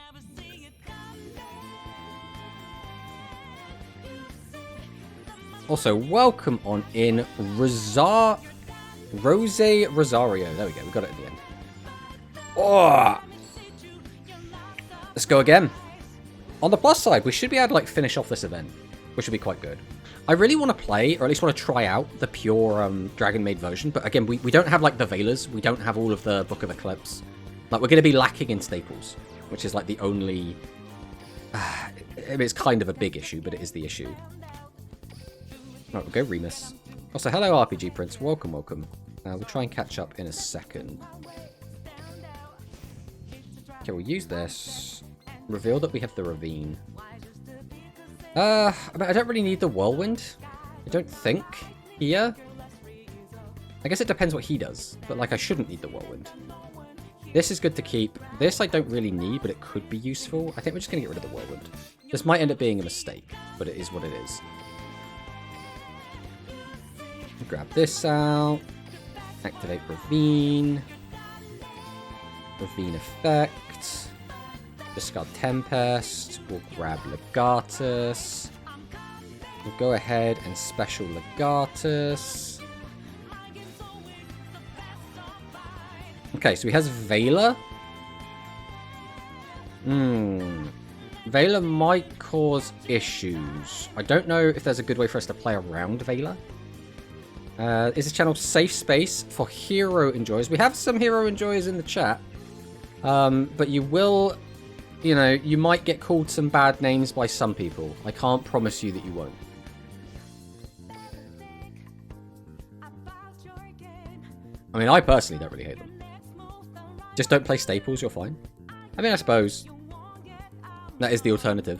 Also, welcome on in Rose Rosario. There we go, we got it at the end. Oh! Let's go again. On the plus side, we should be able to like finish off this event, which would be quite good. I really want to play, or at least want to try out, the pure Dragon Maid version, but again, we don't have like the Veilers, we don't have all of the Book of Eclipse. Like, we're going to be lacking in staples, which is like the only... I mean, it's kind of a big issue, but it is the issue. Right, we'll go Remus. Also, hello RPG Prince, welcome, welcome. We'll try and catch up in a second. Okay, we'll use this. Reveal that we have the Ravine. I mean, I don't really need the Whirlwind. I don't think. Here. I guess it depends what he does, but like, I shouldn't need the Whirlwind. This is good to keep. This I don't really need, but it could be useful. I think we're just going to get rid of the Whirlwind. This might end up being a mistake, but it is what it is. Grab this out. Activate Ravine. Ravine effect. Discard Tempest. We'll grab Legatus. We'll go ahead and special Legatus. Okay, so he has Veiler. Veiler might cause issues. I don't know if there's a good way for us to play around Veiler. Is this channel safe space for hero enjoyers? We have some hero enjoyers in the chat. But you will, you know, you might get called some bad names by some people. I can't promise you that you won't. I mean, I personally don't really hate them. Just don't play staples, you're fine. I mean, I suppose that is the alternative.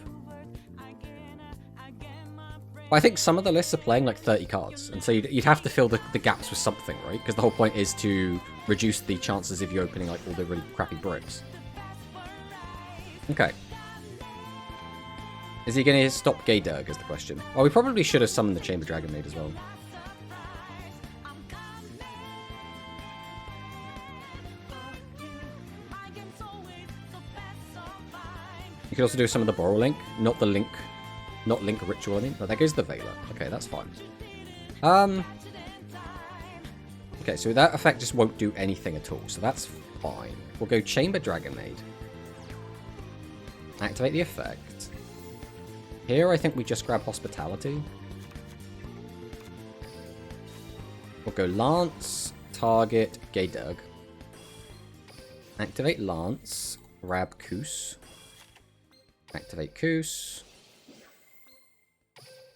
But I think some of the lists are playing like 30 cards, and so you'd have to fill the gaps with something, right? Because the whole point is to reduce the chances of you opening like all the really crappy bricks. Okay. Is he going to stop Gaydurg is the question. Well, we probably should have summoned the Chamber Dragon Maid as well. You could also do some of the Borrow Link, not the Link, not Link Ritual Link, but that goes the Veiler. Okay, that's fine. Okay, so that effect just won't do anything at all, so that's fine. We'll go Chamber Dragon Maid. Activate the effect. Here, I think we just grab Hospitality. We'll go Lance, target Gaydurg. Activate Lance, grab Koos. Activate Koos.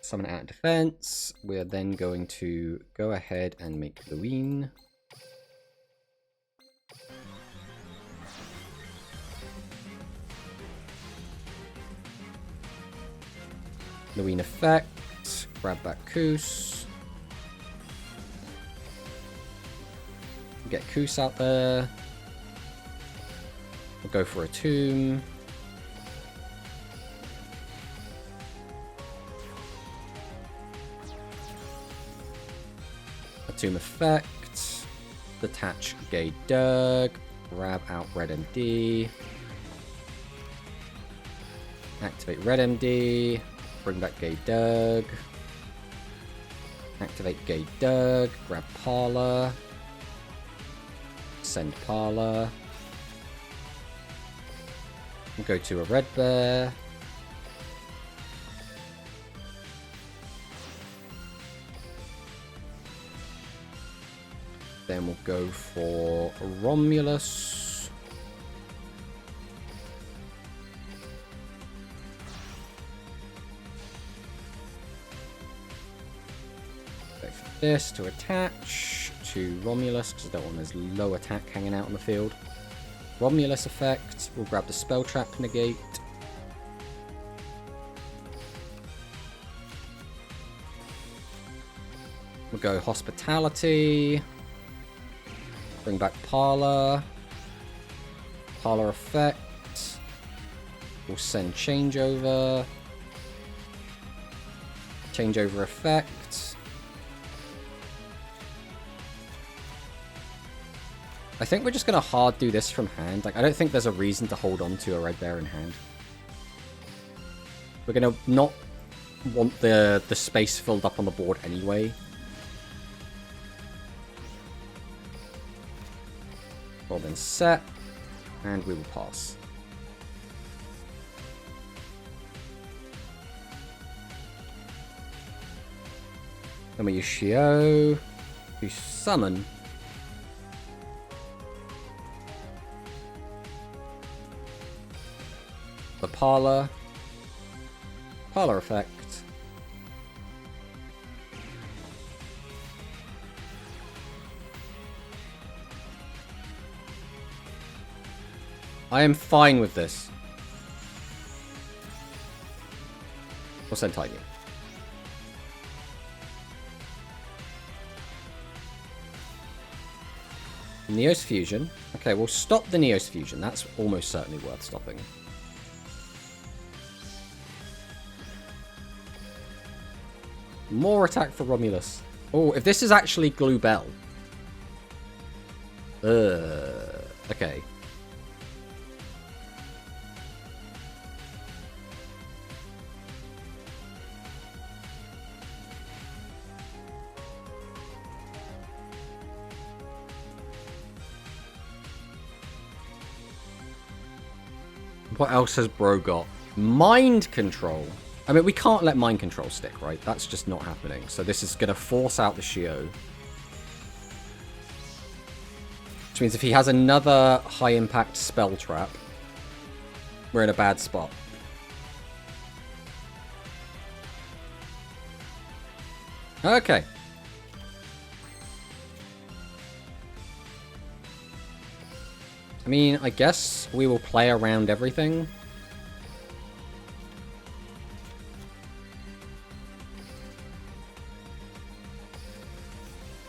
Summon it out of defense. We're then going to go ahead and make Luine. Luine effect. Grab back Koos. Get Koos out there. We'll go for a tomb. Tomb effect, detach Gaydurg, grab out Red MD, activate Red MD, bring back Gaydurg, activate Gaydurg, grab Parla, send Parla, go to a Red Bear. Then we'll go for Romulus. Go for this to attach to Romulus, because I don't want his low attack hanging out on the field. Romulus effect. We'll grab the Spell Trap Negate. We'll go Hospitality. Bring back Parlor. Parlor Effect. We'll send Changeover. Changeover Effect. I think we're just going to hard do this from hand. Like, I don't think there's a reason to hold on to a Red Bear in hand. We're going to not want the space filled up on the board anyway. Well then set, and we will pass. Then we use Shio, we summon. The Parlor Effect. I am fine with this. We'll send Tiny. Neos Fusion. Okay, we'll stop the Neos Fusion. That's almost certainly worth stopping. More attack for Romulus. Oh, if this is actually Glue Bell. Okay. What else has Bro got? Mind Control. I mean, we can't let Mind Control stick, right? That's just not happening. So this is going to force out the Shio. Which means if he has another high-impact spell trap, we're in a bad spot. Okay. I mean, I guess we will play around everything.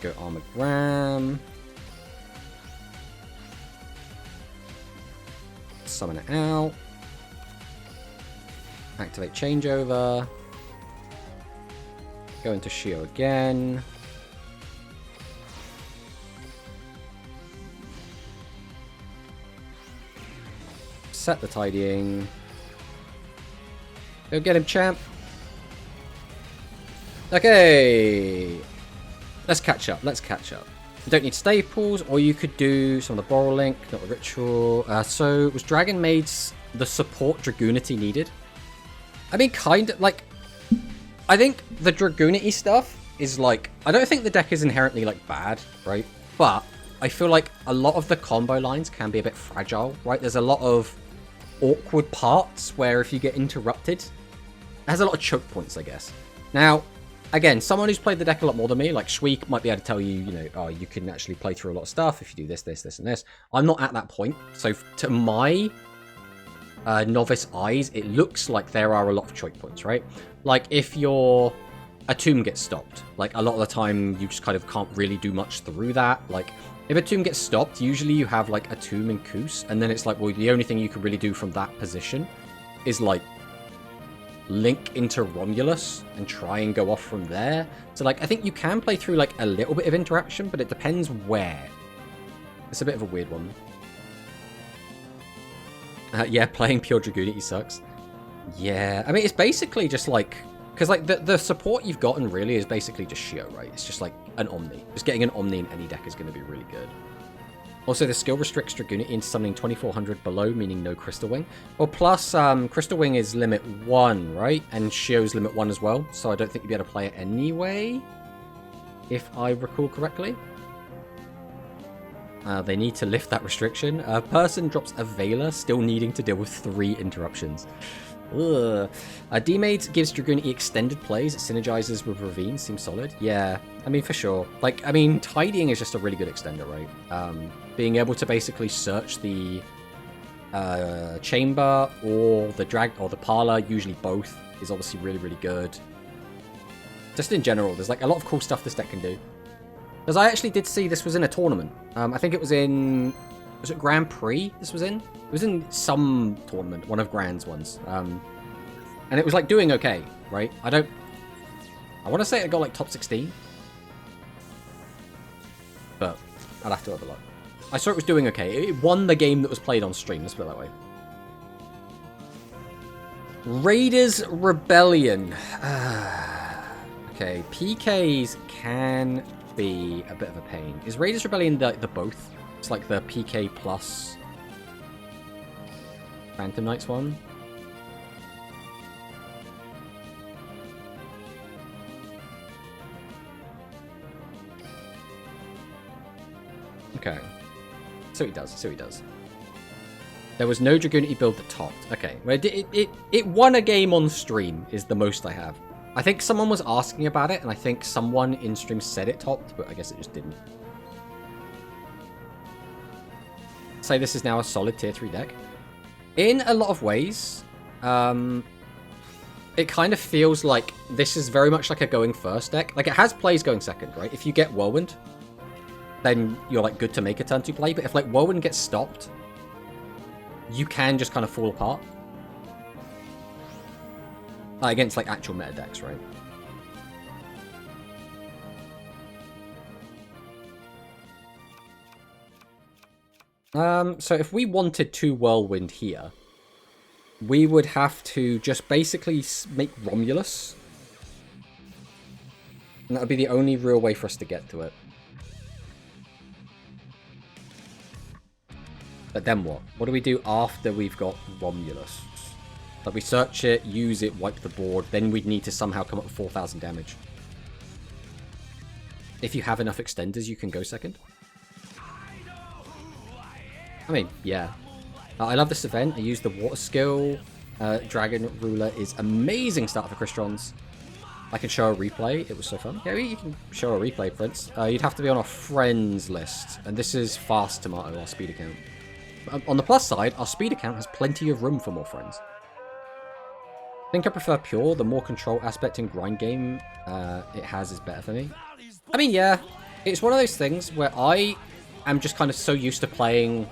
Go Armogram. Summon it out. Activate Changeover. Go into Shio again. Set the Tidying. Go get him, champ. Okay. Let's catch up. Let's catch up. You don't need staples, or you could do some of the Boral Link, not the Ritual. So, was Dragon Maids the support Dragoonity needed? I mean, kind of, like... I think the Dragoonity stuff is, like... I don't think the deck is inherently, like, bad, right? But I feel like a lot of the combo lines can be a bit fragile, right? There's a lot of awkward parts where if you get interrupted, it has a lot of choke points, I guess. Now, again, someone who's played the deck a lot more than me, like Shweek, might be able to tell you, you know, oh, you can actually play through a lot of stuff if you do this, this, this, and this. I'm not at that point. So to my novice eyes, it looks like there are a lot of choke points, right? Like if your a tomb gets stopped, like a lot of the time you just kind of can't really do much through that. Like if a tomb gets stopped, usually you have like a tomb in Koos, and then it's like, well, the only thing you can really do from that position is like link into Romulus and try and go off from there. So like I think you can play through like a little bit of interaction, but it depends where. It's a bit of a weird one. Yeah, playing pure Dragoonity sucks. Yeah, I mean it's basically just like, because like the support you've gotten really is basically just Shio, right? It's just like an Omni. Just getting an Omni in any deck is going to be really good. Also, the skill restricts Dragoonity into summoning 2400 below, meaning no Crystal Wing. Well, plus, Crystal Wing is limit 1, right? And Shio's limit 1 as well, so I don't think you'd be able to play it anyway, if I recall correctly. They need to lift that restriction. A person drops a Veiler, still needing to deal with 3 interruptions. Ugh. D-Maids gives Dragoonity extended plays. It synergizes with Ravine. Seems solid. Yeah, I mean, for sure. Like, I mean, Tidying is just a really good extender, right? Being able to basically search the chamber or the Parlor, usually both, is obviously really, really good. Just in general, there's like a lot of cool stuff this deck can do. Because I actually did see this was in a tournament. I think it was in... Was it Grand Prix this was in? It was in some tournament, one of Grand's ones. And it was like doing okay, right? I want to say it got like top 16. But I'll have to have a look. I saw it was doing okay. It won the game that was played on stream, let's put it that way. Raiders Rebellion. Okay, PKs can be a bit of a pain. Is Raiders Rebellion the both? It's like the PK plus Phantom Knights one. Okay. So he does. So he does. There was no Dragoonity build that topped. Okay. Well, it won a game on stream is the most I have. I think someone was asking about it, and I think someone in stream said it topped, but I guess it just didn't. Say this is now a solid tier 3 deck. In a lot of ways, it kind of feels like this is very much like a going first deck. Like, it has plays going second, right? If you get Whirlwind, then you're like good to make a turn 2 play, but if like Whirlwind gets stopped, you can just kind of fall apart. Against like actual meta decks, right? So if we wanted to Whirlwind here, we would have to just basically make Romulus. And that would be the only real way for us to get to it. But then what? What do we do after we've got Romulus? Like, we search it, use it, wipe the board, then we'd need to somehow come up with 4,000 damage. If you have enough extenders, you can go second. I mean, yeah. I love this event. I use the water skill. Dragon Ruler is amazing start for Crystons. I can show a replay. It was so fun. Yeah, you can show a replay, Prince. You'd have to be on our friends list. And this is fast tomato, our speed account. On the plus side, our speed account has plenty of room for more friends. I think I prefer pure. The more control aspect in grind game it has is better for me. I mean, yeah. It's one of those things where I am just kind of so used to playing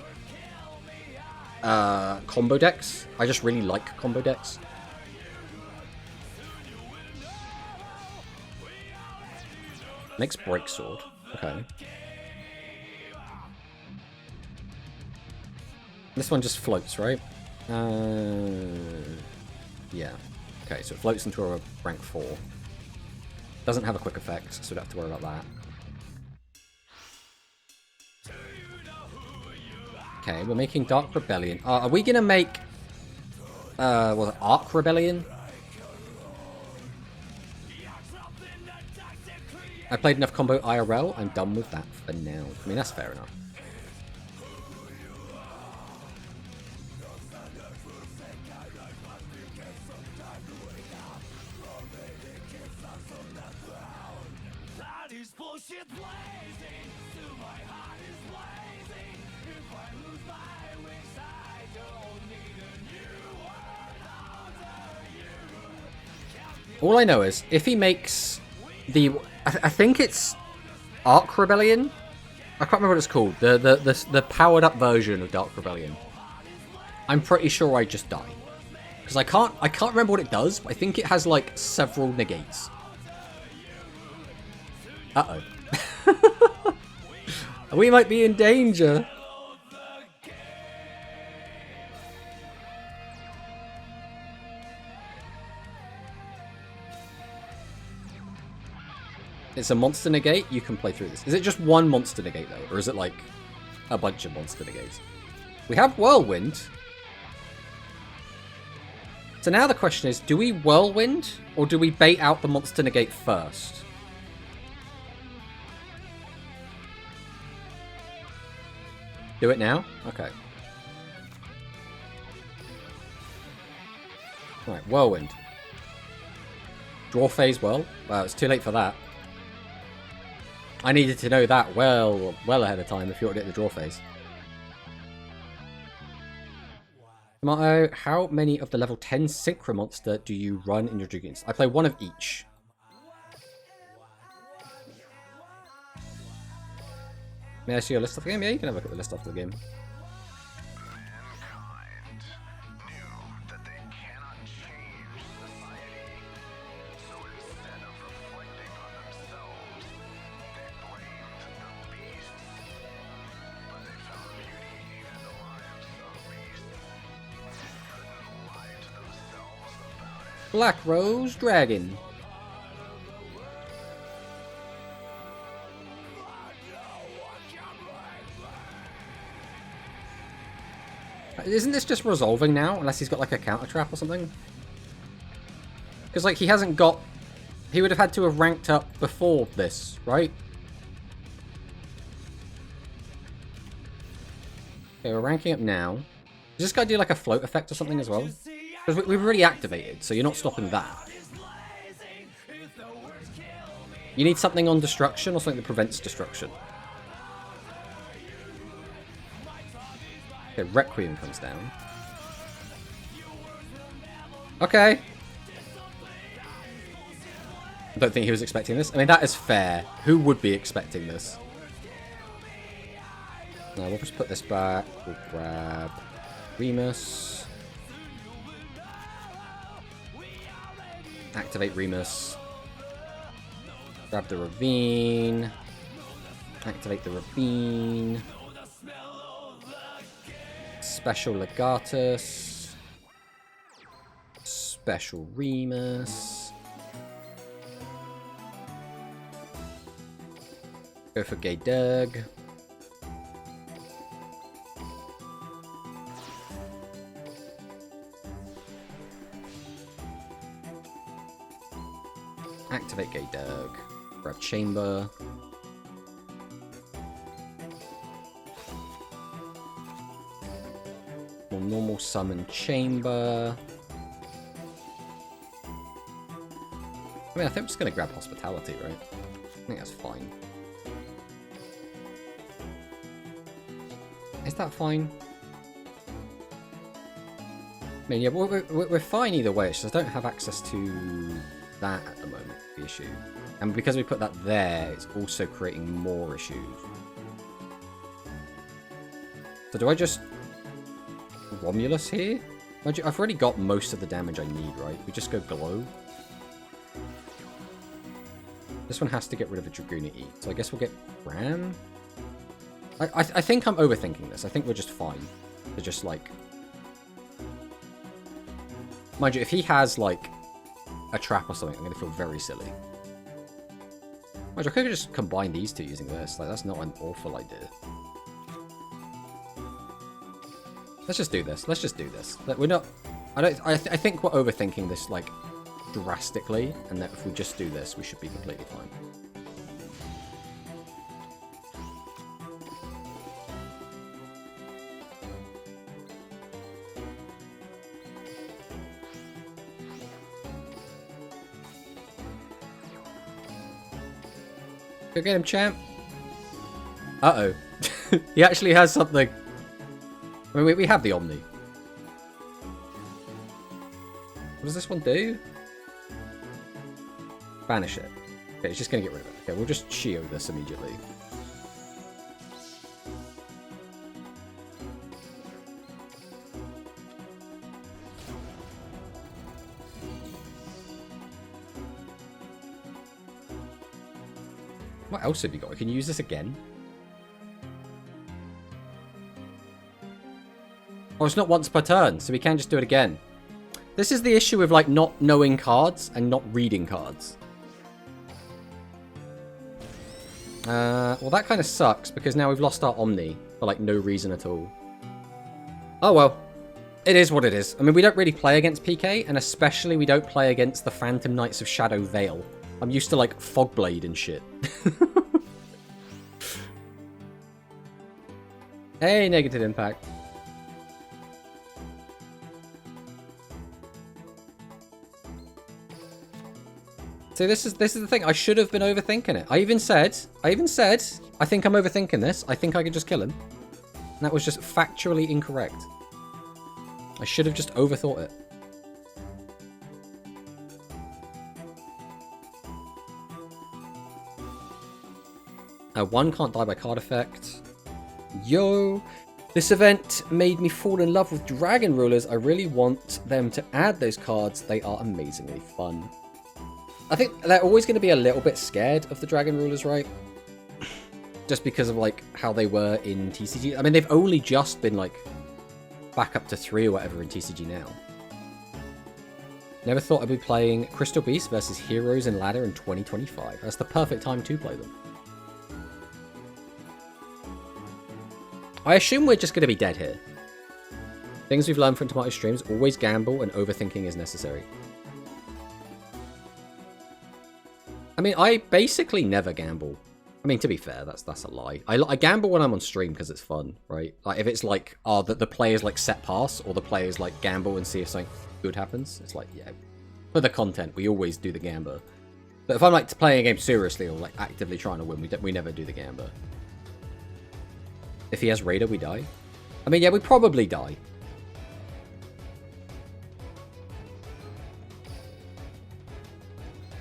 combo decks. I just really like combo decks. Makes break sword. Okay. This one just floats, right? Yeah. Okay, so it floats into a rank 4. Doesn't have a quick effect, so we don't have to worry about that. Okay, we're making Dark Rebellion. Are we gonna make... was it Arc Rebellion? I played enough combo IRL, I'm done with that for now. I mean, that's fair enough. All I know is, if he makes the... I think it's Arc Rebellion? I can't remember what it's called. The powered up version of Dark Rebellion. I'm pretty sure I just die. Because I can't remember what it does, but I think it has like several negates. Uh-oh. We might be in danger. It's a monster negate, you can play through this. Is it just one monster negate though? Or is it like a bunch of monster negates? We have Whirlwind. So now the question is, do we Whirlwind or do we bait out the monster negate first? Do it now? Okay. Right, Whirlwind. Draw phase well. Wow, it's too late for that. I needed to know that well ahead of time if you want to get the draw phase. Tomato, how many of the level 10 Synchro Monster do you run in your Dragoons? I play one of each. May I see your list of the game? Yeah, you can have a look at the list of the game. Black Rose Dragon. Isn't this just resolving now? Unless he's got like a counter trap or something? Because like he hasn't got... He would have had to have ranked up before this, right? Okay, we're ranking up now. Does this guy do like a float effect or something as well? Because we've already activated, so you're not stopping that. You need something on destruction or something that prevents destruction. Okay, Requiem comes down. Okay. I don't think he was expecting this. I mean, that is fair. Who would be expecting this? No, we'll just put this back. We'll grab Remus. Activate Remus. Grab the Ravine. Activate the Ravine. Special Legatus. Special Remus. Go for Gay Doug. Activate Gay Doug. Grab Chamber. More normal summon Chamber. I mean, I think I'm just going to grab Hospitality, right? I think that's fine. Is that fine? I mean, yeah, we're fine either way. It's just I don't have access to that at the moment, the issue. And because we put that there, it's also creating more issues. So do I just... Romulus here? I've already got most of the damage I need, right? We just go Glow. This one has to get rid of a Dragoon E. So I guess we'll get Ram? I think I'm overthinking this. I think we're just fine. To just, like... Mind you, if he has, like, a trap or something, I'm going to feel very silly. Mind you, I could have just combined these two using this. Like, that's not an awful idea. Let's just do this. Let's just do this. Like, we're not... I think we're overthinking this, like, drastically. And that if we just do this, we should be completely fine. Go get him, champ. Uh-oh. He actually has something. I mean, we have the Omni. What does this one do? Banish it. Okay, it's just going to get rid of it. Okay, we'll just Shio this immediately. What else have you got? Can you use this again? Oh, it's not once per turn, so we can just do it again. This is the issue with, like, not knowing cards and not reading cards. Well, that kind of sucks, because now we've lost our Omni for, like, no reason at all. Oh, well. It is what it is. I mean, we don't really play against PK, and especially we don't play against the Phantom Knights of Shadow Vale. I'm used to, like, Fogblade and shit. Hey, negative impact. So this is the thing. I should have been overthinking it. I even said, I think I'm overthinking this. I think I could just kill him. And that was just factually incorrect. I should have just overthought it. One can't die by card effect. Yo! This event made me fall in love with Dragon Rulers. I really want them to add those cards. They are amazingly fun. I think they're always going to be a little bit scared of the Dragon Rulers, right? Just because of, like, how they were in TCG. I mean, they've only just been, like, back up to 3 or whatever in TCG now. Never thought I'd be playing Crystal Beast versus Heroes and Ladder in 2025. That's the perfect time to play them. I assume we're just going to be dead here. Things we've learned from Tomato streams: always gamble and overthinking is necessary. I mean, I basically never gamble. I mean, to be fair, that's a lie. I gamble when I'm on stream because it's fun, right? Like, if it's like, oh, the players, like, set pass, or the players, like, gamble and see if something good happens, it's like, yeah, for the content, we always do the gamble. But if I'm, like, playing a game seriously or, like, actively trying to win, we never do the gamble. If he has Raider, we die. I mean, yeah, we probably die.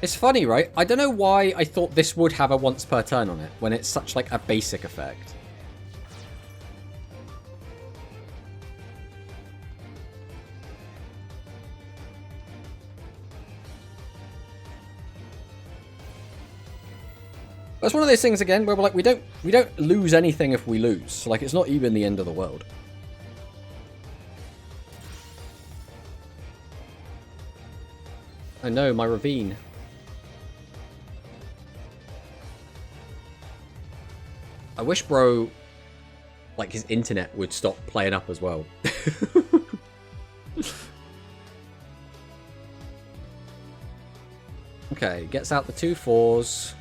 It's funny, right? I don't know why I thought this would have a once per turn on it, when it's such, like, a basic effect. That's one of those things, again, where we're like, we don't lose anything if we lose. So, like, it's not even the end of the world. Oh no, my ravine. I wish bro, like, his internet would stop playing up as well. Okay, gets out the 2/4s.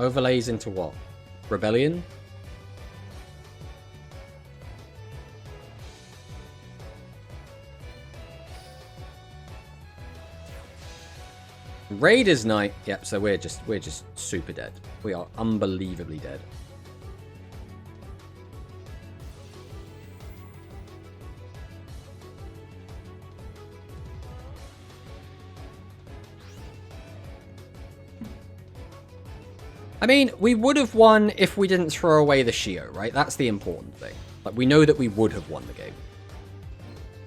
Overlays into what? Rebellion? Raiders Night. Yep, so we're just super dead. We are unbelievably dead. I mean, we would have won if we didn't throw away the Shio, right? That's the important thing. Like, we know that we would have won the game.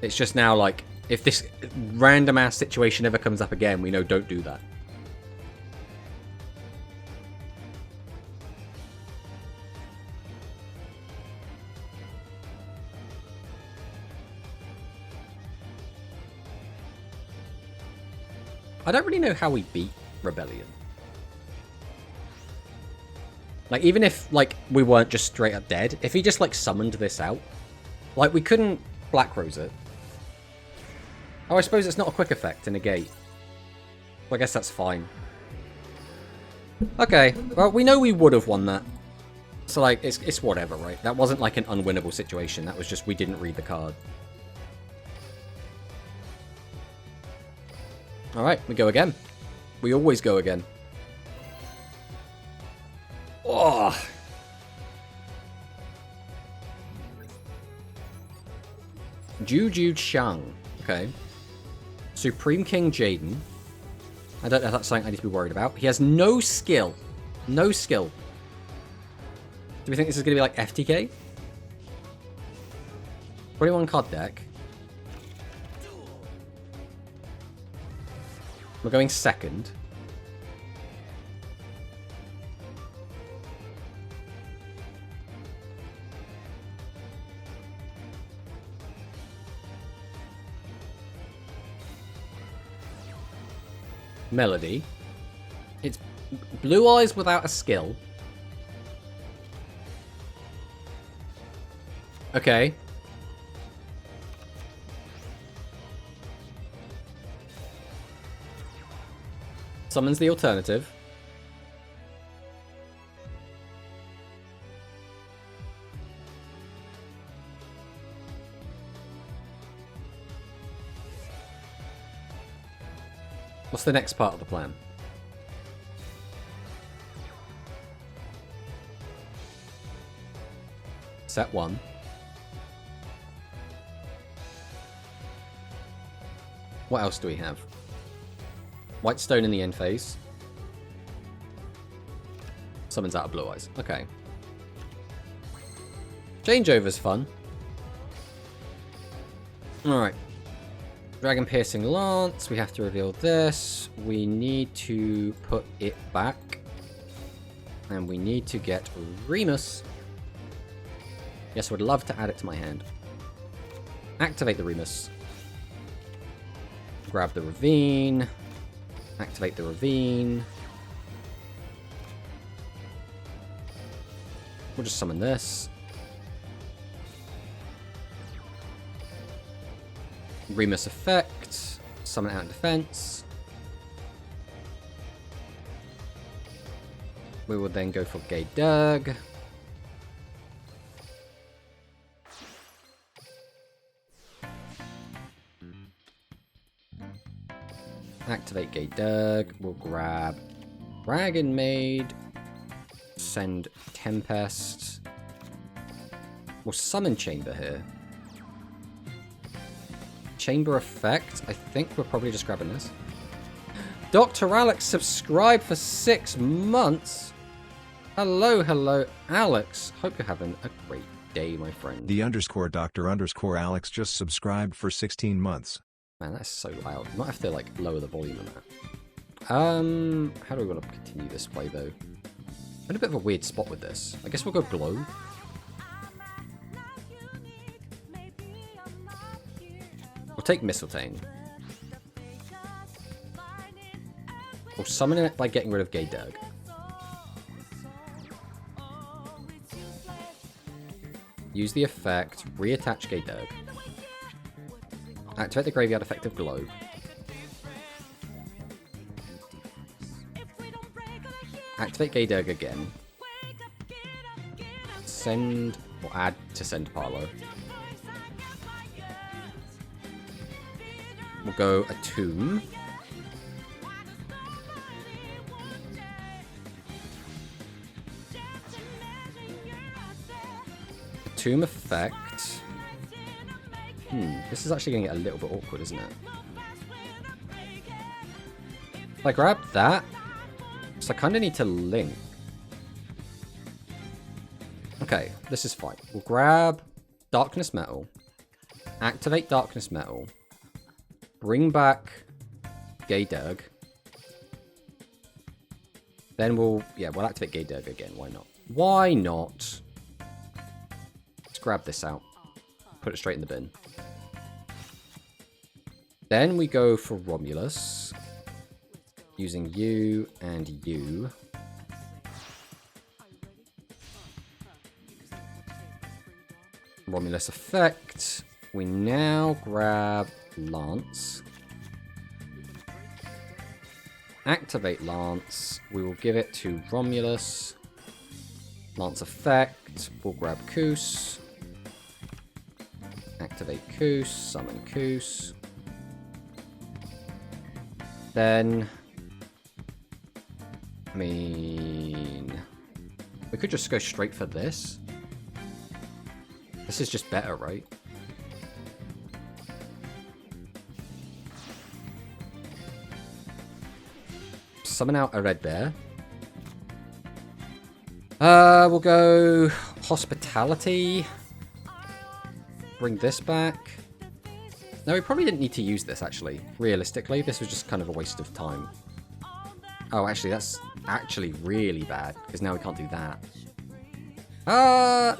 It's just now, like, if this random-ass situation ever comes up again, we know don't do that. I don't really know how we beat Rebellion. Like, even if, like, we weren't just straight up dead, if he just, like, summoned this out, like, we couldn't Black Rose it. Oh, I suppose it's not a quick effect to negate. Well, I guess that's fine. Okay, well, we know we would have won that. So, like, it's whatever, right? That wasn't, like, an unwinnable situation. That was just we didn't read the card. Alright, we go again. We always go again. Oh. Juju Chang. Okay. Supreme King Jaden. I don't know if that's something I need to be worried about. He has no skill. No skill. Do we think this is going to be like FTK? 21 card deck. We're going second. Melody. It's Blue Eyes without a skill. Okay. Summons the alternative. What's the next part of the plan? Set 1. What else do we have? White Stone in the end phase. Summons out of Blue Eyes. Okay. Changeover's fun. Alright. Dragon Piercing Lance. We have to reveal this. We need to put it back. And we need to get Remus. Yes, I would love to add it to my hand. Activate the Remus. Grab the Ravine. Activate the Ravine. We'll just summon this. Remus effect. Summon out in defense. We will then go for Gay Doug. Activate Gay Doug. We'll grab Dragon Maid. Send Tempest. We'll summon Chamber here. Chamber effect. I think we're probably just grabbing this. Dr. Alex subscribed for 6 months. Hello, hello, Alex. Hope you're having a great day, my friend. The _Dr_Alex just subscribed for 16 months. Man, that's so loud. You might have to, like, lower the volume on that. How do we want to continue this play, though? I'm in a bit of a weird spot with this. I guess we'll go Glow. We'll take Mistletoe. We'll summon it by getting rid of Gay Doug. Use the effect, reattach Gay Doug. Activate the graveyard effect of Glow. Activate Gay Doug again. Send, or add to send Parlo. We'll go Attune. Attune effect. This is actually going to get a little bit awkward, isn't it? If I grab that, so I kind of need to link. Okay, this is fine. We'll grab Darkness Metal. Activate Darkness Metal. Bring back Gay Doug. Then we'll activate Gay Doug again. Why not? Why not? Let's grab this out. Put it straight in the bin. Then we go for Romulus. Using you and you. Romulus effect. We now grab Lance. Activate Lance. We will give it to Romulus. Lance effect. We'll grab Koos. Activate Koos. Summon Koos. Then, I mean, we could just go straight for this. This is just better, right? Summon out a red bear. We'll go Hospitality. Bring this back. No, we probably didn't need to use this, actually. Realistically, this was just kind of a waste of time. Oh, actually, that's actually really bad, because now we can't do that.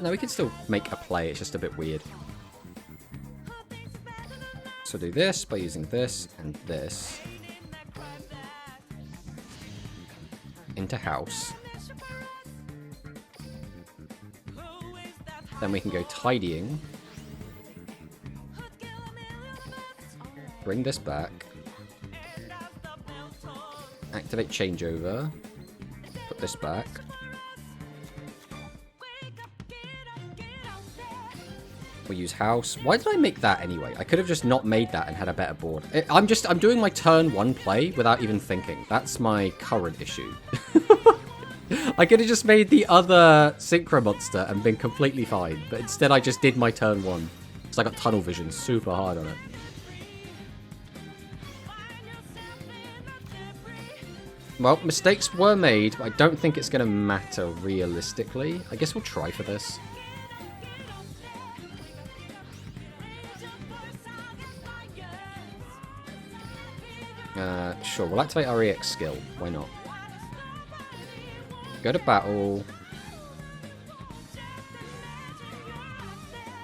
No, we can still make a play. It's just a bit weird. So do this by using this and this. Into house. Then we can go tidying. Bring this back. Activate changeover. Put this back. We'll use house. Why did I make that anyway? I could have just not made that and had a better board. I'm doing my turn 1 play without even thinking. That's my current issue. I could have just made the other Synchro Monster and been completely fine. But instead I just did my turn 1. So I got tunnel vision super hard on it. Well, mistakes were made, but I don't think it's going to matter realistically. I guess we'll try for this. Sure, we'll activate our EX skill. Why not? Go to battle.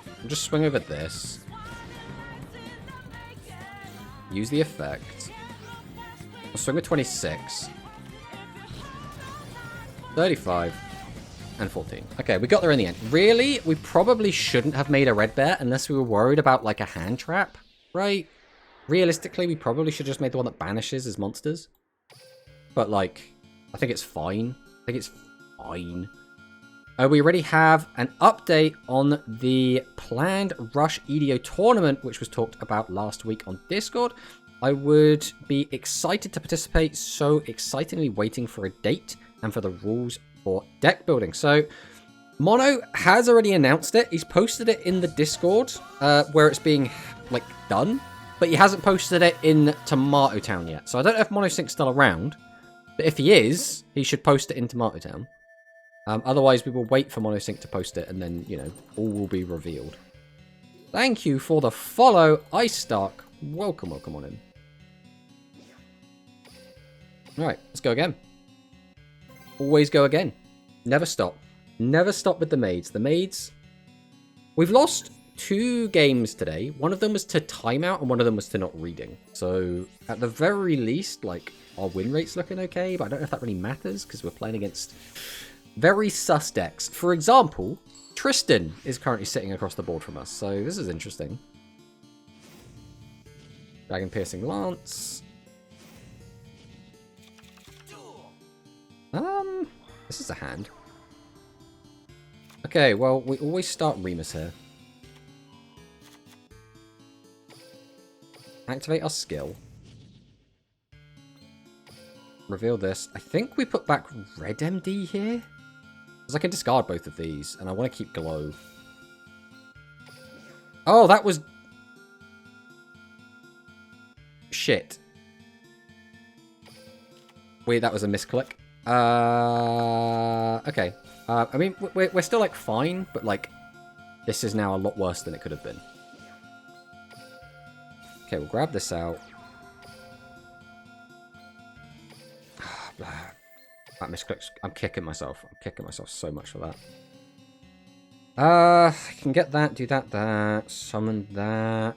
We'll just swing over this. Use the effect. I'll swing with 26. 35. And 14. Okay, we got there in the end. Really? We probably shouldn't have made a red bear unless we were worried about, like, a hand trap, right? Realistically, we probably should have just made the one that banishes as monsters. But, like, I think it's fine. I think it's fine. We already have an update on the planned Rush EDO tournament, which was talked about last week on Discord. I would be excited to participate, so excitingly waiting for a date and for the rules for deck building. So, Mono has already announced it. He's posted it in the Discord, where it's being, like, done. But he hasn't posted it in Tomato Town yet. So I don't know if MonoSync's still around. But if he is, he should post it in Tomato Town. Otherwise, we will wait for MonoSync to post it. And then, you know, all will be revealed. Thank you for the follow, Ice Stark. Welcome, welcome on in. Alright, let's go again. Always go again. Never stop. Never stop with the Maids. The Maids... We've lost 2 games today. One of them was to timeout and one of them was to not reading. So at the very least, like, our win rate's looking okay, but I don't know if that really matters because we're playing against very sus decks. For example, Tristan is currently sitting across the board from us, so this is interesting. Dragon Piercing Lance. This is a hand. Okay, well, we always start Remus here. Activate our skill. Reveal this. I think we put back Red MD here. Because I can discard both of these, and I want to keep Glow. Oh, that was... Shit. Wait, that was a misclick. Okay. I mean, we're still, like, fine, but, like, this is now a lot worse than it could have been. Okay, we'll grab this out. That misclicks. I'm kicking myself. I'm kicking myself so much for that. I can get that, do that, summon that.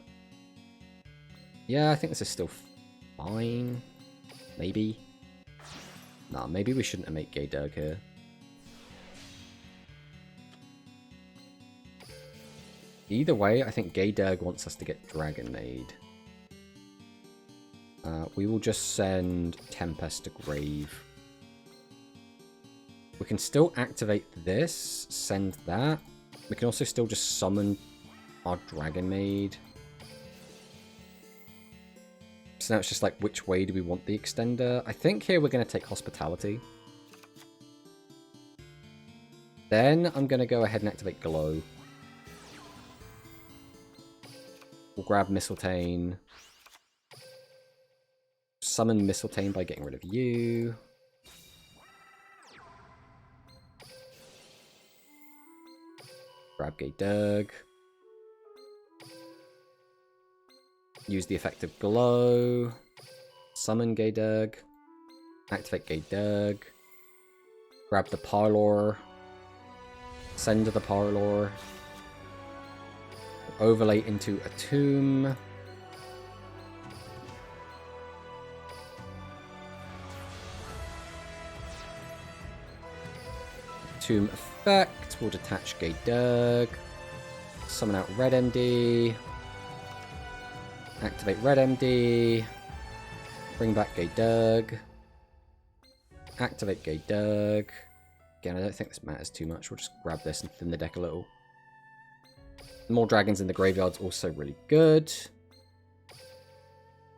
Yeah, I think this is still fine. Maybe. Nah, maybe we shouldn't have made Gay Dirk here. Either way, I think Gay Dirk wants us to get Dragon Maid. We will just send Tempest to Grave. We can still activate this, send that. We can also still just summon our Dragon Maid. So now it's just like, which way do we want the extender? I think here we're going to take Hospitality. Then I'm going to go ahead and activate Glow. We'll grab Mistletoe. Summon Mistletoe by getting rid of you. Grab Gay Dirk. Use the effect of Glow. Summon Gay Dirk. Activate Gay Dirk. Grab the Parlor. Send the Parlor. Overlay into a Tomb. Tomb effect. We'll detach Gay Dirk. Summon out Red MD. Activate Red MD. Bring back Gay Dirk. Activate Gay Dirk. Again, I don't think this matters too much. We'll just grab this and thin the deck a little. More dragons in the graveyard's also really good.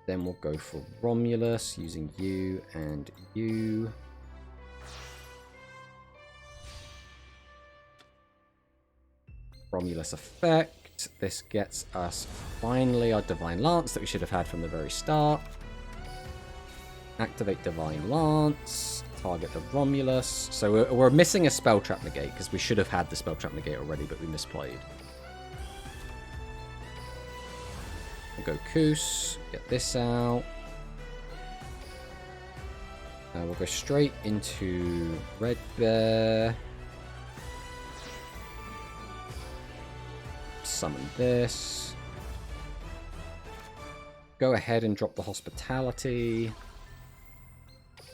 Then we'll go for Romulus using you and you. Romulus effect. This gets us finally our Divine Lance that we should have had from the very start. Activate Divine Lance. Target the Romulus. So we're missing a Spell Trap Negate, because we should have had the Spell Trap Negate already, but we misplayed. We'll go Koos. Get this out. We'll go straight into Red Bear. Summon this. Go ahead and drop the Hospitality.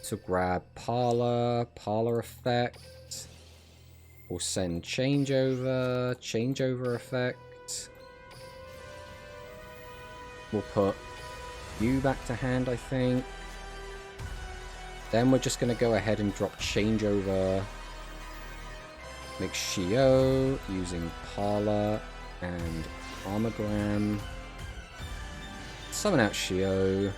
So grab Parlor effect. We'll send changeover effect. We'll put you back to hand, I think. Then we're just going to go ahead and drop changeover. Make Shio using Parlor and Armogram. Summon out Shio.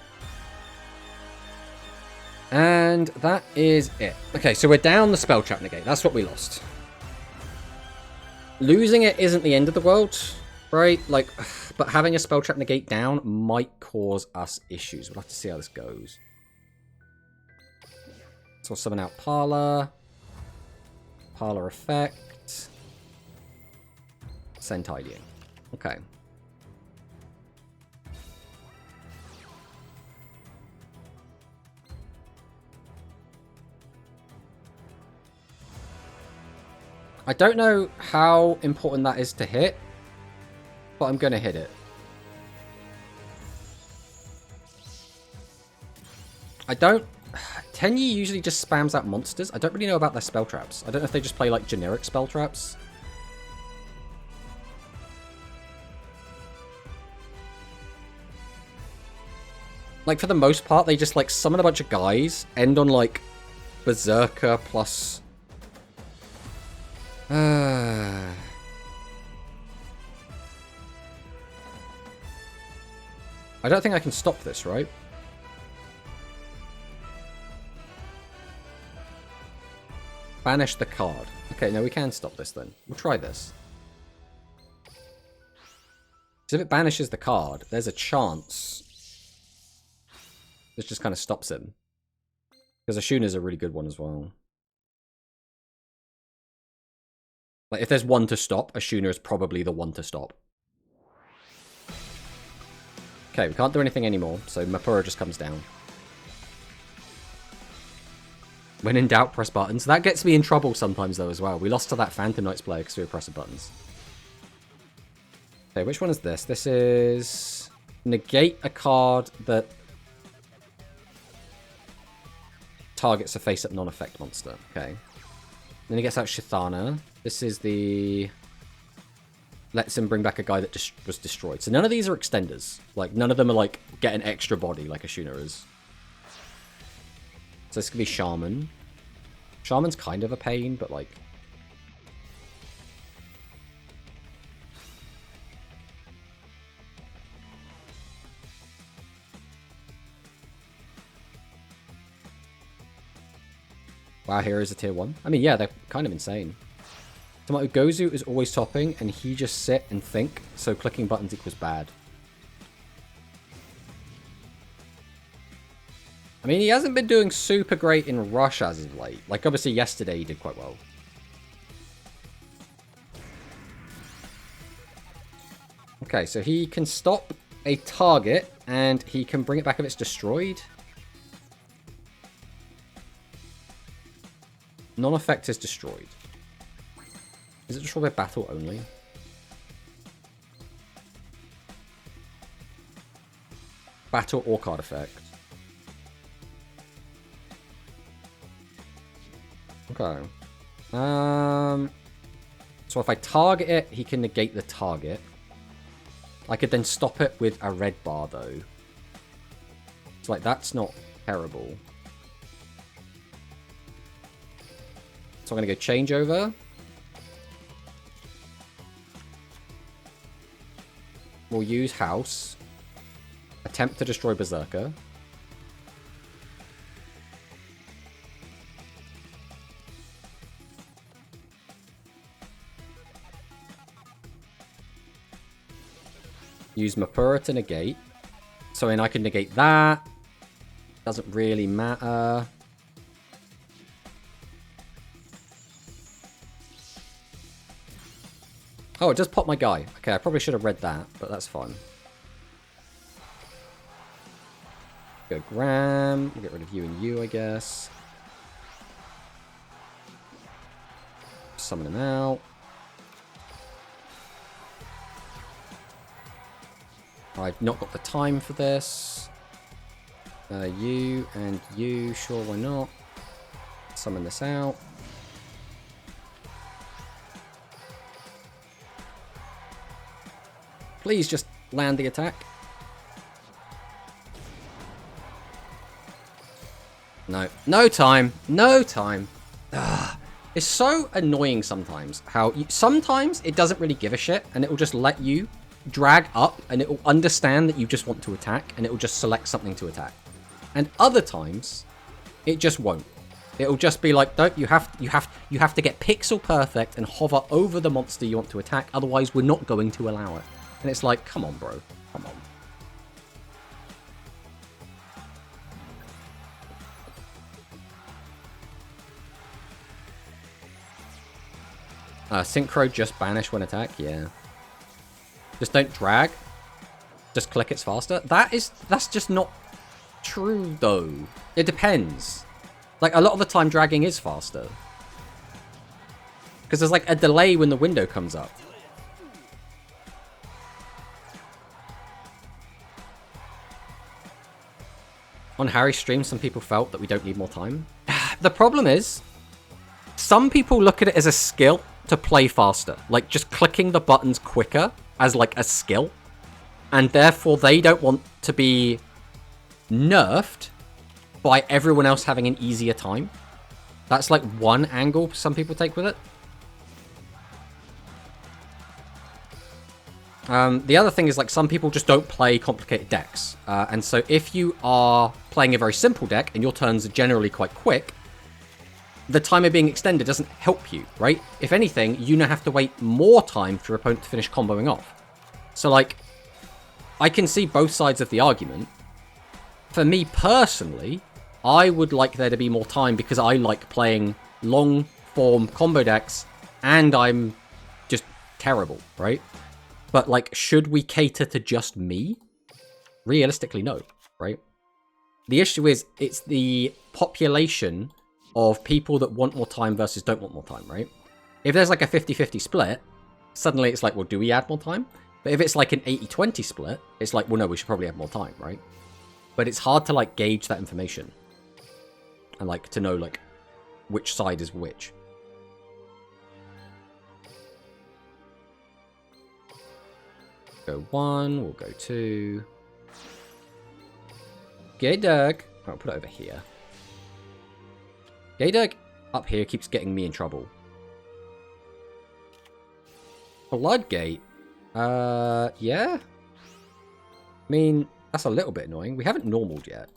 And that is it. Okay, so we're down the Spell Trap Negate. That's what we lost. Losing it isn't the end of the world, right? Like, but having a Spell Trap Negate down might cause us issues. We'll have to see how this goes. So we'll summon out Parlor. Parlor effect. Send Tidying. Okay. I don't know how important that is to hit, but I'm going to hit it. I don't... Tenyi usually just spams out monsters. I don't really know about their spell traps. I don't know if they just play like generic spell traps. Like for the most part, they just like summon a bunch of guys, end on like Berserker plus... I don't think I can stop this, right? Banish the card. Okay, no, we can stop this then. We'll try this. Because if it banishes the card, there's a chance this just kind of stops him. Because Ashuna's a really good one as well. Like, if there's one to stop, Ashuna is probably the one to stop. Okay, we can't do anything anymore, so Mapura just comes down. When in doubt, press buttons. That gets me in trouble sometimes, though, as well. We lost to that Phantom Knights player because we were pressing buttons. Okay, which one is this? This is... negate a card that targets a face-up non-effect monster. Okay. Then he gets out Shithana. This is the... lets him bring back a guy that was destroyed. So none of these are extenders. Like, none of them are, like, get an extra body like Ashuna is. So this could be Shaman. Shaman's kind of a pain, but, like... Wow, Heroes are tier 1. I mean, yeah, they're kind of insane. Tomato Gozu is always topping, and he just sit and think, so clicking buttons equals bad. I mean, he hasn't been doing super great in Rush as of late. Like, obviously, yesterday he did quite well. Okay, so he can stop a target, and he can bring it back if it's destroyed. Non-effect is destroyed. Is it destroyed by battle only? Battle or card effect. Okay. So if I target it, he can negate the target. I could then stop it with a red bar, though. It's like, that's not terrible. So I'm going to go changeover. We'll use House. Attempt to destroy Berserker. Use Mapura to negate. So then I can negate that. Doesn't really matter. Oh, it just popped my guy. Okay, I probably should have read that, but that's fine. Go Graham. We'll get rid of you and you, I guess. Summon him out. I've not got the time for this. You and you, sure, why not? Summon this out. Please just land the attack. No. No time. No time. Ugh. It's so annoying sometimes how sometimes it doesn't really give a shit and it will just let you drag up and it will understand that you just want to attack and it will just select something to attack. And other times it just won't. It'll just be like, don't you have to get pixel perfect and hover over the monster you want to attack, otherwise we're not going to allow it. And it's like, come on, bro. Come on. Synchro just banish when attack? Yeah. Just don't drag. Just click it's faster. That's just not true, though. It depends. Like, a lot of the time, dragging is faster. Because there's, like, a delay when the window comes up. On Harry's stream, some people felt that we don't need more time. The problem is, some people look at it as a skill to play faster. Like, just clicking the buttons quicker as, like, a skill. And therefore, they don't want to be nerfed by everyone else having an easier time. That's, like, one angle some people take with it. The other thing is, like, some people just don't play complicated decks. And so if you are playing a very simple deck and your turns are generally quite quick, the timer being extended doesn't help you, right? If anything, you now have to wait more time for your opponent to finish comboing off. So, like, I can see both sides of the argument. For me personally, I would like there to be more time because I like playing long-form combo decks and I'm just terrible, right? But, like, should we cater to just me? Realistically, no, right? The issue is, it's the population of people that want more time versus don't want more time, right? If there's, like, a 50-50 split, suddenly it's like, well, do we add more time? But if it's, like, an 80-20 split, it's like, well, no, we should probably have more time, right? But it's hard to, like, gauge that information. And, like, to know, like, which side is which. Go 1, we'll go 2. Gaydug. I'll put it over here. Gaydug up here keeps getting me in trouble. Bloodgate. Yeah? I mean, that's a little bit annoying. We haven't normaled yet.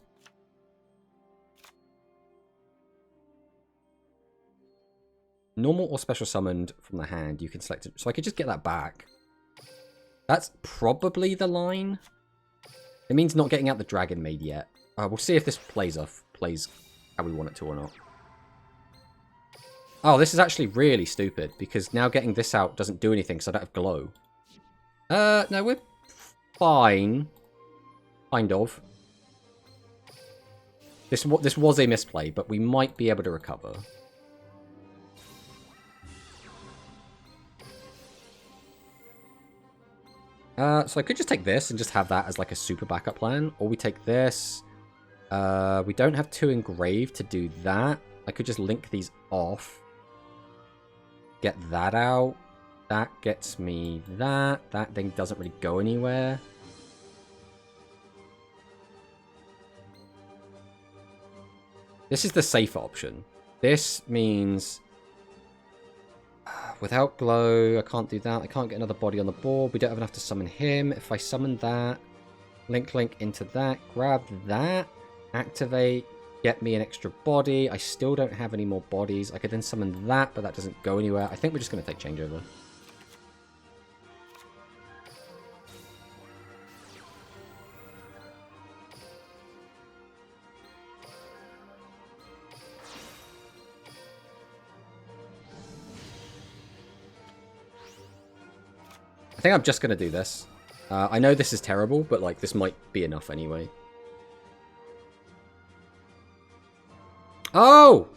Normal or special summoned from the hand, you can select it. So I could just get that back. That's probably the line. It means not getting out the Dragon Maid yet. We'll see if this plays how we want it to or not. Oh, this is actually really stupid, because now getting this out doesn't do anything, so I don't have glow. No, we're fine. Kind of. This was a misplay, but we might be able to recover. So I could just take this and just have that as like a super backup plan. Or we take this. We don't have 2 engraved to do that. I could just link these off. Get that out. That gets me that. That thing doesn't really go anywhere. This is the safer option. This means... without glow, I can't do that. I can't get another body on the board. We don't have enough to summon him. If I summon that, link into that, grab that, activate, get me an extra body. I still don't have any more bodies. I could then summon that, but that doesn't go anywhere. I think we're just going to take changeover. think I'm just going to do this. I know this is terrible, but like this might be enough anyway. Oh!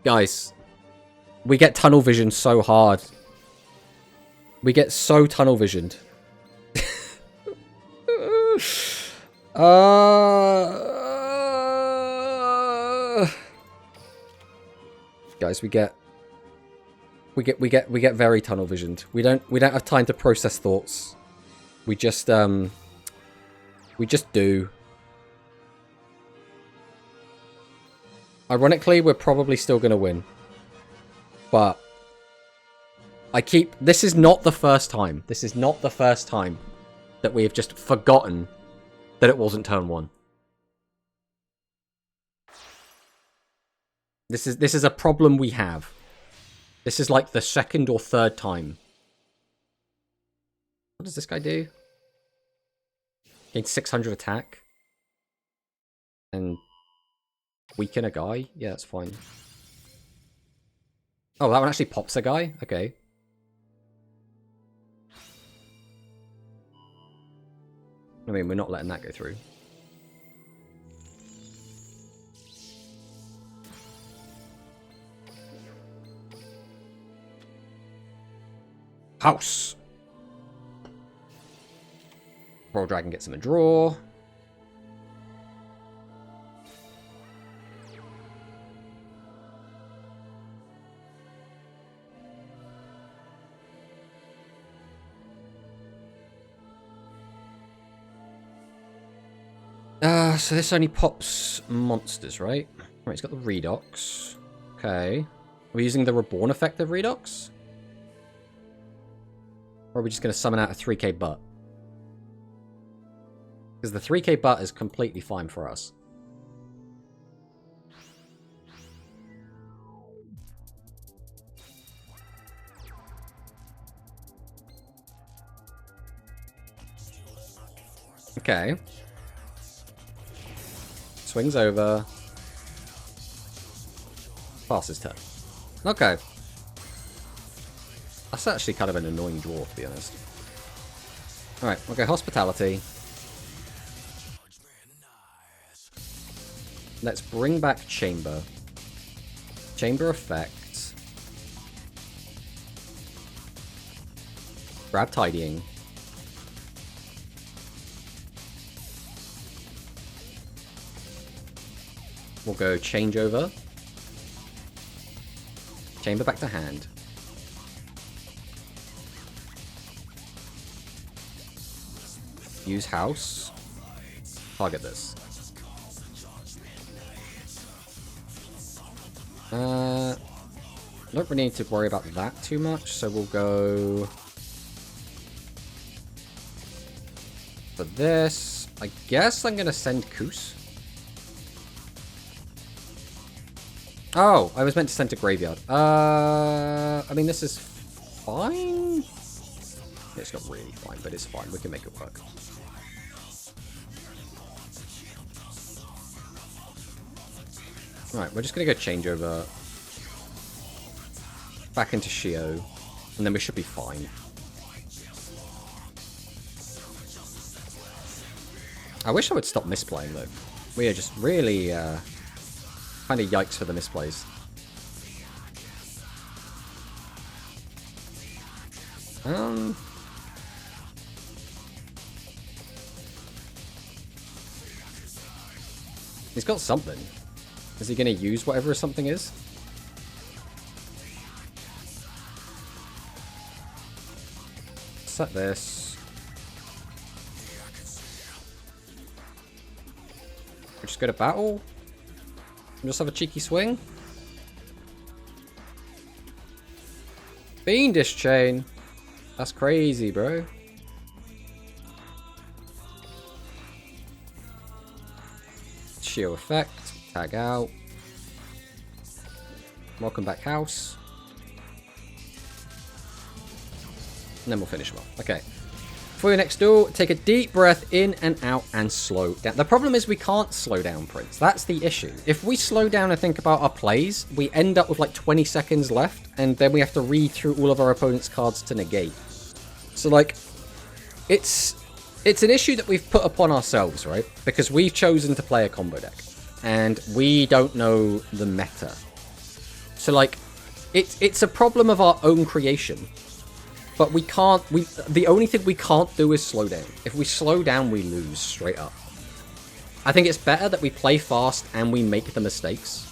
Guys, we get tunnel vision so hard. We get so tunnel visioned. Guys, we get very tunnel visioned. We don't have time to process thoughts. We just do. Ironically, we're probably still going to win. But this is not the first time. This is not the first time that we have just forgotten that it wasn't turn 1. This is a problem we have. This is like the second or third time. What does this guy do? Gain 600 attack. And weaken a guy? Yeah, that's fine. Oh, that one actually pops a guy? Okay. I mean, we're not letting that go through. House. Royal Dragon gets him a draw. So this only pops monsters, right? Right, he's got the Redox. Okay. Are we using the Reborn effect of Redox? Or are we just going to summon out a 3k butt? Because the 3k butt is completely fine for us. Okay. Swings over. Passes turn. Okay. That's actually kind of an annoying draw, to be honest. Alright, we'll go Hospitality. Let's bring back Chamber. Chamber effect. Grab Tidying. We'll go Changeover. Chamber back to hand. Use House. Target this. Don't really need to worry about that too much, so we'll go for this. I guess I'm gonna send Koos. Oh, I was meant to send to Graveyard. I mean, this is fine. It's not really fine, but it's fine. We can make it work. Alright, we're just going to go Changeover. Back into Shio. And then we should be fine. I wish I would stop misplaying, though. We are just really, kind of yikes for the misplays. He's got something. Is he going to use whatever something is? Set this. We just go to battle? And just have a cheeky swing? Fiendish Chain. That's crazy, bro. Shio effect. Tag out. Welcome back, house. And then we'll finish him off. Okay. For your next duel, take a deep breath in and out and slow down. The problem is we can't slow down, Prince. That's the issue. If we slow down and think about our plays, we end up with like 20 seconds left, and then we have to read through all of our opponent's cards to negate. So like, it's an issue that we've put upon ourselves, right? Because we've chosen to play a combo deck, and we don't know the meta. So like, it's a problem of our own creation. But we can't, the only thing we can't do is slow down. If we slow down, we lose straight up. I think it's better that we play fast and we make the mistakes.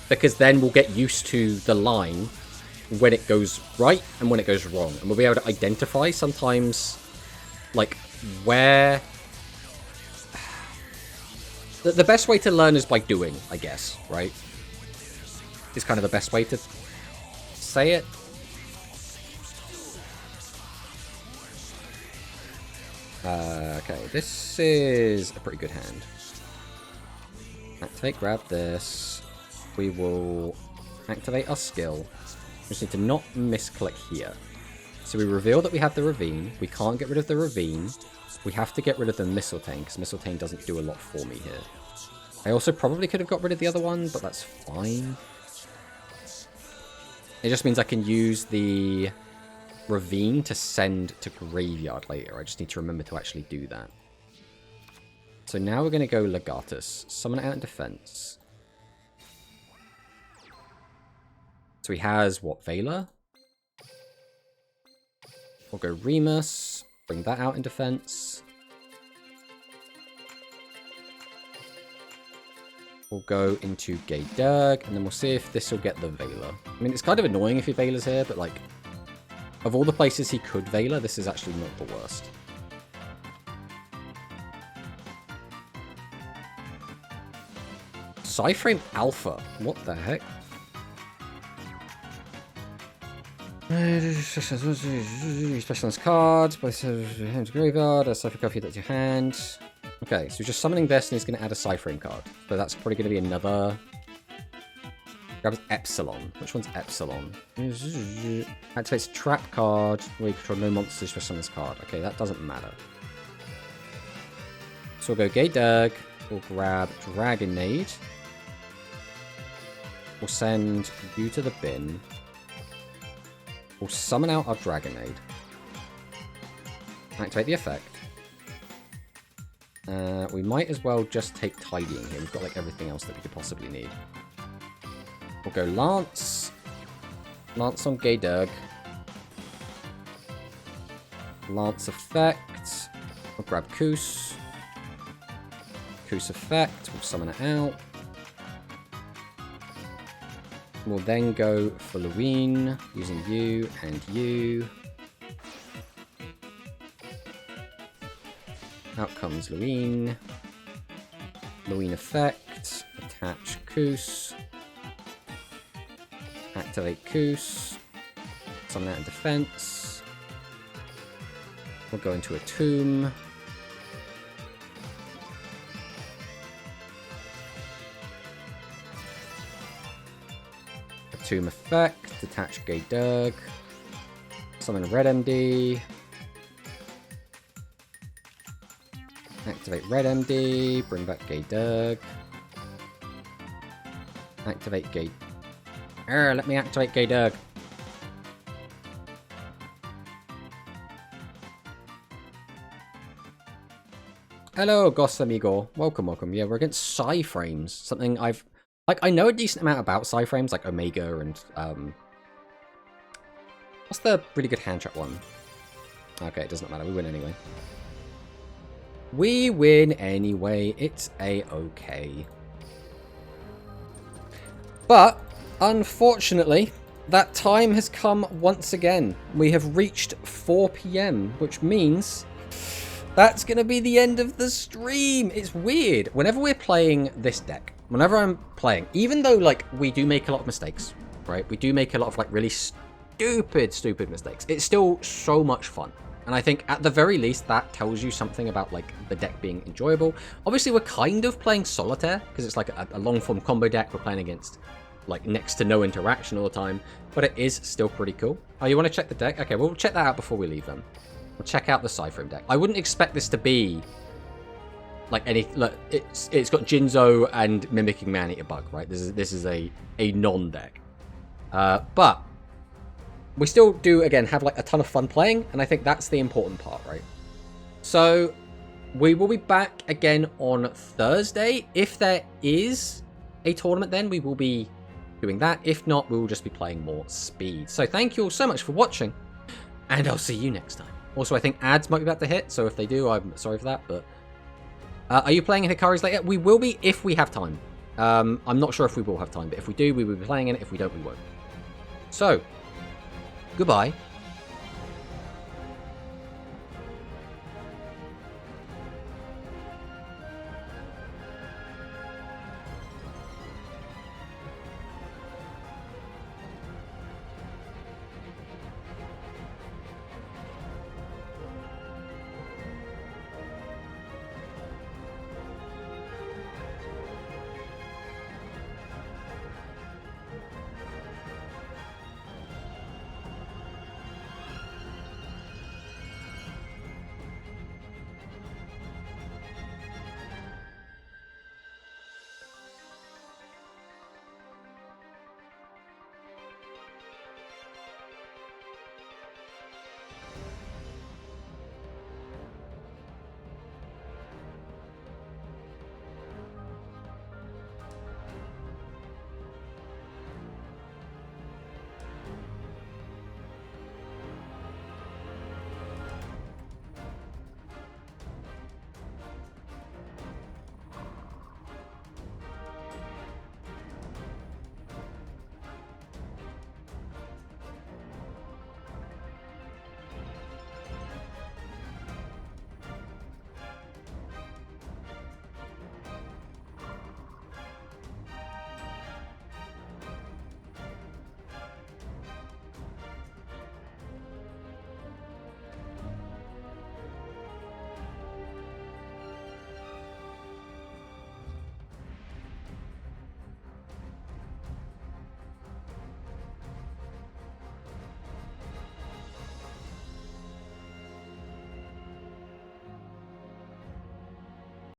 Because then we'll get used to the line when it goes right and when it goes wrong. And we'll be able to identify sometimes, like, where... The best way to learn is by doing, I guess, right? Is kind of the best way to say it. Okay, this is a pretty good hand. Activate, grab this. We will activate our skill. We just need to not misclick here. So we reveal that we have the Ravine. We can't get rid of the Ravine. We have to get rid of the Mistletoe, because Mistletoe doesn't do a lot for me here. I also probably could have got rid of the other one, but that's fine. It just means I can use the Ravine to send to Graveyard later. I just need to remember to actually do that. So now we're going to go Legatus. Summon it out in defense. So he has, what, Veiler? We'll go Remus. Bring that out in defense. We'll go into Gaydurg, and then we'll see if this will get the Veiler. I mean, it's kind of annoying if he Veiler's here, but like, of all the places he could Veiler, this is actually not the worst. Psyframe Alpha? What the heck? Specialist cards, place hand to graveyard, a Cypher card that's your hand. Okay, so he's just summoning this and he's going to add a Psyframe card. So that's probably going to be another... Grabs Epsilon. Which one's Epsilon? Activates trap card. We control no monsters for summon this card. Okay, that doesn't matter. So we'll go Gaydurg. We'll grab Dragonade. We'll send you to the bin. We'll summon out our Dragonade. Activate the effect. We might as well just take Tidying here. We've got like everything else that we could possibly need. We'll go Lance. Lance on Gaydurg. Lance effect. We'll grab Koos. Koos effect. We'll summon it out. We'll then go for Luwine, using you and you. Out comes Luwine. Luwine effect. Attach Koos. Activate Koos. Summon out in defense. We'll go into a tomb. A tomb effect. Detach Gaydurg. Summon Red MD. Activate Red MD. Bring back Gaydurg. Activate Gaydurg. Let me activate Gaydurg. Hello, Ghost Amigo. Welcome, welcome. Yeah, we're against Psyframes. Something I've... Like, I know a decent amount about Psyframes, like Omega and, what's the really good hand trap one? Okay, it doesn't matter. We win anyway. We win anyway. It's a-okay. But... unfortunately, that time has come once again. We have reached 4 PM, which means that's going to be the end of the stream. It's weird. Whenever we're playing this deck, whenever I'm playing, even though, like, we do make a lot of mistakes, right? We do make a lot of, like, really stupid mistakes. It's still so much fun. And I think, at the very least, that tells you something about, like, the deck being enjoyable. Obviously, we're kind of playing Solitaire, because it's, like, a long-form combo deck we're playing against, like, next to no interaction all the time, but it is still pretty cool. Oh, you want to check the deck? Okay, we'll check that out before we leave them. We'll check out the Cypher deck. I wouldn't expect this to be like any. Look, it's got Jinzo and Mimicking Man-Eater Bug, right? This is a non-deck, but we still do again have like a ton of fun playing, and I think that's the important part, right? So we will be back again on Thursday. If there is a tournament, then we will be doing that. If not, we will just be playing more speed. So thank you all so much for watching, and I'll see you next time. Also, I think ads might be about to hit, so if they do, I'm sorry for that. But are you playing in Hikari's later? We will be if we have time. I'm not sure if we will have time, but if we do, we will be playing in it. If we don't, we won't. So, goodbye.